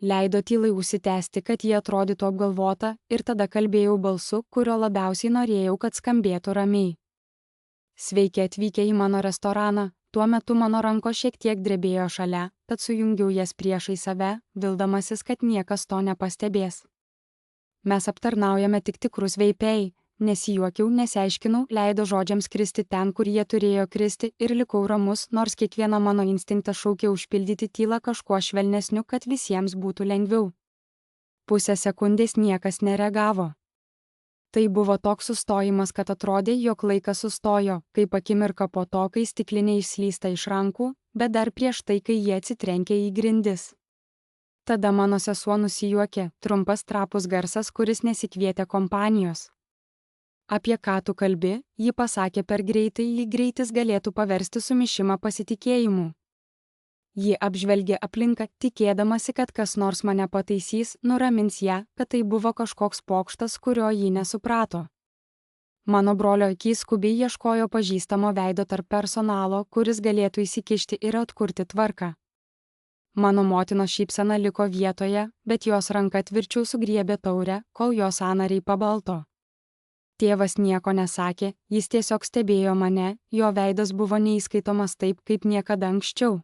Leido tylai užsitęsti, kad jie atrodytų apgalvota, ir tada kalbėjau balsu, kurio labiausiai norėjau, kad skambėtų ramiai. Sveiki atvykę į mano restoraną, tuo metu mano rankos šiek tiek drebėjo šalia, tad sujungiau jas priešai save, vildamasis, kad niekas to nepastebės. Mes aptarnaujame tik tikrus veipėjai. Nesijuokiau, nesiaiškinau, leido žodžiams kristi ten, kur jie turėjo kristi, ir likau ramus, nors kiekviena mano instinktas šaukė užpildyti tylą kažkuo švelnesniu, kad visiems būtų lengviau. Pusę sekundės niekas nereagavo. Tai buvo toks sustojimas, kad atrodė, jog laikas sustojo, kaip akimirka po to, kai stiklinė išslysta iš rankų, bet dar prieš tai, kai jie atsitrenkė į grindis. Tada mano sesuo nusijuokė, trumpas trapus garsas, kuris nesikvietė kompanijos. Apie ką tu kalbi, ji pasakė per greitai, jei greitis galėtų paversti sumišimą pasitikėjimu. Ji apžvelgė aplinką, tikėdamasi, kad kas nors mane pataisys, nuramins ją, kad tai buvo kažkoks pokštas, kurio ji nesuprato. Mano brolio akys skubiai ieškojo pažįstamo veido tarp personalo, kuris galėtų įsikišti ir atkurti tvarką. Mano motinos šypsena liko vietoje, bet jos ranka tvirčiau sugriebė taurę, kol jos sąnariai pabalto. Tėvas nieko nesakė, jis tiesiog stebėjo mane, jo veidas buvo neįskaitomas taip, kaip niekada anksčiau.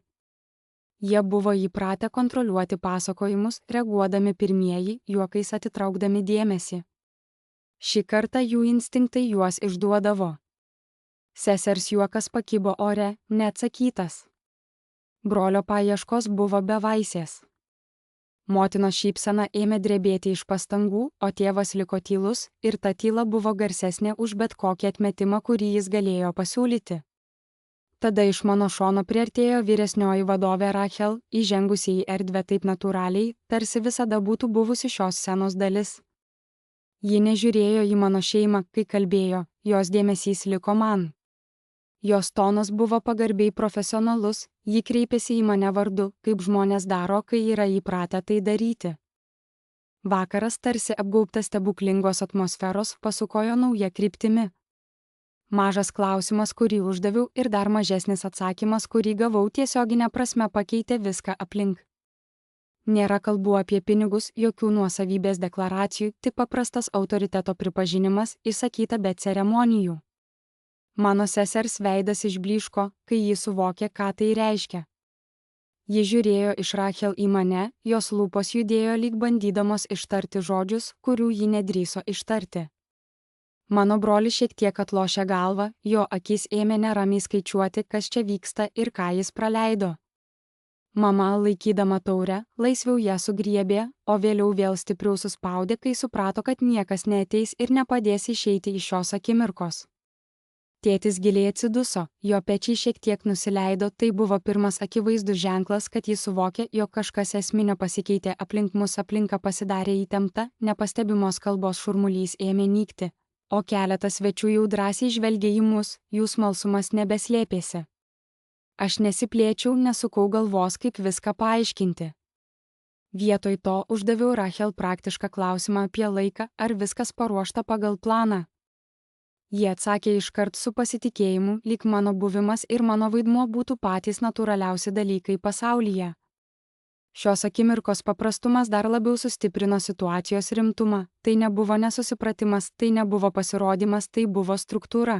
Jie buvo įpratę kontroliuoti pasakojimus, reaguodami pirmieji, juokais atitraukdami dėmesį. Šį kartą jų instinktai juos išduodavo. Sesers juokas pakibo ore, neatsakytas. Brolio paieškos buvo bevaisės. Motinos šypsena ėmė drebėti iš pastangų, o tėvas liko tylus, ir ta tyla buvo garsesnė už bet kokį atmetimą, kurį jis galėjo pasiūlyti. Tada iš mano šono priartėjo vyresnioji vadovė Rachel, įžengusi į erdvę taip natūraliai, tarsi visada būtų buvusi šios scenos dalis. Ji nežiūrėjo į mano šeimą, kai kalbėjo, jos dėmesys liko man. Jos tonas buvo pagarbiai profesionalus, ji kreipėsi į mane vardu, kaip žmonės daro, kai yra įpratę tai daryti. Vakaras, tarsi apgaubtas stebuklingos atmosferos, pasukojo nauja kryptimi. Mažas klausimas, kurį uždaviau, ir dar mažesnis atsakymas, kurį gavau, tiesioginė prasme pakeitė viską aplink. Nėra kalbų apie pinigus, jokių nuosavybės deklaracijų, tik paprastas autoriteto pripažinimas, išsakyta be ceremonijų. Mano sesers veidas išblyško, kai ji suvokė, ką tai reiškia. Ji žiūrėjo iš Rachel į mane, jos lūpos judėjo lyg bandydamos ištarti žodžius, kurių ji nedrįso ištarti. Mano brolis šiek tiek atlošė galvą, jo akis ėmė neramiai skaičiuoti, kas čia vyksta ir ką jis praleido. Mama, laikydama taurę, laisviau ją sugriebė, o vėliau vėl stipriau suspaudė, kai suprato, kad niekas neateis ir nepadės išeiti iš šios akimirkos. Tėtis giliai atsiduso, jo pečiai šiek tiek nusileido, tai buvo pirmas akivaizdus ženklas, kad jis suvokė, jog kažkas esminio pasikeitė aplink mus, aplinka pasidarė įtempta, nepastebimos kalbos šurmulys ėmė nykti. O keletas svečių jau drąsiai žvelgė į mus, jų smalsumas nebeslėpėsi. Aš nesiplėčiau, nesukau galvos, kaip viską paaiškinti. Vietoj to uždaviau Rachel praktišką klausimą apie laiką, ar viskas paruošta pagal planą. Jie atsakė iškart su pasitikėjimu, lyg mano buvimas ir mano vaidmuo būtų patys natūraliausi dalykai pasaulyje. Šios akimirkos paprastumas dar labiau sustiprino situacijos rimtumą, tai nebuvo nesusipratimas, tai nebuvo pasirodymas, tai buvo struktūra.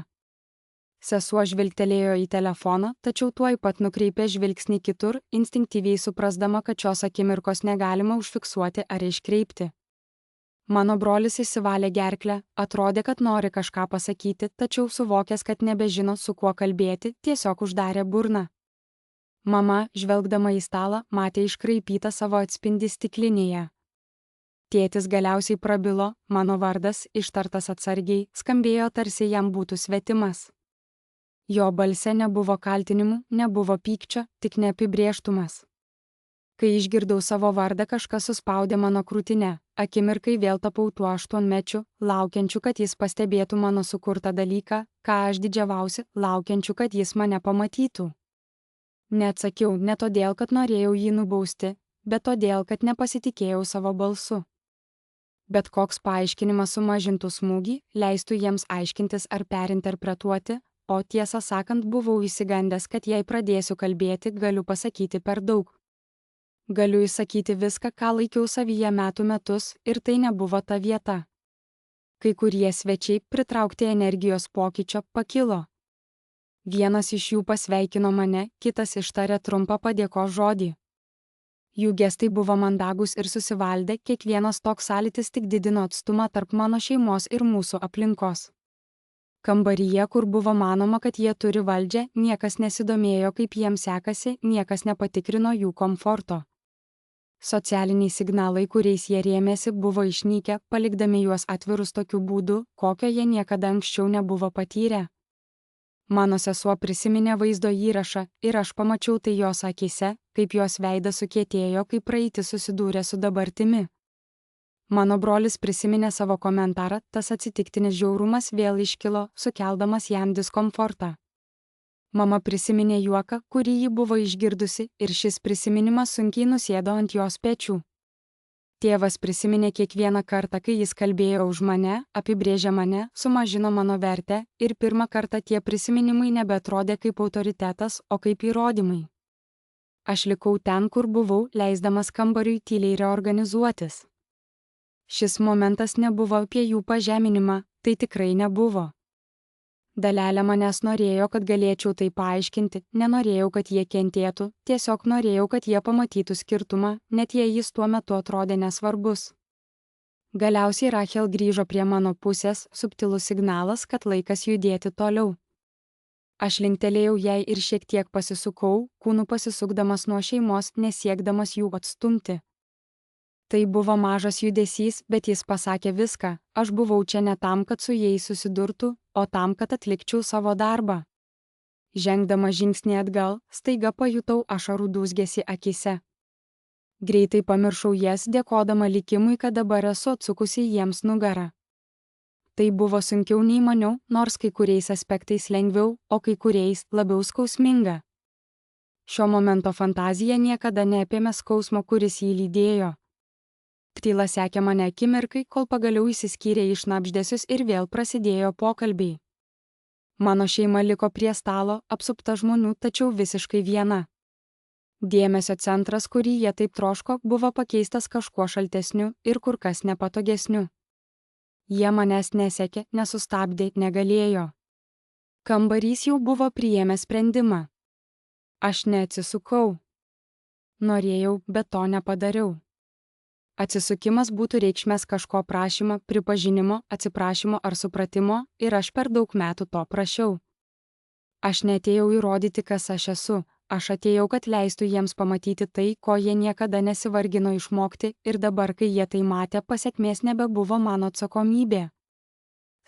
Sesuo žvilgtelėjo į telefoną, tačiau tuoj pat nukreipė žvilgsnį kitur, instinktyviai suprasdama, kad šios akimirkos negalima užfiksuoti ar iškreipti. Mano brolis išsivalė gerklę, atrodė, kad nori kažką pasakyti, tačiau suvokęs, kad nebežino, su kuo kalbėti, tiesiog uždarė burną. Mama, žvelgdama į stalą, matė iškraipytą savo atspindį stiklinėje. Tėtis galiausiai prabilo, mano vardas, ištartas atsargiai, skambėjo tarsi jam būtų svetimas. Jo balse nebuvo kaltinimų, nebuvo pykčio, tik neapibrėžtumas. Kai išgirdau savo vardą, kažkas suspaudė mano krūtinę, akimirkai vėl tapau tuo 8-mečiu, laukiančiu, kad jis pastebėtų mano sukurtą dalyką, ką aš didžiavausi, laukiančiu, kad jis mane pamatytų. Neatsakiau ne todėl, kad norėjau jį nubausti, bet todėl, kad nepasitikėjau savo balsu. Bet koks paaiškinimas sumažintų smūgį, leistų jiems aiškintis ar perinterpretuoti, o tiesą sakant buvau įsigandęs, kad jei pradėsiu kalbėti, galiu pasakyti per daug. Galiu įsakyti viską, ką laikiau savyje metų metus, ir tai nebuvo ta vieta. Kai kurie svečiai, pritraukti energijos pokyčio, pakilo. Vienas iš jų pasveikino mane, kitas ištarė trumpą padėkos žodį. Jų gestai buvo mandagus ir susivaldę, kiekvienas toks sąlytis tik didino atstumą tarp mano šeimos ir mūsų aplinkos. Kambaryje, kur buvo manoma, kad jie turi valdžią, niekas nesidomėjo, kaip jiems sekasi, niekas nepatikrino jų komforto. Socialiniai signalai, kuriais jie rėmėsi, buvo išnykę, palikdami juos atvirus tokiu būdu, kokio jie niekada anksčiau nebuvo patyrę. Mano sesuo prisiminė vaizdo įrašą ir aš pamačiau tai jos akyse, kaip jos veidas sukietėjo, kai praeitis susidūrė su dabartimi. Mano brolis prisiminė savo komentarą, tas atsitiktinis žiaurumas vėl iškilo, sukeldamas jam diskomfortą. Mama prisiminė juoką, kurį ji buvo išgirdusi, ir šis prisiminimas sunkiai nusėdo ant jos pečių. Tėvas prisiminė kiekvieną kartą, kai jis kalbėjo už mane, apibrėžė mane, sumažino mano vertę, ir pirmą kartą tie prisiminimai nebeatrodė kaip autoritetas, o kaip įrodymai. Aš likau ten, kur buvau, leisdamas kambariui tyliai reorganizuotis. Šis momentas nebuvo apie jų pažeminimą, Tai tikrai nebuvo. Dalelė manęs norėjo, kad galėčiau tai paaiškinti, nenorėjau, kad jie kentėtų, tiesiog norėjau, kad jie pamatytų skirtumą, net jei jis tuo metu atrodė nesvarbus. Galiausiai Rachel grįžo prie mano pusės, subtilus signalas, kad laikas judėti toliau. Aš linktelėjau jai ir šiek tiek pasisukau, kūnu pasisukdamas nuo šeimos, nesiekdamas jų atstumti. Tai buvo mažas judesys, bet jis pasakė viską. Aš buvau čia ne tam, kad su jais susidurtų, o tam, kad atlikčiau savo darbą. Žengdama žingsnį atgal, staiga pajutau ašarų dūzgesį akise. Greitai pamiršau jas, dėkodama likimui, kad dabar esu atsukusi jiems nugarą. Tai buvo sunkiau nei maniau, nors kai kuriais aspektais lengviau, o kai kuriais labiau skausminga. Šio momento fantazija niekada neapėmė skausmo, kuris jį lydėjo. Tyla sekė mane akimirkai, kol pagaliau išsiskyrė į šnabždesius ir vėl prasidėjo pokalbiai. Mano šeima liko prie stalo, apsupta žmonių, tačiau visiškai viena. Dėmesio centras, kurį jie taip troško, buvo pakeistas kažkuo šaltesniu ir kur kas nepatogesniu. Jie manęs nesekė, nesustabdė, negalėjo. Kambarys jau buvo priėmęs sprendimą. Aš neatsisukau. Norėjau, bet to nepadariau. Atsisukimas būtų reikšmės kažko prašymą, pripažinimo, atsiprašymo ar supratimo, ir aš per daug metų to prašiau. Aš neatėjau įrodyti, kas aš esu, aš atėjau, kad leistų jiems pamatyti tai, ko jie niekada nesivargino išmokti, ir dabar, kai jie tai matė, pasekmės nebebuvo mano atsakomybė.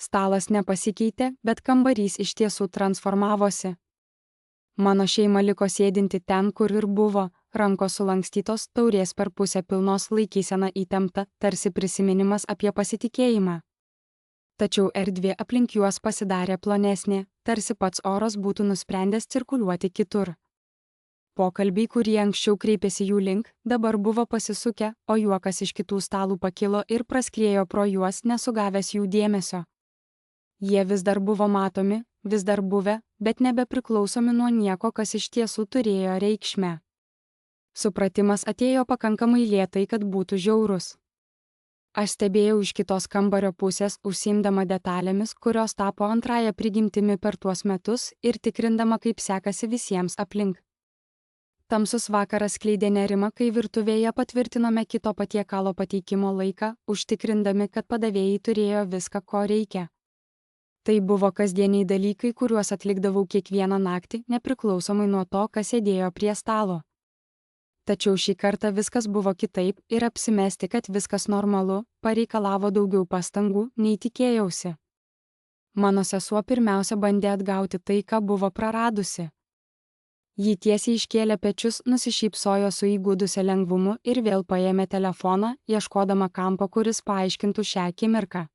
Stalas nepasikeitė, bet kambarys iš tiesų transformavosi. Mano šeima liko sėdinti ten, kur ir buvo, rankos sulankstytos, taurės per pusę pilnos, laikysena įtempta, tarsi prisiminimas apie pasitikėjimą. Tačiau erdvė aplink juos pasidarė plonesnė, tarsi pats oras būtų nusprendęs cirkuliuoti kitur. Pokalbiai, kurie anksčiau kreipėsi jų link, dabar buvo pasisukę, o juokas iš kitų stalų pakilo ir praskriejo pro juos, nesugavęs jų dėmesio. Jie vis dar buvo matomi, vis dar buvę, bet nebepriklausomi nuo nieko, kas iš tiesų turėjo reikšmę. Supratimas atėjo pakankamai lėtai, kad būtų žiaurus. Aš stebėjau iš kitos kambario pusės, užsiimdama detalėmis, kurios tapo antrąją prigimtimi per tuos metus ir tikrindama, kaip sekasi visiems aplink. Tamsus vakaras skleidė nerimą, kai virtuvėje patvirtinome kito patiekalo pateikimo laiką, užtikrindami, kad padavėjai turėjo viską, ko reikia. Tai buvo kasdieniai dalykai, kuriuos atlikdavau kiekvieną naktį, nepriklausomai nuo to, kas sėdėjo prie stalo. Tačiau šį kartą viskas buvo kitaip ir apsimesti, kad viskas normalu, pareikalavo daugiau pastangų, nei tikėjausi. Mano sesuo pirmiausia bandė atgauti tai, ką buvo praradusi. Ji tiesiai iškėlė pečius, nusišypsojo su įgudusia lengvumu ir vėl paėmė telefoną, ieškodama kampo, kuris paaiškintų šią akimirką.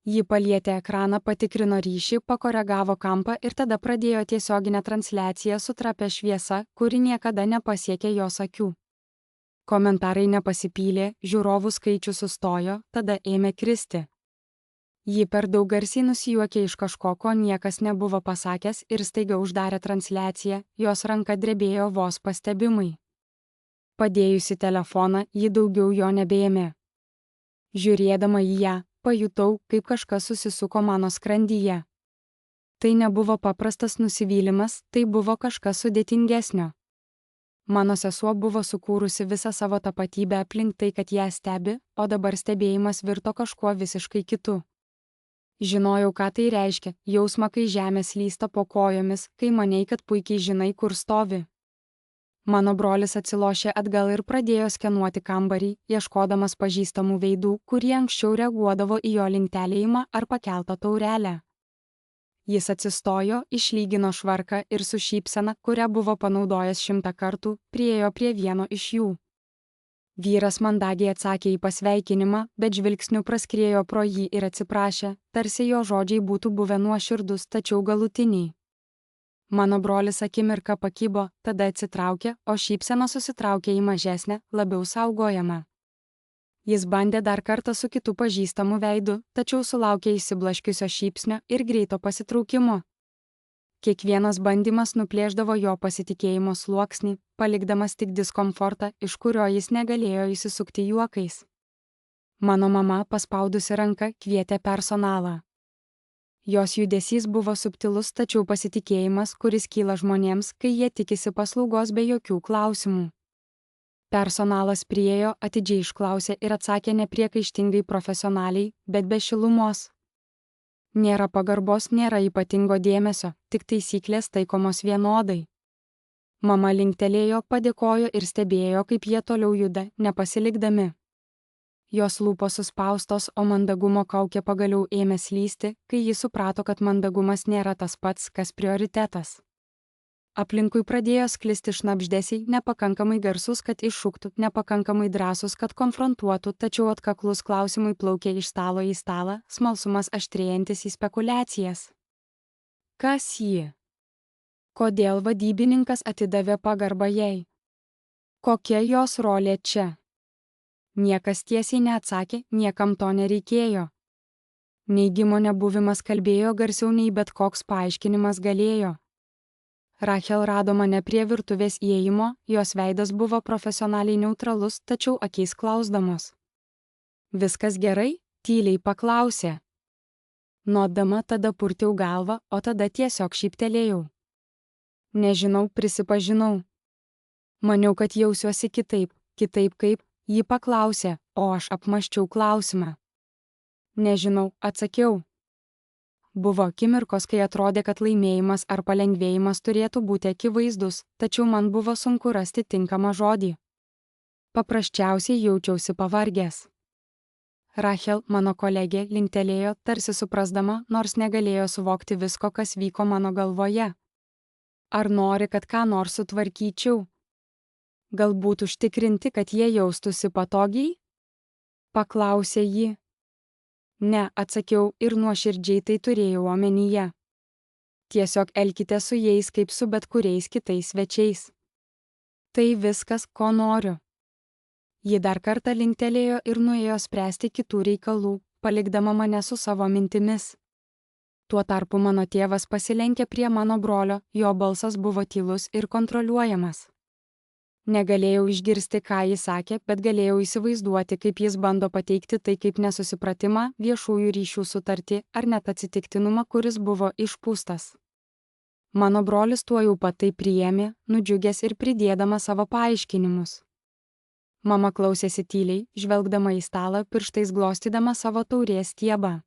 Ji palietė ekraną, patikrino ryšį, pakoregavo kampą ir tada pradėjo tiesioginę transliaciją su trapia šviesa, kuri niekada nepasiekė jos akių. Komentarai nepasipylė, žiūrovų skaičius sustojo, tada ėmė kristi. Ji per daug garsiai nusijuokė iš kažko, ko niekas nebuvo pasakęs ir staiga uždarė transliaciją, jos ranka drebėjo vos pastebimai. Padėjusi telefoną, ji daugiau jo nebeėmė. Žiūrėdama į ją, pajutau, kaip kažkas susisuko mano skrandyje. Tai nebuvo paprastas nusivylimas, tai buvo kažkas sudėtingesnio. Mano sesuo buvo sukūrusi visą savo tapatybę aplink tai, kad ją stebi, o dabar stebėjimas virto kažkuo visiškai kitu. Žinojau, ką tai reiškia, jausmą, kai žemė slysta po kojomis, kai manei, kad puikiai žinai, kur stovi. Mano brolis atsilošė atgal ir pradėjo skenuoti kambarį, ieškodamas pažįstamų veidų, kurie anksčiau reaguodavo į jo linktelėjimą ar pakeltą taurelę. Jis atsistojo, išlygino švarką ir su šypsena, kurią buvo panaudojęs 100 kartų, priėjo prie vieno iš jų. Vyras mandagiai atsakė į pasveikinimą, bet žvilgsniu praskriejo pro jį ir atsiprašė, tarsi jo žodžiai būtų buvę nuoširdus, tačiau galutiniai. Mano brolis akimirką pakibo, tada atsitraukė, o šypsena susitraukė į mažesnę, labiau saugojamą. Jis bandė dar kartą su kitu pažįstamu veidu, tačiau sulaukė išsiblaškiusio šypsnio ir greito pasitraukimo. Kiekvienas bandymas nuplėšdavo jo pasitikėjimo sluoksnį, palikdamas tik diskomfortą, iš kurio jis negalėjo išsisukti juokais. Mano mama, paspaudusi ranką, kvietė personalą. Jos judesys buvo subtilus, tačiau pasitikėjimas, kuris kyla žmonėms, kai jie tikisi paslaugos be jokių klausimų. Personalas priėjo, atidžiai išklausė ir atsakė nepriekaištingai profesionaliai, bet be šilumos. Nėra pagarbos, nėra ypatingo dėmesio, tik taisyklės taikomos vienodai. Mama linktelėjo, padėkojo ir stebėjo, kaip jie toliau juda, nepasilikdami. Jos lūpos suspaustos, o mandagumo kaukė pagaliau ėmė slysti, kai ji suprato, kad mandagumas nėra tas pats, kas prioritetas. Aplinkui pradėjo sklisti šnabždesiai, nepakankamai garsus, kad iššūktų, nepakankamai drąsus, kad konfrontuotų, tačiau atkaklus klausimai plaukė iš stalo į stalą, smalsumas aštrėjantis į spekulacijas. Kas ji? Kodėl vadybininkas atidavė pagarbą jai? Kokia jos rolė čia? Niekas tiesiai neatsakė, niekam to nereikėjo. Neigimo nebuvimas kalbėjo garsiau nei bet koks paaiškinimas galėjo. Rachel rado mane prie virtuvės įėjimo, jos veidas buvo profesionaliai neutralus, tačiau akiais klausdamos. Viskas gerai? Tyliai paklausė. Nodama tada purtiau galvą, o tada tiesiog šyptelėjau. Nežinau, prisipažinau. Maniau, kad jausiuosi kitaip kaip, ji paklausė, o aš apmąsčiau klausimą. Nežinau, atsakiau. Buvo akimirkos, kai atrodė, kad laimėjimas ar palengvėjimas turėtų būti akivaizdus, tačiau man buvo sunku rasti tinkamą žodį. Paprasčiausiai jaučiausi pavargęs. Rachel, mano kolegė, linktelėjo, tarsi suprasdama, nors negalėjo suvokti visko, kas vyko mano galvoje. Ar nori, kad ką nors sutvarkyčiau? Galbūt užtikrinti, kad jie jaustųsi patogiai? Paklausė ji. Ne, atsakiau ir nuoširdžiai tai turėjau omenyje. Tiesiog elkite su jais kaip su bet kuriais kitais svečiais. Tai viskas, ko noriu. Ji dar kartą linktelėjo ir nuėjo spręsti kitų reikalų, palikdama mane su savo mintimis. Tuo tarpu mano tėvas pasilenkė prie mano brolio, jo balsas buvo tylus ir kontroliuojamas. Negalėjau išgirsti, ką jis sakė, bet galėjau įsivaizduoti, kaip jis bando pateikti tai kaip nesusipratimą, viešųjų ryšių sutartį ar net atsitiktinumą, kuris buvo išpūstas. Mano brolis tuojau pat tai priėmė, nudžiugęs ir pridėdamas savo paaiškinimus. Mama klausėsi tyliai, žvelgdama į stalą, pirštais glostydama savo taurės stiebą.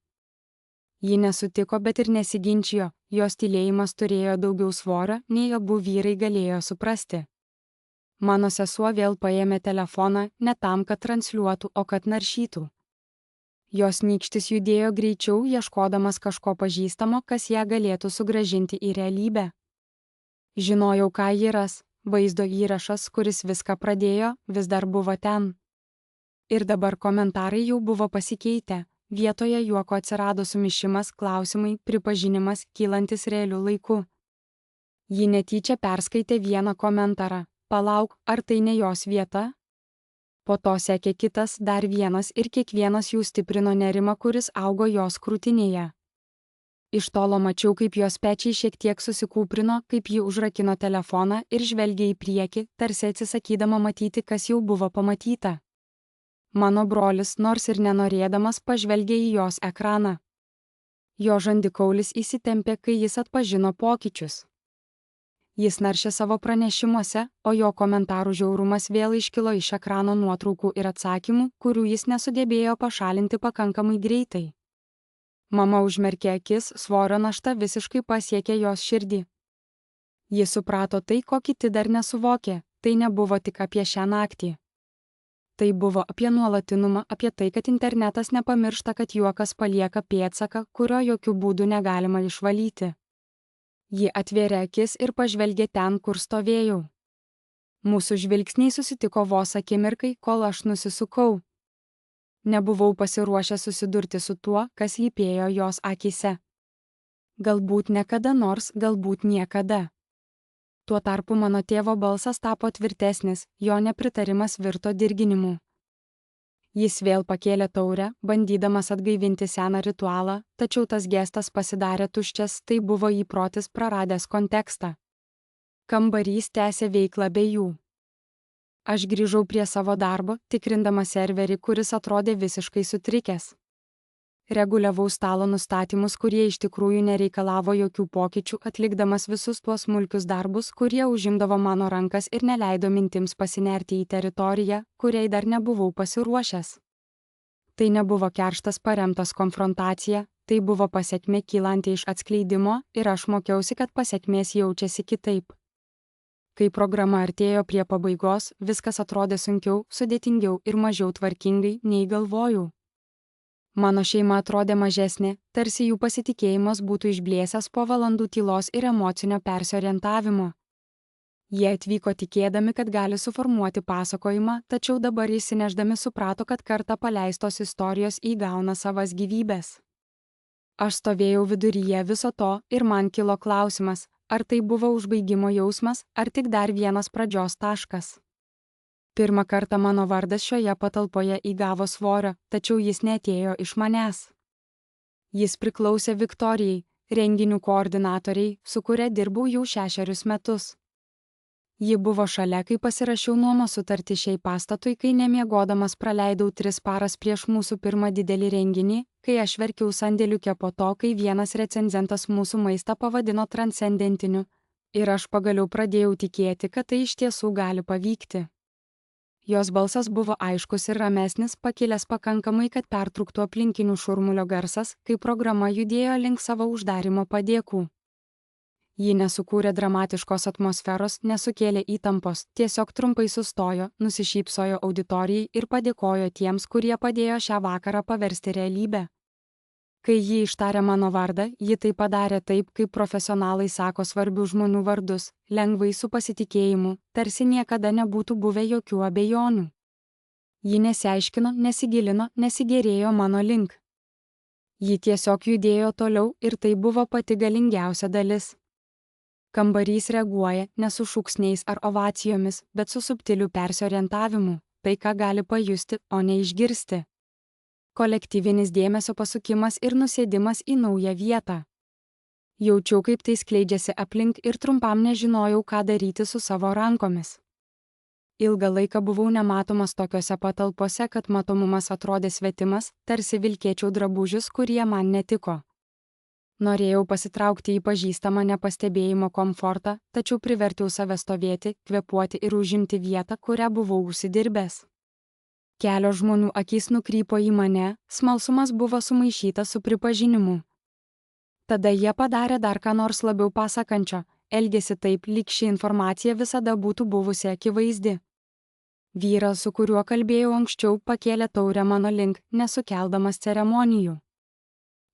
Ji nesutiko, bet ir nesiginčijo, jos tylėjimas turėjo daugiau svorio, nei abu vyrai galėjo suprasti. Mano sesuo vėl paėmė telefoną ne tam, kad transliuotų, o kad naršytų. Jos nykštis judėjo greičiau, ieškodamas kažko pažįstamo, kas ją galėtų sugrąžinti į realybę. Žinojau, ką ji ras, vaizdo įrašas, kuris viską pradėjo, vis dar buvo ten. Ir dabar komentarai jau buvo pasikeitę, vietoje juoko atsirado sumišimas, klausimai, pripažinimas, kylantis realiu laiku. Ji netyčia perskaitė vieną komentarą. Palauk, ar tai ne jos vieta? Po to sekė kitas, dar vienas ir kiekvienas jų stiprino nerimą, kuris augo jos krūtinėje. Iš tolo mačiau, kaip jos pečiai šiek tiek susikūprino, kaip ji užrakino telefoną ir žvelgė į priekį, tarsi atsisakydama matyti, kas jau buvo pamatyta. Mano brolis, nors ir nenorėdamas, pažvelgė į jos ekraną. Jo žandikaulis įsitempė, kai jis atpažino pokyčius. Jis naršė savo pranešimuose, o jo komentarų žiaurumas vėl iškilo iš ekrano nuotraukų ir atsakymų, kurių jis nesugebėjo pašalinti pakankamai greitai. Mama užmerkė akis, svorio našta visiškai pasiekė jos širdį. Ji suprato tai, ko kiti dar nesuvokė, tai nebuvo tik apie šią naktį. Tai buvo apie nuolatinumą, apie tai, kad internetas nepamiršta, kad juokas palieka pėdsaką, kurio jokių būdų negalima išvalyti. Ji atvėrė akis ir pažvelgė ten, kur stovėjau. Mūsų žvilgsniai susitiko vos akimirkai, kol aš nusisukau. Nebuvau pasiruošęs susidurti su tuo, kas lypėjo jos akyse. Galbūt nekada nors, galbūt niekada. Tuo tarpu mano tėvo balsas tapo tvirtesnis, jo nepritarimas virto dirginimu. Jis vėl pakėlė taurę, bandydamas atgaivinti seną ritualą, tačiau tas gestas pasidarė tuščias, tai buvo įprotis praradęs kontekstą. Kambarys tęsė veiklą be jų. Aš grįžau prie savo darbo, tikrindama serverį, kuris atrodė visiškai sutrikęs. Reguliavau stalo nustatymus, kurie iš tikrųjų nereikalavo jokių pokyčių, atlikdamas visus tuos smulkius darbus, kurie užimdavo mano rankas ir neleido mintims pasinerti į teritoriją, kuriai dar nebuvau pasiruošęs. Tai nebuvo kerštas paremtas konfrontacija, tai buvo pasekmė kylanti iš atskleidimo ir aš mokiausi, kad pasekmės jaučiasi kitaip. Kai programa artėjo prie pabaigos, viskas atrodė sunkiau, sudėtingiau ir mažiau tvarkingai, nei galvojau. Mano šeima atrodė mažesnė, tarsi jų pasitikėjimas būtų išblėsęs po valandų tylos ir emocinio persiorientavimo. Jie atvyko tikėdami, kad gali suformuoti pasakojimą, tačiau dabar įsineždami suprato, kad kartą paleistos istorijos įgauna savas gyvybės. Aš stovėjau viduryje viso to ir man kilo klausimas, ar tai buvo užbaigimo jausmas, ar tik dar vienas pradžios taškas. Pirmą kartą mano vardas šioje patalpoje įgavo svorio, tačiau jis neatėjo iš manęs. Jis priklausė Viktorijai, renginių koordinatoriai, su kuria dirbau jau 6 metus. Ji buvo šalia, kai pasirašiau nuomos sutartį šiai pastatui, kai nemiegodamas praleidau 3 paras prieš mūsų pirmą didelį renginį, kai aš verkiau sandėliuke po to, kai vienas recenzentas mūsų maistą pavadino transcendentiniu. Ir aš pagaliau pradėjau tikėti, kad tai iš tiesų gali pavykti. Jos balsas buvo aiškus ir ramesnis, pakilęs pakankamai, kad pertrūktų aplinkinių šurmulio garsas, kai programa judėjo link savo uždarimo padėkų. Ji nesukūrė dramatiškos atmosferos, nesukėlė įtampos, tiesiog trumpai sustojo, nusišypsojo auditorijai ir padėkojo tiems, kurie padėjo šią vakarą paversti realybę. Kai ji ištarė mano vardą, ji tai padarė taip, kaip profesionalai sako svarbių žmonių vardus, lengvai su pasitikėjimu, tarsi niekada nebūtų buvę jokių abejonių. Ji nesiaiškino, nesigilino, nesigėrėjo mano link. Ji tiesiog judėjo toliau ir tai buvo pati galingiausia dalis. Kambarys reaguoja ne su šūksniais ar ovacijomis, bet su subtiliu persiorientavimu, tai ką gali pajusti, o ne išgirsti. Kolektyvinis dėmesio pasukimas ir nusėdimas į naują vietą. Jaučiau, kaip tai skleidžiasi aplink ir trumpam nežinojau, ką daryti su savo rankomis. Ilgą laiką buvau nematomas tokiose patalpose, kad matomumas atrodė svetimas, tarsi vilkėčiau drabužius, kurie man netiko. Norėjau pasitraukti į pažįstamą nepastebėjimo komfortą, tačiau privertiau save stovėti, kvėpuoti ir užimti vietą, kurią buvau užsidirbęs. Kelio žmonių akys nukrypo į mane, smalsumas buvo sumaišytas su pripažinimu. Tada jie padarė dar ką nors labiau pasakančio, elgėsi taip, lyg ši informacija visada būtų buvusi akivaizdi. Vyras, su kuriuo kalbėjau anksčiau, pakėlė taurę mano link, nesukeldamas ceremonijų.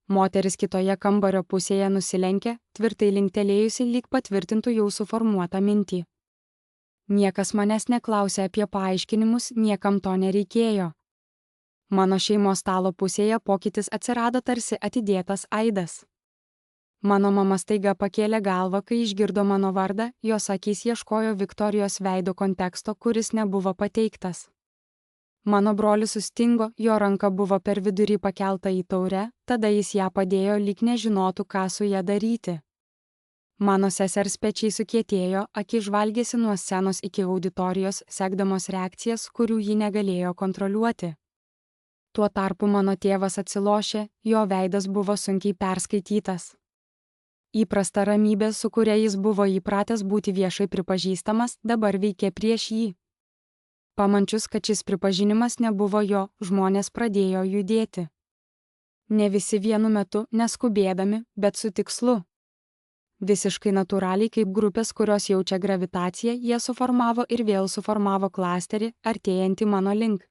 Moteris kitoje kambario pusėje nusilenkė, tvirtai linktelėjusi, lyg patvirtintų jau suformuotą mintį. Niekas manęs neklausė apie paaiškinimus, niekam to nereikėjo. Mano šeimos stalo pusėje pokytis atsirado tarsi atidėtas aidas. Mano mama staiga pakėlė galvą, kai išgirdo mano vardą, jos akys ieškojo Viktorijos veido konteksto, kuris nebuvo pateiktas. Mano brolis sustingo, jo ranka buvo per vidurį pakelta į taurę, tada jis ją padėjo, lyg nežinotų, ką su ja daryti. Mano sesers pečiai sukietėjo, akis žvalgėsi nuo scenos iki auditorijos, sekdamos reakcijas, kurių ji negalėjo kontroliuoti. Tuo tarpu mano tėvas atsilošė, jo veidas buvo sunkiai perskaitytas. Įprasta ramybė, su kuria jis buvo įpratęs būti viešai pripažįstamas, dabar veikė prieš jį. Pamančius, kad šis pripažinimas nebuvo jo, žmonės pradėjo judėti. Ne visi vienu metu, neskubėdami, bet su tikslu. Visiškai natūraliai, kaip grupės, kurios jaučia gravitaciją, jie suformavo ir vėl suformavo klasterį, artėjantį mano link.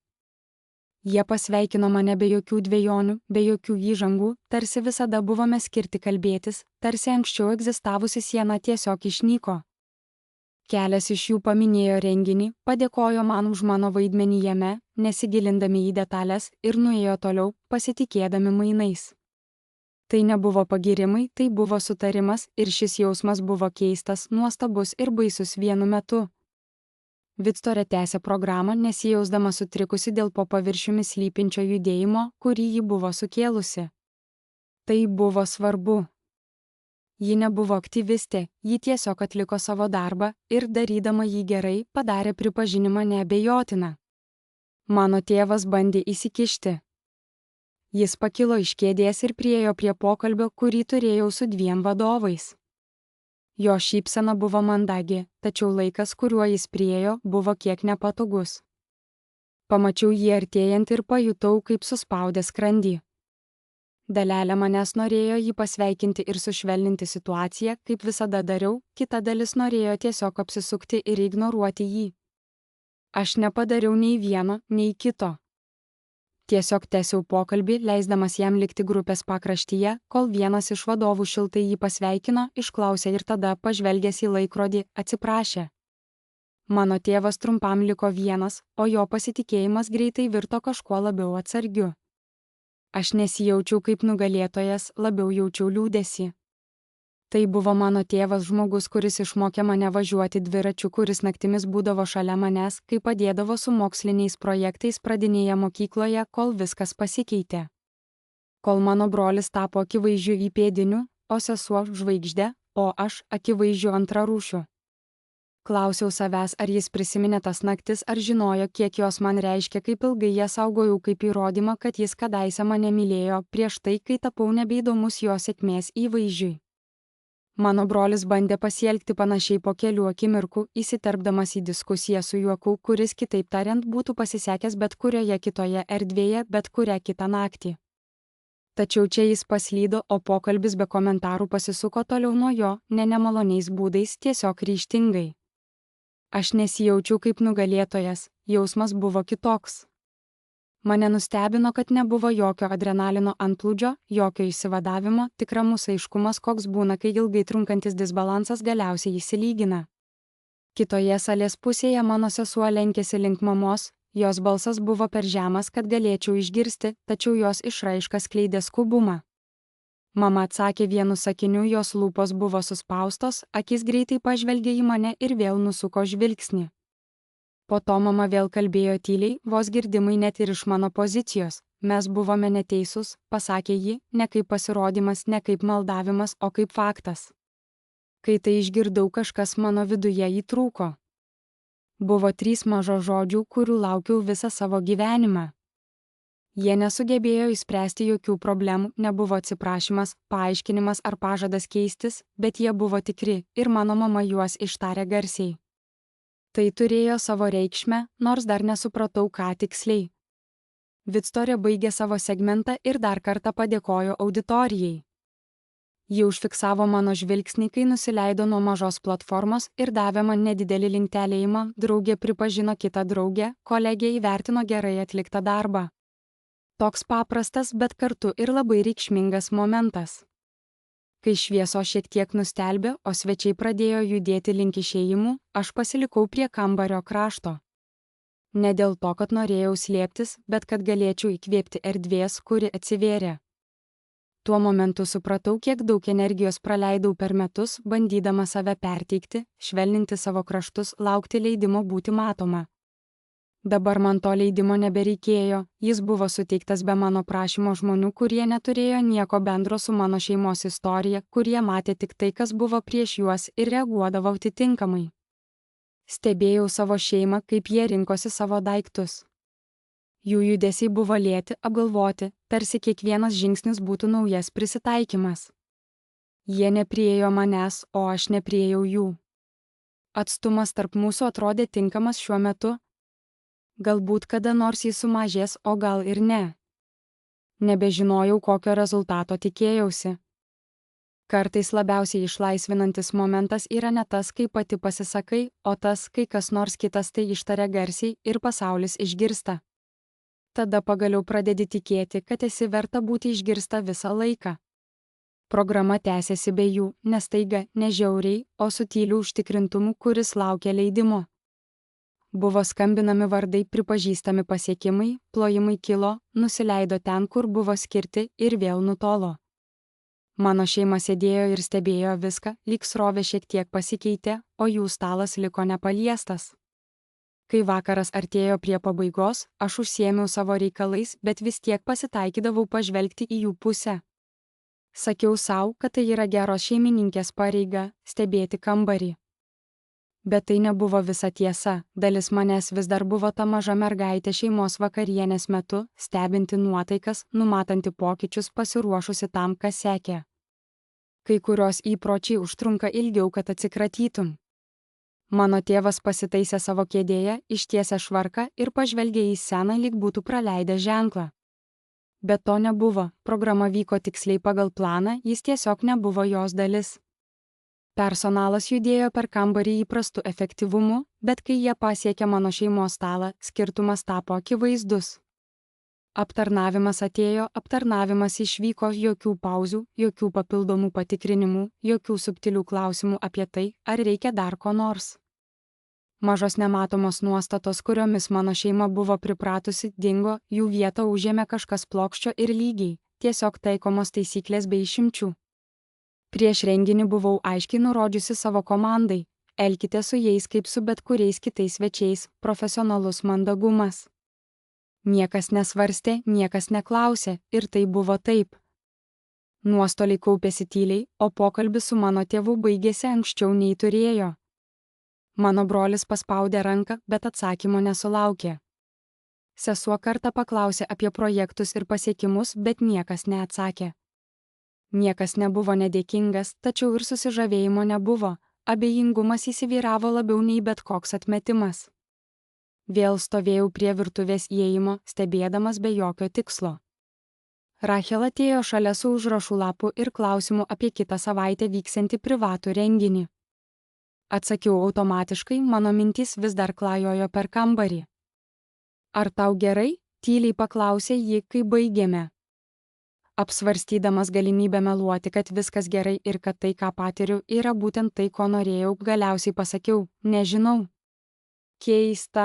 Jie pasveikino mane be jokių dvejonių, be jokių įžangų, tarsi visada buvome skirti kalbėtis, tarsi anksčiau egzistavusi siena tiesiog išnyko. Kelias iš jų paminėjo renginį, padėkojo man už mano vaidmenį jame, nesigilindami į detalės, ir nuėjo toliau, pasitikėdami mainais. Tai nebuvo pagirimai, tai buvo sutarimas ir šis jausmas buvo keistas, nuostabus ir baisus vienu metu. Victorė tęsė programą, nesijausdama sutrikusi dėl po paviršiumi slypinčio judėjimo, kurį ji buvo sukėlusi. Tai buvo svarbu. Ji nebuvo aktyvistė, ji tiesiog atliko savo darbą ir, darydama jį gerai, padarė pripažinimą neabejotiną. Mano tėvas bandė įsikišti. Jis pakilo iš kėdės ir priėjo prie pokalbio, kurį turėjau su 2 vadovais. Jo šypsena buvo mandagi, tačiau laikas, kuriuo jis priėjo, buvo kiek nepatogus. Pamačiau jį artėjant ir pajutau, kaip suspaudė skrandį. Dalelė manęs norėjo jį pasveikinti ir sušvelninti situaciją, kaip visada dariau, kita dalis norėjo tiesiog apsisukti ir ignoruoti jį. Aš nepadariau nei vieno, nei kito. Tiesiog tęsiau pokalbį, leisdamas jam likti grupės pakraštyje, kol vienas iš vadovų šiltai jį pasveikino, išklausė ir tada, pažvelgęs į laikrodį, atsiprašė. Mano tėvas trumpam liko vienas, o jo pasitikėjimas greitai virto kažkuo labiau atsargiu. Aš nesijaučiau kaip nugalėtojas, labiau jaučiau liūdesį. Tai buvo mano tėvas, žmogus, kuris išmokė mane važiuoti dviračiu, kuris naktimis būdavo šalia manęs, kai padėdavo su moksliniais projektais pradinėje mokykloje, kol viskas pasikeitė. Kol mano brolis tapo akivaizdžiu įpėdiniu, o sesuo žvaigžde, o aš akivaizdžiu antrarūšiu. Klausiau savęs, ar jis prisiminė tas naktis, ar žinojo, kiek jos man reiškia, kaip ilgai jas saugojau kaip įrodymą, kad jis kadaise mane mylėjo, prieš tai, kai tapau nebeįdomus jo sėkmės įvaizdžiui. Mano brolis bandė pasielgti panašiai po kelių akimirkų, įsiterpdamas į diskusiją su juoku, kuris kitaip tariant būtų pasisekęs bet kurioje kitoje erdvėje, bet kurią kitą naktį. Tačiau čia jis paslydo, o pokalbis be komentarų pasisuko toliau nuo jo, ne nemaloniais būdais, tiesiog ryžtingai. Aš nesijaučiau kaip nugalėtojas, jausmas buvo kitoks. Mane nustebino, kad nebuvo jokio adrenalino antplūdžio, jokio išsivadavimo, tik ramus aiškumas, koks būna, kai ilgai trunkantis disbalansas galiausiai išsilygina. Kitoje salės pusėje mano sesuo lenkėsi link mamos, jos balsas buvo per žemas, kad galėčiau išgirsti, tačiau jos išraiška skleidė skubumą. Mama atsakė vienu sakiniu, jos lūpos buvo suspaustos, akis greitai pažvelgė į mane ir vėl nusuko žvilgsnį. Po to mama vėl kalbėjo tyliai, vos girdimai net ir iš mano pozicijos. Mes buvome neteisūs, pasakė ji, ne kaip pasirodymas, ne kaip maldavimas, o kaip faktas. Kai tai išgirdau, kažkas mano viduje įtrūko. Buvo 3 mažo žodžių, kurių laukiau visą savo gyvenimą. Jie nesugebėjo išspręsti jokių problemų, nebuvo atsiprašymas, paaiškinimas ar pažadas keistis, bet jie buvo tikri ir mano mama juos ištarė garsiai. Tai turėjo savo reikšmę, nors dar nesupratau, ką tiksliai. Victorija baigė savo segmentą ir dar kartą padėkojo auditorijai. Ji užfiksavo mano žvilgsnį, kai nusileido nuo mažos platformos ir davė man nedidelį linktelėjimą, draugė pripažino kitą draugę, kolegė įvertino gerai atliktą darbą. Toks paprastas, bet kartu ir labai reikšmingas momentas. Kai švieso šiek tiek nustelbė, o svečiai pradėjo judėti link išėjimų, aš pasilikau prie kambario krašto. Ne dėl to, kad norėjau slėptis, bet kad galėčiau įkvėpti erdvės, kuri atsivėrė. Tuo momentu supratau, kiek daug energijos praleidau per metus, bandydama save perteikti, švelninti savo kraštus, laukti leidimo būti matoma. Dabar man to leidimo nebereikėjo, jis buvo suteiktas be mano prašymo žmonių, kurie neturėjo nieko bendro su mano šeimos istorija, kurie matė tik tai, kas buvo prieš juos ir reaguodavo atitinkamai. Stebėjau savo šeimą, kaip jie rinkosi savo daiktus. Jų judesiai buvo lėti, apgalvoti, tarsi kiekvienas žingsnis būtų naujas prisitaikymas. Jie nepriėjo manęs, o aš nepriėjau jų. Atstumas tarp mūsų atrodė tinkamas šiuo metu. Galbūt kada nors jis sumažės, o gal ir ne. Nebežinojau, kokio rezultato tikėjausi. Kartais labiausiai išlaisvinantis momentas yra ne tas, kai pati pasisakai, o tas, kai kas nors kitas tai ištaria garsiai ir pasaulis išgirsta. Tada pagaliau pradedi tikėti, kad esi verta būti išgirsta visą laiką. Programa tęsiasi be jų, ne staiga, ne žiauriai, o su tyliu užtikrintumu, kuris laukia leidimo. Buvo skambinami vardai, pripažįstami pasiekimai, plojimai kilo, nusileido ten, kur buvo skirti ir vėl nutolo. Mano šeima sėdėjo ir stebėjo viską, lyg srovė šiek tiek pasikeitė, o jų stalas liko nepaliestas. Kai vakaras artėjo prie pabaigos, aš užsiėmiau savo reikalais, bet vis tiek pasitaikydavau pažvelgti į jų pusę. Sakiau sau, kad tai yra geros šeimininkės pareiga – stebėti kambarį. Bet tai nebuvo visa tiesa, dalis manęs vis dar buvo ta maža mergaitė šeimos vakarienės metu, stebinti nuotaikas, numatanti pokyčius, pasiruošusi tam, kas sekė. Kai kurios įpročiai užtrunka ilgiau, kad atsikratytum. Mano tėvas pasitaisė savo kėdėje, ištiesė švarką ir pažvelgė į sceną, lyg būtų praleidęs ženklą. Bet to nebuvo, programa vyko tiksliai pagal planą, jis tiesiog nebuvo jos dalis. Personalas judėjo per kambarį įprastu efektyvumu, bet kai jie pasiekė mano šeimos stalą, skirtumas tapo akivaizdus. Aptarnavimas atėjo, aptarnavimas išvyko, jokių pauzių, jokių papildomų patikrinimų, jokių subtilių klausimų apie tai, ar reikia dar ko nors. Mažos nematomos nuostatos, kuriomis mano šeima buvo pripratusi, dingo, jų vietą užėmė kažkas plokščio ir lygiai, tiesiog taikomos taisyklės bei išimčių. Prieš renginį buvau aiškiai nurodžiusi savo komandai, elkite su jais kaip su bet kuriais kitais svečiais, profesionalus mandagumas. Niekas nesvarstė, niekas neklausė, ir tai buvo taip. Nuostoliai kaupėsi tyliai, o pokalbis su mano tėvu baigėsi anksčiau nei turėjo. Mano brolis paspaudė ranką, bet atsakymo nesulaukė. Sesuo kartą paklausė apie projektus ir pasiekimus, bet niekas neatsakė. Niekas nebuvo nedėkingas, tačiau ir susižavėjimo nebuvo, abejingumas įsivyravo labiau nei bet koks atmetimas. Vėl stovėjau prie virtuvės įėjimo, stebėdamas be jokio tikslo. Rachel atėjo šalia su užrašų lapu ir klausimu apie kitą savaitę vyksiantį privatų renginį. Atsakiau automatiškai, mano mintys vis dar klajojo per kambarį. Ar tau gerai? Tyliai paklausė ji, kai baigėme. Apsvarstydamas galimybę meluoti, kad viskas gerai ir kad tai, ką patiriu, yra būtent tai, ko norėjau, galiausiai pasakiau, nežinau. Keista.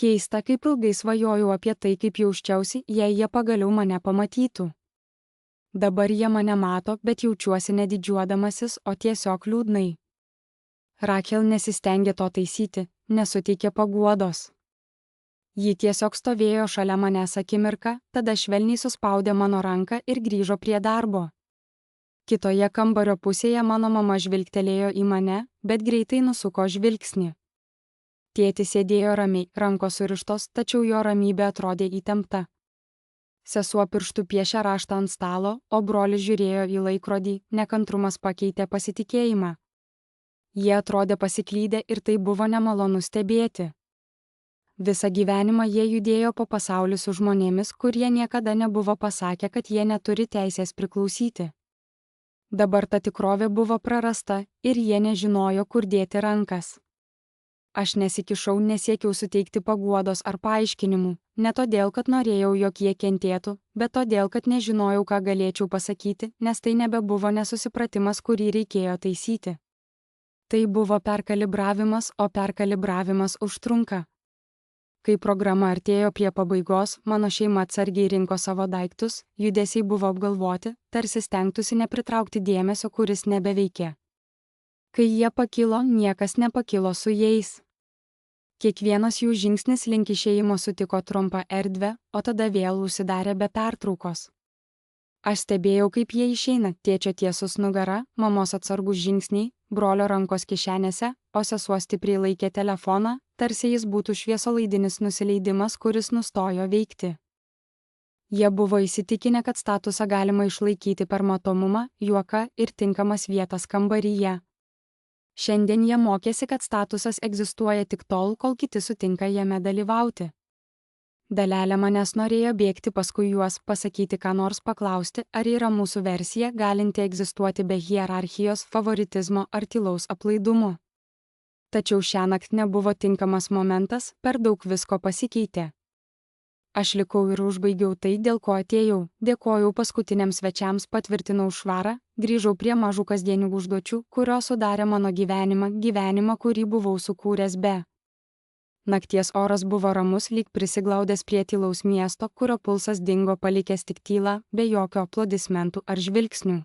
Keista, kaip ilgai svajojau apie tai, kaip jausčiausi, jei jie pagaliau mane pamatytų. Dabar jie mane mato, bet jaučiuosi nedidžiuodamasis, o tiesiog liūdnai. Rachel nesistengė to taisyti, nesuteikė paguodos. Ji tiesiog stovėjo šalia manęs akimirką, tada švelniai suspaudė mano ranką ir grįžo prie darbo. Kitoje kambario pusėje mano mama žvilgtelėjo į mane, bet greitai nusuko žvilgsnį. Tėtis sėdėjo ramiai, rankos surištos, tačiau jo ramybė atrodė įtempta. Sesuo pirštu piešė raštą ant stalo, o brolis žiūrėjo į laikrodį, nekantrumas pakeitė pasitikėjimą. Jie atrodė pasiklydę ir tai buvo nemalonu stebėti. Visą gyvenimą jie judėjo po pasaulį su žmonėmis, kurie niekada nebuvo pasakę, kad jie neturi teisės priklausyti. Dabar ta tikrovė buvo prarasta ir jie nežinojo, kur dėti rankas. Aš nesikišau, nesiekiau suteikti paguodos ar paaiškinimų, ne todėl, kad norėjau, jog jie kentėtų, bet todėl, kad nežinojau, ką galėčiau pasakyti, nes tai nebebuvo nesusipratimas, kurį reikėjo taisyti. Tai buvo perkalibravimas, o perkalibravimas užtrunka. Kai programa artėjo prie pabaigos, mano šeima atsargiai rinko savo daiktus, judesiai buvo apgalvoti, tarsi stengtųsi nepritraukti dėmesio, kuris nebeveikė. Kai jie pakilo, niekas nepakilo su jais. Kiekvienas jų žingsnis link išėjimo sutiko trumpą erdvę, o tada vėl užsidarė be pertraukos. Aš stebėjau, kaip jie išeina, tėčio tiesus nugara, mamos atsargus žingsniai, brolio rankos kišenėse, o sesuo stipriai laikė telefoną, tarsi jis būtų šviesolaidinis nusileidimas, kuris nustojo veikti. Jie buvo įsitikinę, kad statusą galima išlaikyti per matomumą, juoką ir tinkamas vietas kambaryje. Šiandien jie mokėsi, kad statusas egzistuoja tik tol, kol kiti sutinka jame dalyvauti. Dalelė manęs norėjo bėgti paskui juos, pasakyti ką nors, paklausti, ar yra mūsų versija, galinti egzistuoti be hierarchijos, favoritizmo ar tylaus aplaidumo. Tačiau šiąnakt nebuvo tinkamas momentas, per daug visko pasikeitė. Aš likau ir užbaigiau tai, dėl ko atėjau, dėkojau paskutiniams svečiams, patvirtinau švarą, grįžau prie mažų kasdienių užduočių, kurios sudarė mano gyvenimą, kurį buvau sukūręs be. Nakties oras buvo ramus, lyg prisiglaudęs prie tylaus miesto, kurio pulsas dingo palikęs tik tylą, be jokio aplodismentų ar žvilgsnių.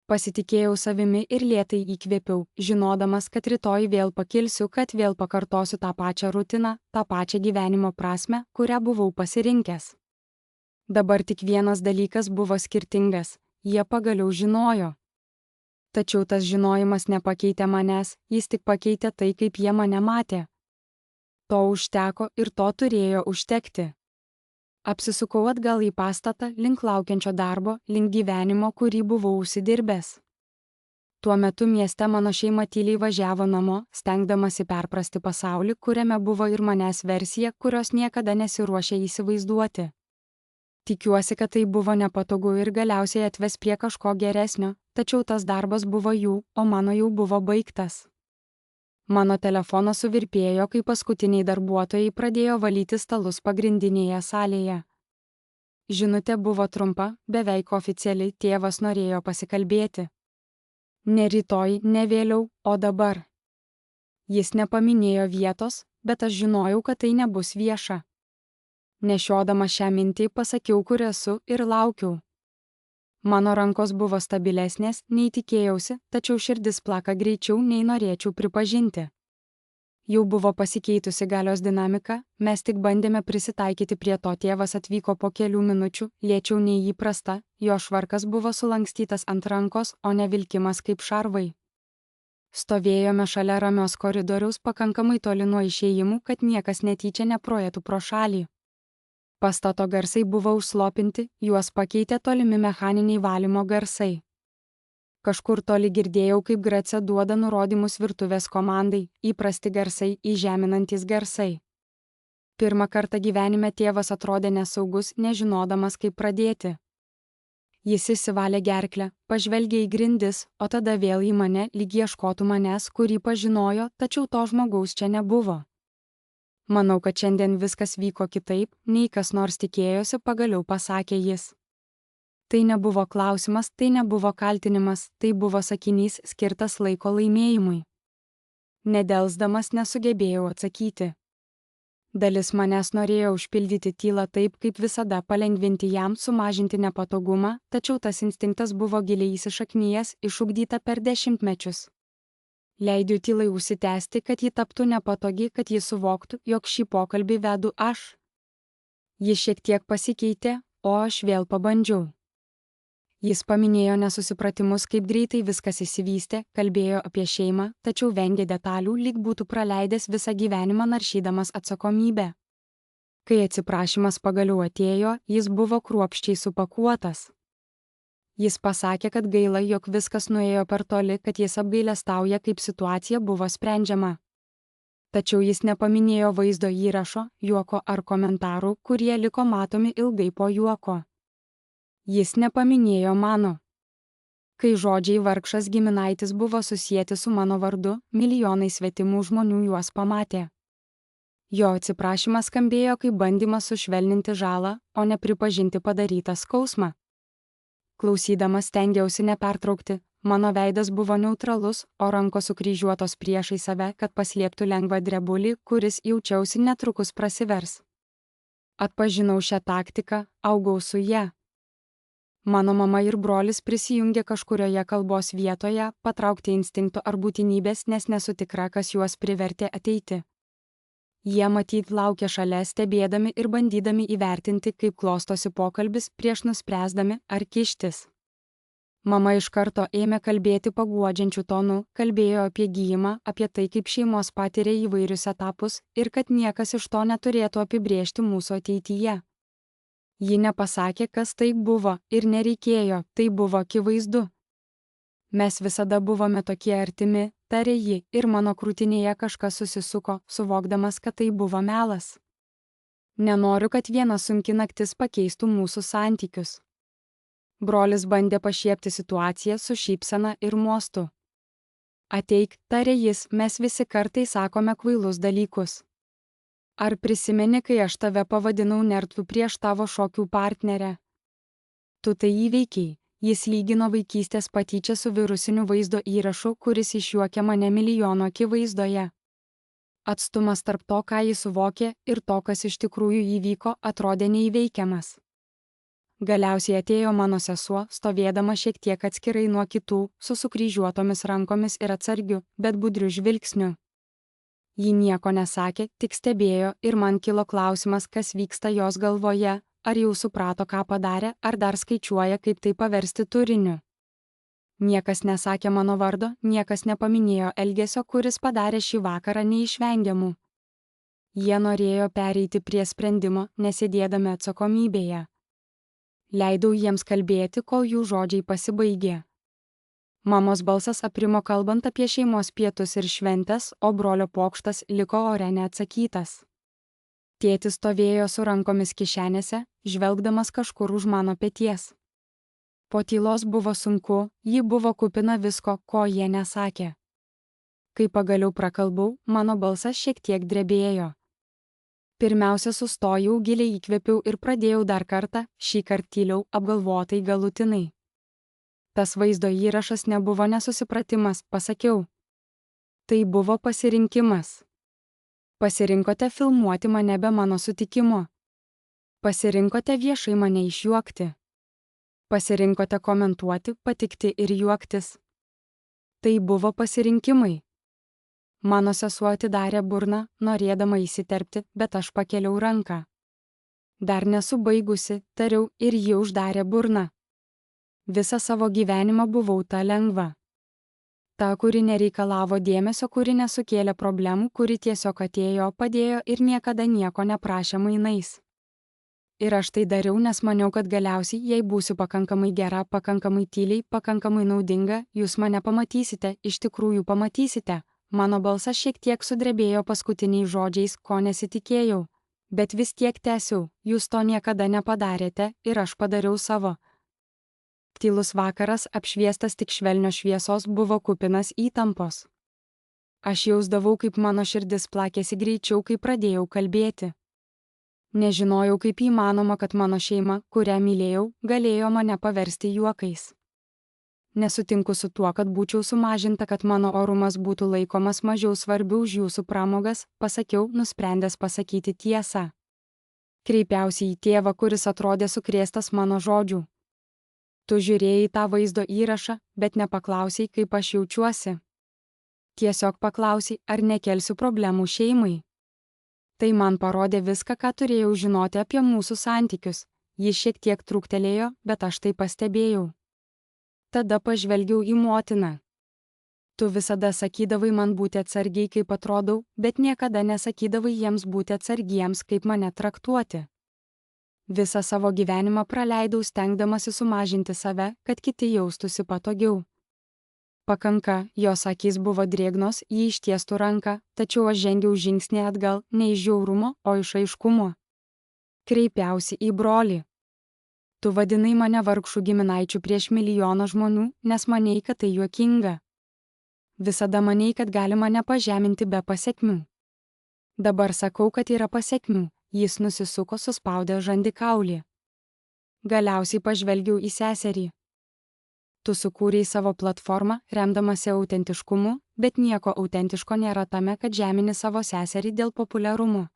Pasitikėjau savimi ir lėtai įkvėpiau, žinodamas, kad rytoj vėl pakilsiu, kad vėl pakartosiu tą pačią rutiną, tą pačią gyvenimo prasmę, kurią buvau pasirinkęs. Dabar tik vienas dalykas buvo skirtingas – jie pagaliau žinojo. Tačiau tas žinojimas nepakeitė manęs, jis tik pakeitė tai, kaip jie mane matė. To užteko ir to turėjo užtekti. Apsisukau atgal į pastatą, link laukiančio darbo, link gyvenimo, kurį buvau užsidirbęs. Tuo metu mieste mano šeima tyliai važiavo namo, stengdamasi perprasti pasaulį, kuriame buvo ir manęs versija, kurios niekada nesiruošė įsivaizduoti. Tikiuosi, kad tai buvo nepatogu ir galiausiai atves prie kažko geresnio, tačiau tas darbas buvo jų, o mano jau buvo baigtas. Mano telefonas suvirpėjo, kai paskutiniai darbuotojai pradėjo valyti stalus pagrindinėje salėje. Žinutė buvo trumpa, beveik oficialiai, tėvas norėjo pasikalbėti. Ne rytoj, ne vėliau, o dabar. Jis nepaminėjo vietos, bet aš žinojau, kad tai nebus vieša. Nešiodama šią mintį pasakiau, kur esu ir laukiau. Mano rankos buvo stabilesnės, nei tikėjausi, tačiau širdis plaka greičiau, nei norėčiau pripažinti. Jau buvo pasikeitusi galios dinamika, mes tik bandėme prisitaikyti prie to, tėvas atvyko po kelių minučių, lėčiau nei įprasta, jo švarkas buvo sulankstytas ant rankos, o ne vilkimas kaip šarvai. Stovėjome šalia ramios koridoriaus pakankamai toli nuo išėjimų, kad niekas netyčia neproėtų pro šalį. Pastato garsai buvo užslopinti, juos pakeitė tolimi mechaniniai valymo garsai. Kažkur toli girdėjau, kaip Grace duoda nurodymus virtuvės komandai, įprasti garsai, įžeminantys garsai. Pirmą kartą gyvenime tėvas atrodė nesaugus, nežinodamas, kaip pradėti. Jis įsivalė gerklę, pažvelgė į grindis, o tada vėl į mane, lyg ieškotų manęs, kurį pažinojo, tačiau to žmogaus čia nebuvo. Manau, kad šiandien viskas vyko kitaip, nei kas nors tikėjosi, pagaliau pasakė jis. Tai nebuvo klausimas, tai nebuvo kaltinimas, tai buvo sakinys skirtas laiko laimėjimui. Nedelsdamas nesugebėjau atsakyti. Dalis manęs norėjo užpildyti tylą taip, kaip visada, palengvinti jam, sumažinti nepatogumą, tačiau tas instinktas buvo giliai įsišaknyjęs, išugdyta per dešimtmečius. Leidžiu tylai užsitęsti, kad ji taptų nepatogi, kad ji suvoktų, jog šį pokalbį vedu aš. Ji šiek tiek pasikeitė, o aš vėl pabandžiau. Jis paminėjo nesusipratimus, kaip greitai viskas išsivystė, kalbėjo apie šeimą, tačiau vengė detalių, lyg būtų praleidęs visą gyvenimą naršydamas atsakomybę. Kai atsiprašymas pagaliau atėjo, jis buvo kruopščiai supakuotas. Jis pasakė, kad gaila, jog viskas nuėjo per toli, kad jis apgailestauja, kaip situacija buvo sprendžiama. Tačiau jis nepaminėjo vaizdo įrašo, juoko ar komentarų, kurie liko matomi ilgai po juoko. Jis nepaminėjo mano. Kai žodžiai vargšas giminaitis buvo susieti su mano vardu, milijonai svetimų žmonių juos pamatė. Jo atsiprašymas skambėjo kaip bandymas sušvelninti žalą, o ne pripažinti padarytą skausmą. Klausydamas stengiausi nepertraukti, mano veidas buvo neutralus, o rankos sukryžiuotos priešai save, kad paslėptų lengvą drebulį, kuris jaučiausi netrukus prasivers. Atpažinau šią taktiką, augau su ja. Mano mama ir brolis prisijungė kažkurioje kalbos vietoje, patraukti instinkto ar būtinybės, nes nesu tikra, kas juos privertė ateiti. Jie matyt laukė šalia, stebėdami ir bandydami įvertinti, kaip klostosi pokalbis, prieš nuspręsdami ar kištis. Mama iš karto ėmė kalbėti paguodžiančiu tonu, kalbėjo apie gijimą, apie tai, kaip šeimos patiria įvairius etapus ir kad niekas iš to neturėtų apibrėžti mūsų ateityje. Ji nepasakė, kas tai buvo, ir nereikėjo, tai buvo akivaizdu. Mes visada buvome tokie artimi, tarė ji, ir mano krūtinėje kažkas susisuko, suvokdamas, kad tai buvo melas. Nenoriu, kad viena sunki naktis pakeistų mūsų santykius. Brolis bandė pašiepti situaciją su šypsena ir mostu. Ateik, tarė jis, mes visi kartais sakome kvailus dalykus. Ar prisimeni, kai aš tave pavadinau nertų prieš tavo šokių partnerę? Tu tai įveikiai, jis lygino vaikystės patyčią su virusiniu vaizdo įrašu, kuris išjuokė mane milijono akivaizdoje. Atstumas tarp to, ką jis suvokė, ir to, kas iš tikrųjų įvyko, atrodė neįveikiamas. Galiausiai atėjo mano sesuo, stovėdama šiek tiek atskirai nuo kitų, su sukryžiuotomis rankomis ir atsargiu, bet budriu žvilgsniu. Ji nieko nesakė, tik stebėjo ir man kilo klausimas, kas vyksta jos galvoje, ar jau suprato, ką padarė, ar dar skaičiuoja, kaip tai paversti turiniu. Niekas nesakė mano vardo, niekas nepaminėjo elgesio, kuris padarė šį vakarą neišvengiamų. Jie norėjo pereiti prie sprendimo, nesėdėdami atsakomybėje. Leidau jiems kalbėti, kol jų žodžiai pasibaigė. Mamos balsas aprimo kalbant apie šeimos pietus ir šventes, o brolio pokštas liko ore neatsakytas. Tėtis stovėjo su rankomis kišenėse, žvelgdamas kažkur už mano peties. Po tylos buvo sunku, ji buvo kupina visko, ko jie nesakė. Kai pagaliau prakalbau, mano balsas šiek tiek drebėjo. Pirmiausia sustojau, giliai įkvėpiau ir pradėjau dar kartą, šįkart tyliau, apgalvotai galutinai. Tas vaizdo įrašas nebuvo nesusipratimas, pasakiau. Tai buvo pasirinkimas. Pasirinkote filmuoti mane be mano sutikimo. Pasirinkote viešai mane išjuokti. Pasirinkote komentuoti, patikti ir juoktis. Tai buvo pasirinkimai. Mano sesuo atidarė burną, norėdama įsiterpti, bet aš pakėliau ranką. Dar nesu baigusi, tariau, ir ji uždarė burną. Visą savo gyvenimą buvau ta lengva. Ta, kuri nereikalavo dėmesio, kuri nesukėlė problemų, kuri tiesiog atėjo, padėjo ir niekada nieko neprašė mainais. Ir aš tai dariau, nes maniau, kad galiausiai, jei būsiu pakankamai gera, pakankamai tyliai, pakankamai naudinga, jūs mane pamatysite, iš tikrųjų pamatysite. Mano balsas šiek tiek sudrebėjo paskutiniais žodžiais, ko nesitikėjau. Bet vis tiek tęsiau, jūs to niekada nepadarėte ir aš padariau savo. Tylus vakaras, apšviestas tik švelnios šviesos, buvo kupinas įtampos. Aš jausdavau, kaip mano širdis plakėsi greičiau, kai pradėjau kalbėti. Nežinojau, kaip įmanoma, kad mano šeima, kurią mylėjau, galėjo mane paversti juokais. Nesutinku su tuo, kad būčiau sumažinta, kad mano orumas būtų laikomas mažiau svarbiu už jūsų pramogas, pasakiau, nusprendęs pasakyti tiesą. Kreipiausi į tėvą, kuris atrodė sukrėstas mano žodžių. Tu žiūrėjai tą vaizdo įrašą, bet nepaklausei, kaip aš jaučiuosi. Tiesiog paklausei, ar nekelsiu problemų šeimai. Tai man parodė viską, ką turėjau žinoti apie mūsų santykius. Jis šiek tiek trūktelėjo, bet aš tai pastebėjau. Tada pažvelgiau į motiną. Tu visada sakydavai man būti atsargiai, kaip atrodau, bet niekada nesakydavai jiems būti atsargiems, kaip mane traktuoti. Visą savo gyvenimą praleidau stengdamasi sumažinti save, kad kiti jaustųsi patogiau. Pakanka, jos akys buvo drėgnos, ji ištiestų ranką, tačiau aš žengiau žingsnį atgal, ne iš žiaurumo, o iš aiškumo. Kreipiausi į brolį. Tu vadinai mane vargšų giminaičių prieš milijoną žmonių, nes manei, kad tai juokinga. Visada manei, kad gali mane pažeminti be pasekmių. Dabar sakau, kad yra pasekmių. Jis nusisuko, suspaudė žandikaulį. Galiausiai pažvelgiau į seserį. Tu sukūrei savo platformą, remdamasi autentiškumu, bet nieko autentiško nėra tame, kad žemini savo seserį dėl populiarumo.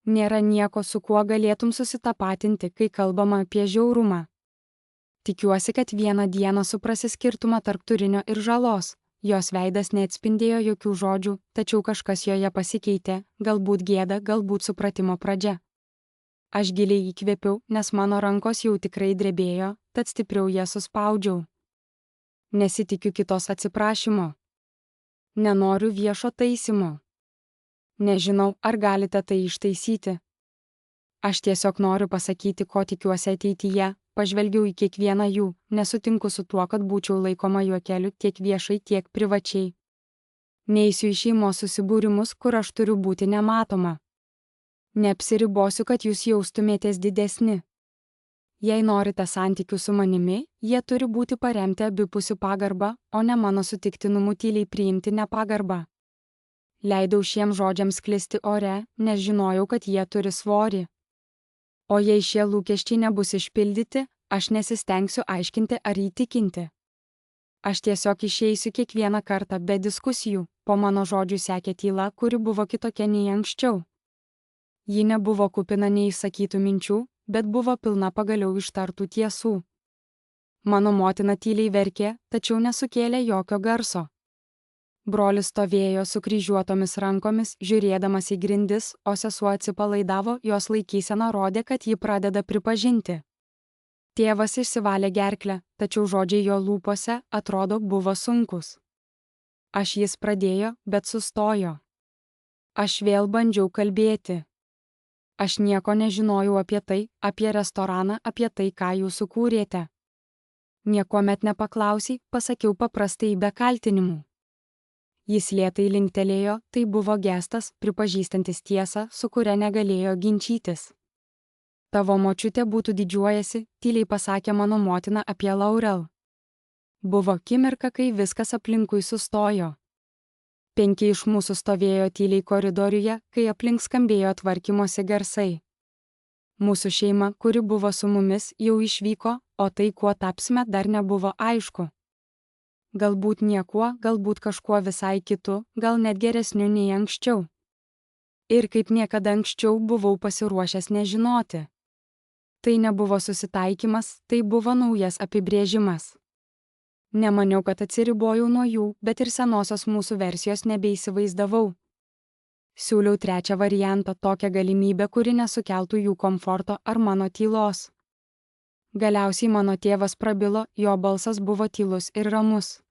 Nėra nieko, su kuo galėtum susitapatinti, kai kalbama apie žiaurumą. Tikiuosi, kad vieną dieną suprasi skirtumą tarp turinio ir žalos. Jos veidas neatspindėjo jokių žodžių, tačiau kažkas joje pasikeitė, galbūt gėda, galbūt supratimo pradžia. Aš giliai įkvėpiau, nes mano rankos jau tikrai drebėjo, tad stipriau jas suspaudžiau. Nesitikiu kitos atsiprašymo. Nenoriu viešo taisymo. Nežinau, ar galite tai ištaisyti. Aš tiesiog noriu pasakyti, ko tikiuosi ateityje. Pažvelgiau į kiekvieną jų, nesutinku su tuo, kad būčiau laikoma juokeliu tiek viešai, tiek privačiai. Neisiu į šeimos susibūrimus, kur aš turiu būti nematoma. Neapsiribosiu, kad jūs jaustumėtės didesni. Jei norite santykių su manimi, jie turi būti paremti abipusių pagarbą, o ne mano sutiktinumu tyliai priimti nepagarbą. Leidau šiems žodžiams sklisti ore, nes žinojau, kad jie turi svorį. O jei šie lūkesčiai nebus išpildyti, aš nesistengsiu aiškinti ar įtikinti. Aš tiesiog išeisiu kiekvieną kartą be diskusijų, po mano žodžių sekė tyla, kuri buvo kitokia nei anksčiau. Ji nebuvo kupina neįsakytų minčių, bet buvo pilna pagaliau ištartų tiesų. Mano motina tyliai verkė, tačiau nesukėlė jokio garso. Brolis stovėjo sukryžiuotomis rankomis, žiūrėdamas į grindis, o sesuo atsipalaidavo, jos laikysena rodė, kad ji pradeda pripažinti. Tėvas išsivalė gerklę, tačiau žodžiai jo lūpose, atrodo, buvo sunkus. Jis pradėjo, bet sustojo. Aš vėl bandžiau kalbėti. Aš nieko nežinojau apie tai, apie restoraną, apie tai, ką jūs sukūrėte. Niekuomet nepaklausei, pasakiau paprastai be kaltinimų. Jis lėtai linktelėjo, tai buvo gestas, pripažįstantis tiesą, su kuria negalėjo ginčytis. Tavo močiutė būtų didžiuojasi, tyliai pasakė mano motina apie Laurel. Buvo akimirka, kai viskas aplinkui sustojo. 5 iš mūsų stovėjo tyliai koridoriuje, kai aplink skambėjo tvarkymosi garsai. Mūsų šeima, kuri buvo su mumis, jau išvyko, o tai, kuo tapsime, dar nebuvo aišku. Galbūt niekuo, galbūt kažkuo visai kitu, gal net geresniu nei anksčiau. Ir kaip niekada anksčiau buvau pasiruošęs nežinoti. Tai nebuvo susitaikymas, tai buvo naujas apibrėžimas. Nemaniau, kad atsiribojau nuo jų, bet ir senosios mūsų versijos nebeįsivaizdavau. Siūliau trečią variantą, tokią galimybę, kuri nesukeltų jų komforto ar mano tylos. Galiausiai mano tėvas prabilo, jo balsas buvo tylus ir ramus.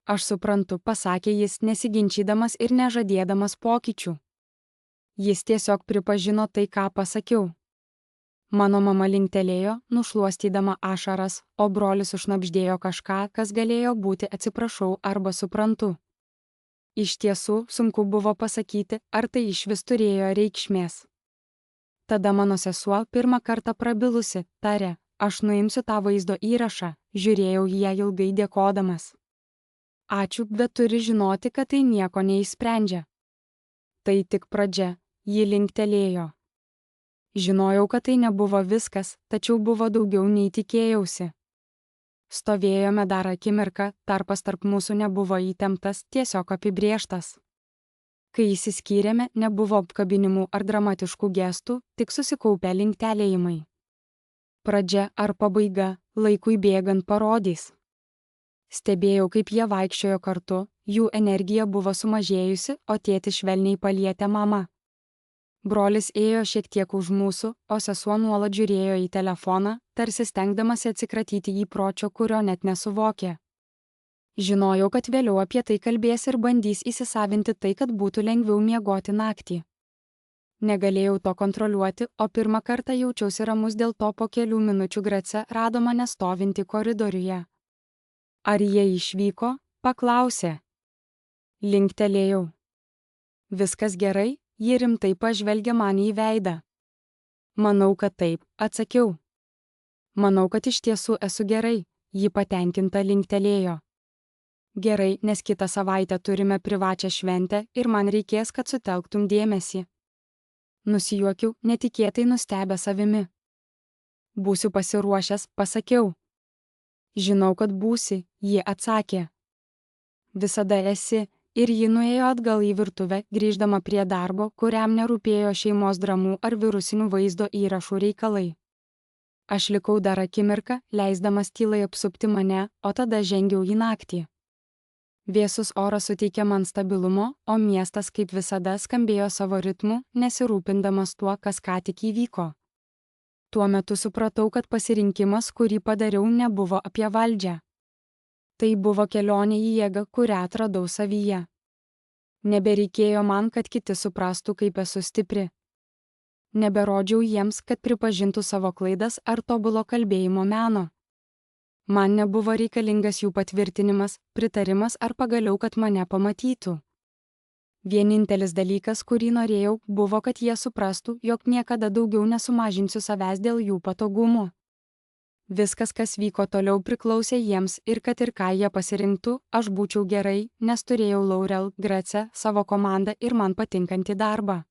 Aš suprantu, pasakė jis, nesiginčydamas ir nežadėdamas pokyčių. Jis tiesiog pripažino tai, ką pasakiau. Mano mama linktelėjo, nušluostydama ašaras, o brolis užšnabždėjo kažką, kas galėjo būti atsiprašau arba suprantu. Iš tiesų, sunku buvo pasakyti, ar tai išvis turėjo reikšmės. Tada mano sesuo pirmą kartą prabilusi, tarė, aš nuimsiu tą vaizdo įrašą, žiūrėjau į ją ilgai dėkodamas. Ačiū, bet turi žinoti, kad tai nieko neišsprendžia. Tai tik pradžia, ji linktelėjo. Žinojau, kad tai nebuvo viskas, tačiau buvo daugiau nei tikėjausi. Stovėjome dar akimirką, tarpas tarp mūsų nebuvo įtemptas, tiesiog apibrėžtas. Kai išsiskyrėme, nebuvo apkabinimų ar dramatiškų gestų, tik susikaupę linktelėjimai. Pradžia ar pabaiga, laikui bėgant parodys. Stebėjau, kaip jie vaikščiojo kartu, jų energija buvo sumažėjusi, o tėtis švelniai palietė mamą. Brolis ėjo šiek tiek už mūsų, o sesuo nuolat žiūrėjo į telefoną, tarsi stengdamasi atsikratyti įpročio, kurio net nesuvokė. Žinojau, kad vėliau apie tai kalbės ir bandys įsisavinti tai, kad būtų lengviau miegoti naktį. Negalėjau to kontroliuoti, o pirmą kartą jaučiausi ramus dėl to po kelių minučių Grace rado mane stovintį koridoriuje. Ar jie išvyko? Paklausė. Linktelėjau. Viskas gerai? Ji rimtai pažvelgė man į veidą. Manau, kad taip, atsakiau. Manau, kad iš tiesų esu gerai, ji patenkinta linktelėjo. Gerai, nes kitą savaitę turime privačią šventę ir man reikės, kad sutelktum dėmesį. Nusijuokiau, netikėtai nustebę savimi. Būsiu pasiruošęs, pasakiau. Žinau, kad būsi, ji atsakė. Visada esi. Ir ji nuėjo atgal į virtuvę, grįždama prie darbo, kuriam nerūpėjo šeimos dramų ar virusinių vaizdo įrašų reikalai. Aš likau dar akimirką, leisdamas tylai apsupti mane, o tada žengiau į naktį. Vėsus oras suteikė man stabilumo, o miestas kaip visada skambėjo savo ritmu, nesirūpindamas tuo, kas ką tik įvyko. Tuo metu supratau, kad pasirinkimas, kurį padariau, nebuvo apie valdžią. Tai buvo kelionė į jėgą, kurią atradau savyje. Nebereikėjo man, kad kiti suprastų, kaip esu stipri. Neberodžiau jiems, kad pripažintų savo klaidas ar tobulo kalbėjimo meno. Man nebuvo reikalingas jų patvirtinimas, pritarimas ar pagaliau, kad mane pamatytų. Vienintelis dalykas, kurį norėjau, buvo, kad jie suprastų, jog niekada daugiau nesumažinsiu savęs dėl jų patogumų. Viskas, kas vyko toliau, priklausė jiems ir kad ir ką jie pasirinktų, aš būčiau gerai, nes turėjau Laurel, Grace, savo komandą ir man patinkantį darbą.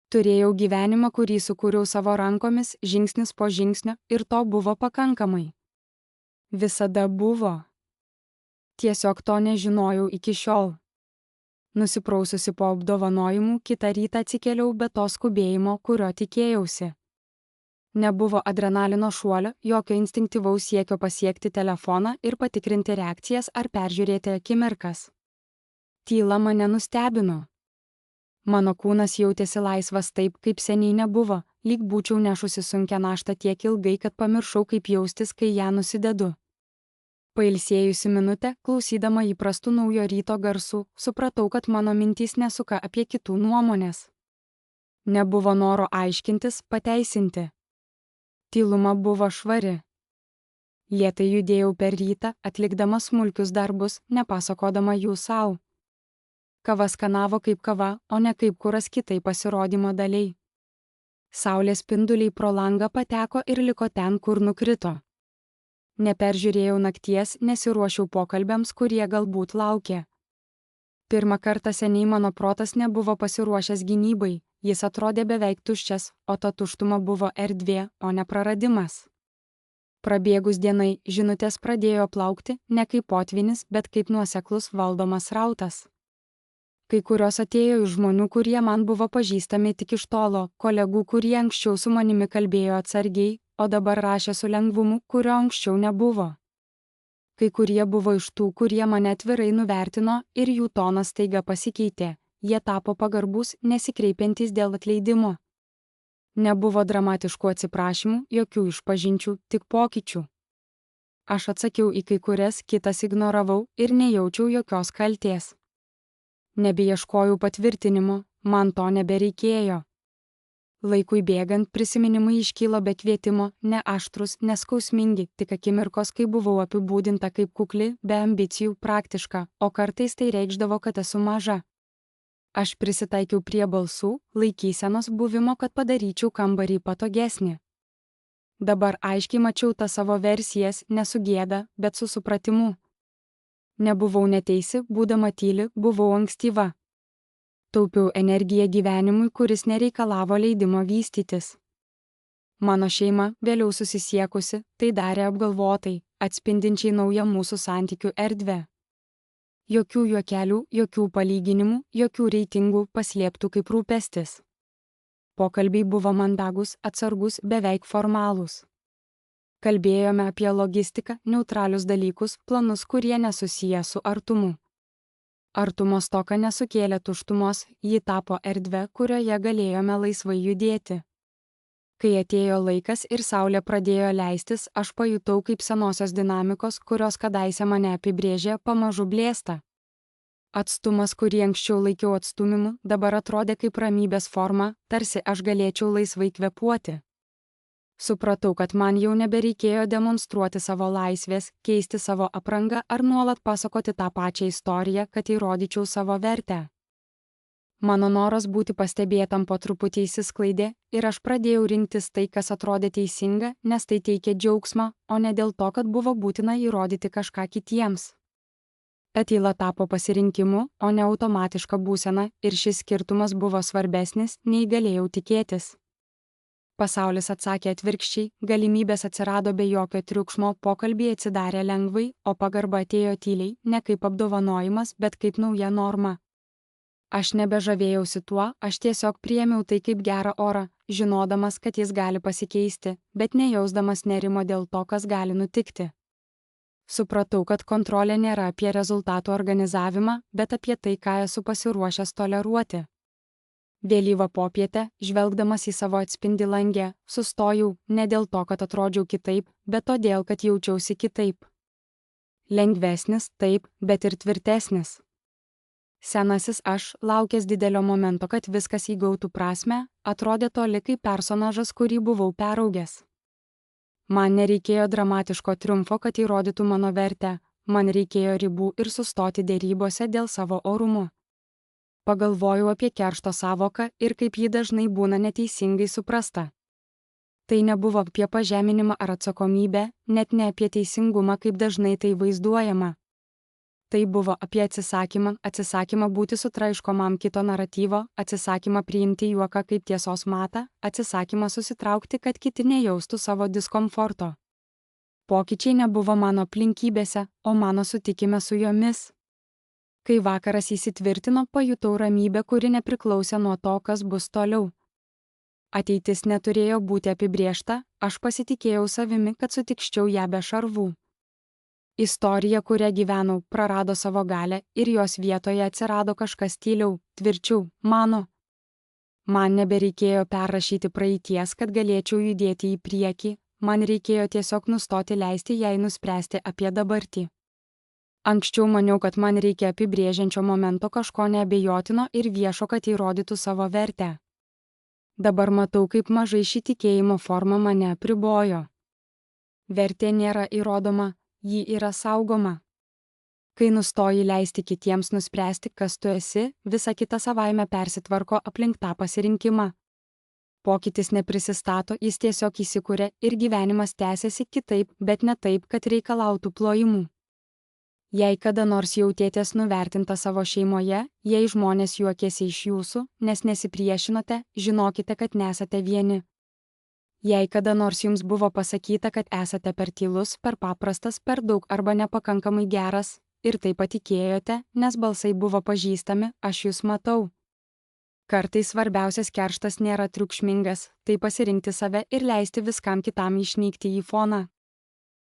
Turėjau gyvenimą, kurį sukūriau savo rankomis, žingsnis po žingsnio, ir to buvo pakankamai. Visada buvo. Tiesiog to nežinojau iki šiol. Nusipraususi po apdovanojimų, kitą rytą atsikėliau be to skubėjimo, kurio tikėjausi. Nebuvo adrenalino šuolio, jokio instinktyvaus siekio pasiekti telefoną ir patikrinti reakcijas ar peržiūrėti akimirkas. Tyla mane nustebino. Mano kūnas jautėsi laisvas taip, kaip seniai nebuvo, lyg būčiau nešusi sunkią naštą tiek ilgai, kad pamiršau, kaip jaustis, kai ją nusidedu. Pailsėjusi minutę, klausydama įprastų naujo ryto garsų, supratau, kad mano mintys nesuka apie kitų nuomonės. Nebuvo noro aiškintis, pateisinti. Tyluma buvo švari. Lėtai judėjau per rytą, atlikdama smulkius darbus, nepasakodama jų savo. Kava skanavo kaip kava, o ne kaip kuras kitai pasirodymo daliai. Saulės spinduliai pro langą pateko ir liko ten, kur nukrito. Neperžiūrėjau nakties, nesiruošiau pokalbiams, kurie galbūt laukė. Pirmą kartą seniai mano protas nebuvo pasiruošęs gynybai, jis atrodė beveik tuščias, o ta tuštuma buvo erdvė, o ne praradimas. Prabėgus dienai, žinutės pradėjo plaukti ne kaip potvynis, bet kaip nuoseklus valdomas srautas. Kai kurios atėjo iš žmonių, kurie man buvo pažįstami tik iš tolo, kolegų, kurie anksčiau su manimi kalbėjo atsargiai, o dabar rašė su lengvumu, kurio anksčiau nebuvo. Kai kurie buvo iš tų, kurie mane atvirai nuvertino ir jų tonas staiga pasikeitė, jie tapo pagarbus, nesikreipiantys dėl atleidimo. Nebuvo dramatiškų atsiprašymų, jokių išpažinčių, tik pokyčių. Aš atsakiau į kai kurias, kitas ignoravau ir nejaučiau jokios kaltės. Nebeieškojau patvirtinimo, man to nebereikėjo. Laikui bėgant prisiminimai iškylo be kvietimo, ne aštrus, neskausmingi, tik akimirkos, kai buvau apibūdinta kaip kukli, be ambicijų, praktiška, o kartais tai reikšdavo, kad esu maža. Aš prisitaikiau prie balsų, laikysenos buvimo, kad padaryčiau kambarį patogesnį. Dabar aiškiai mačiau tą savo versijas, ne su gėda, bet su supratimu. Nebuvau neteisi, būdama tyli, buvau ankstyva. Taupiau energiją gyvenimui, kuris nereikalavo leidimo vystytis. Mano šeima, vėliau susisiekusi, tai darė apgalvotai, atspindinčiai naują mūsų santykių erdvę. Jokių juokelių, jokių palyginimų, jokių reitingų paslėptų kaip rūpestis. Pokalbiai buvo mandagus, atsargus, beveik formalūs. Kalbėjome apie logistiką, neutralius dalykus, planus, kurie nesusiję su artumu. Artumo stoka nesukėlė tuštumos, ji tapo erdve, kurioje galėjome laisvai judėti. Kai atėjo laikas ir saulė pradėjo leistis, aš pajutau, kaip senosios dinamikos, kurios kadaise mane apibrėžė, pamažu blėsta. Atstumas, kurį anksčiau laikiau atstumimu, dabar atrodė kaip ramybės forma, tarsi aš galėčiau laisvai kvėpuoti. Supratau, kad man jau nebereikėjo demonstruoti savo laisvės, keisti savo aprangą ar nuolat pasakoti tą pačią istoriją, kad įrodyčiau savo vertę. Mano noras būti pastebėtam po truputį išsisklaidė ir aš pradėjau rinktis tai, kas atrodė teisinga, nes tai teikė džiaugsmą, o ne dėl to, kad buvo būtina įrodyti kažką kitiems. Ta tyla tapo pasirinkimu, o ne automatiška būsena ir šis skirtumas buvo svarbesnis, nei galėjau tikėtis. Pasaulis atsakė atvirkščiai, galimybės atsirado be jokio triukšmo, pokalbiai atsidarė lengvai, o pagarba atėjo tyliai, ne kaip apdovanojimas, bet kaip nauja norma. Aš nebežavėjausi tuo, aš tiesiog priėmiau tai kaip gerą orą, žinodamas, kad jis gali pasikeisti, bet nejausdamas nerimo dėl to, kas gali nutikti. Supratau, kad kontrolė nėra apie rezultatų organizavimą, bet apie tai, ką esu pasiruošęs toleruoti. Vėlyvą popietę, žvelgdamas į savo atspindį langę, sustojau ne dėl to, kad atrodžiau kitaip, bet todėl, kad jaučiausi kitaip. Lengvesnis, taip, bet ir tvirtesnis. Senasis aš, laukęs didelio momento, kad viskas įgautų prasmę, atrodė toli kaip personažas, kurį buvau peraugęs. Man nereikėjo dramatiško triumfo, kad įrodytų mano vertę, man reikėjo ribų ir sustoti dėrybose dėl savo orumo. Pagalvojau apie keršto sąvoką ir kaip ji dažnai būna neteisingai suprasta. Tai nebuvo apie pažeminimą ar atsakomybę, net ne apie teisingumą, kaip dažnai tai vaizduojama. Tai buvo apie atsisakymą būti sutraiškomam kito naratyvo, atsisakymą priimti juoką kaip tiesos matą, atsisakymą susitraukti, kad kiti nejaustų savo diskomforto. Pokyčiai nebuvo mano aplinkybėse, o mano sutikime su jomis. Kai vakaras įsitvirtino, pajutau ramybę, kuri nepriklausė nuo to, kas bus toliau. Ateitis neturėjo būti apibriešta, aš pasitikėjau savimi, kad sutikščiau ją be šarvų. Istorija, kuria gyvenau, prarado savo galią ir jos vietoje atsirado kažkas tyliau, tvirčiau, mano. Man nebereikėjo perrašyti praeities, kad galėčiau judėti į priekį, man reikėjo tiesiog nustoti leisti jai nuspręsti apie dabartį. Anksčiau maniau, kad man reikia apibrėžiančio momento kažko neabejotino ir viešo, kad įrodytų savo vertę. Dabar matau, kaip mažai ši tikėjimo forma mane apribojo. Vertė nėra įrodoma, ji yra saugoma. Kai nustoji leisti kitiems nuspręsti, kas tu esi, visa kita savaime persitvarko aplink tą pasirinkimą. Pokytis neprisistato, jis tiesiog įsikuria ir gyvenimas tęsiasi kitaip, bet ne taip, kad reikalautų plojimų. Jei kada nors jautėtės nuvertinta savo šeimoje, jei žmonės juokėsi iš jūsų, nes nesipriešinote, žinokite, kad nesate vieni. Jei kada nors jums buvo pasakyta, kad esate per tylus, per paprastas, per daug arba nepakankamai geras, ir tai patikėjote, nes balsai buvo pažįstami, aš jūs matau. Kartais svarbiausias kerštas nėra triukšmingas, tai pasirinkti save ir leisti viskam kitam išnykti į foną.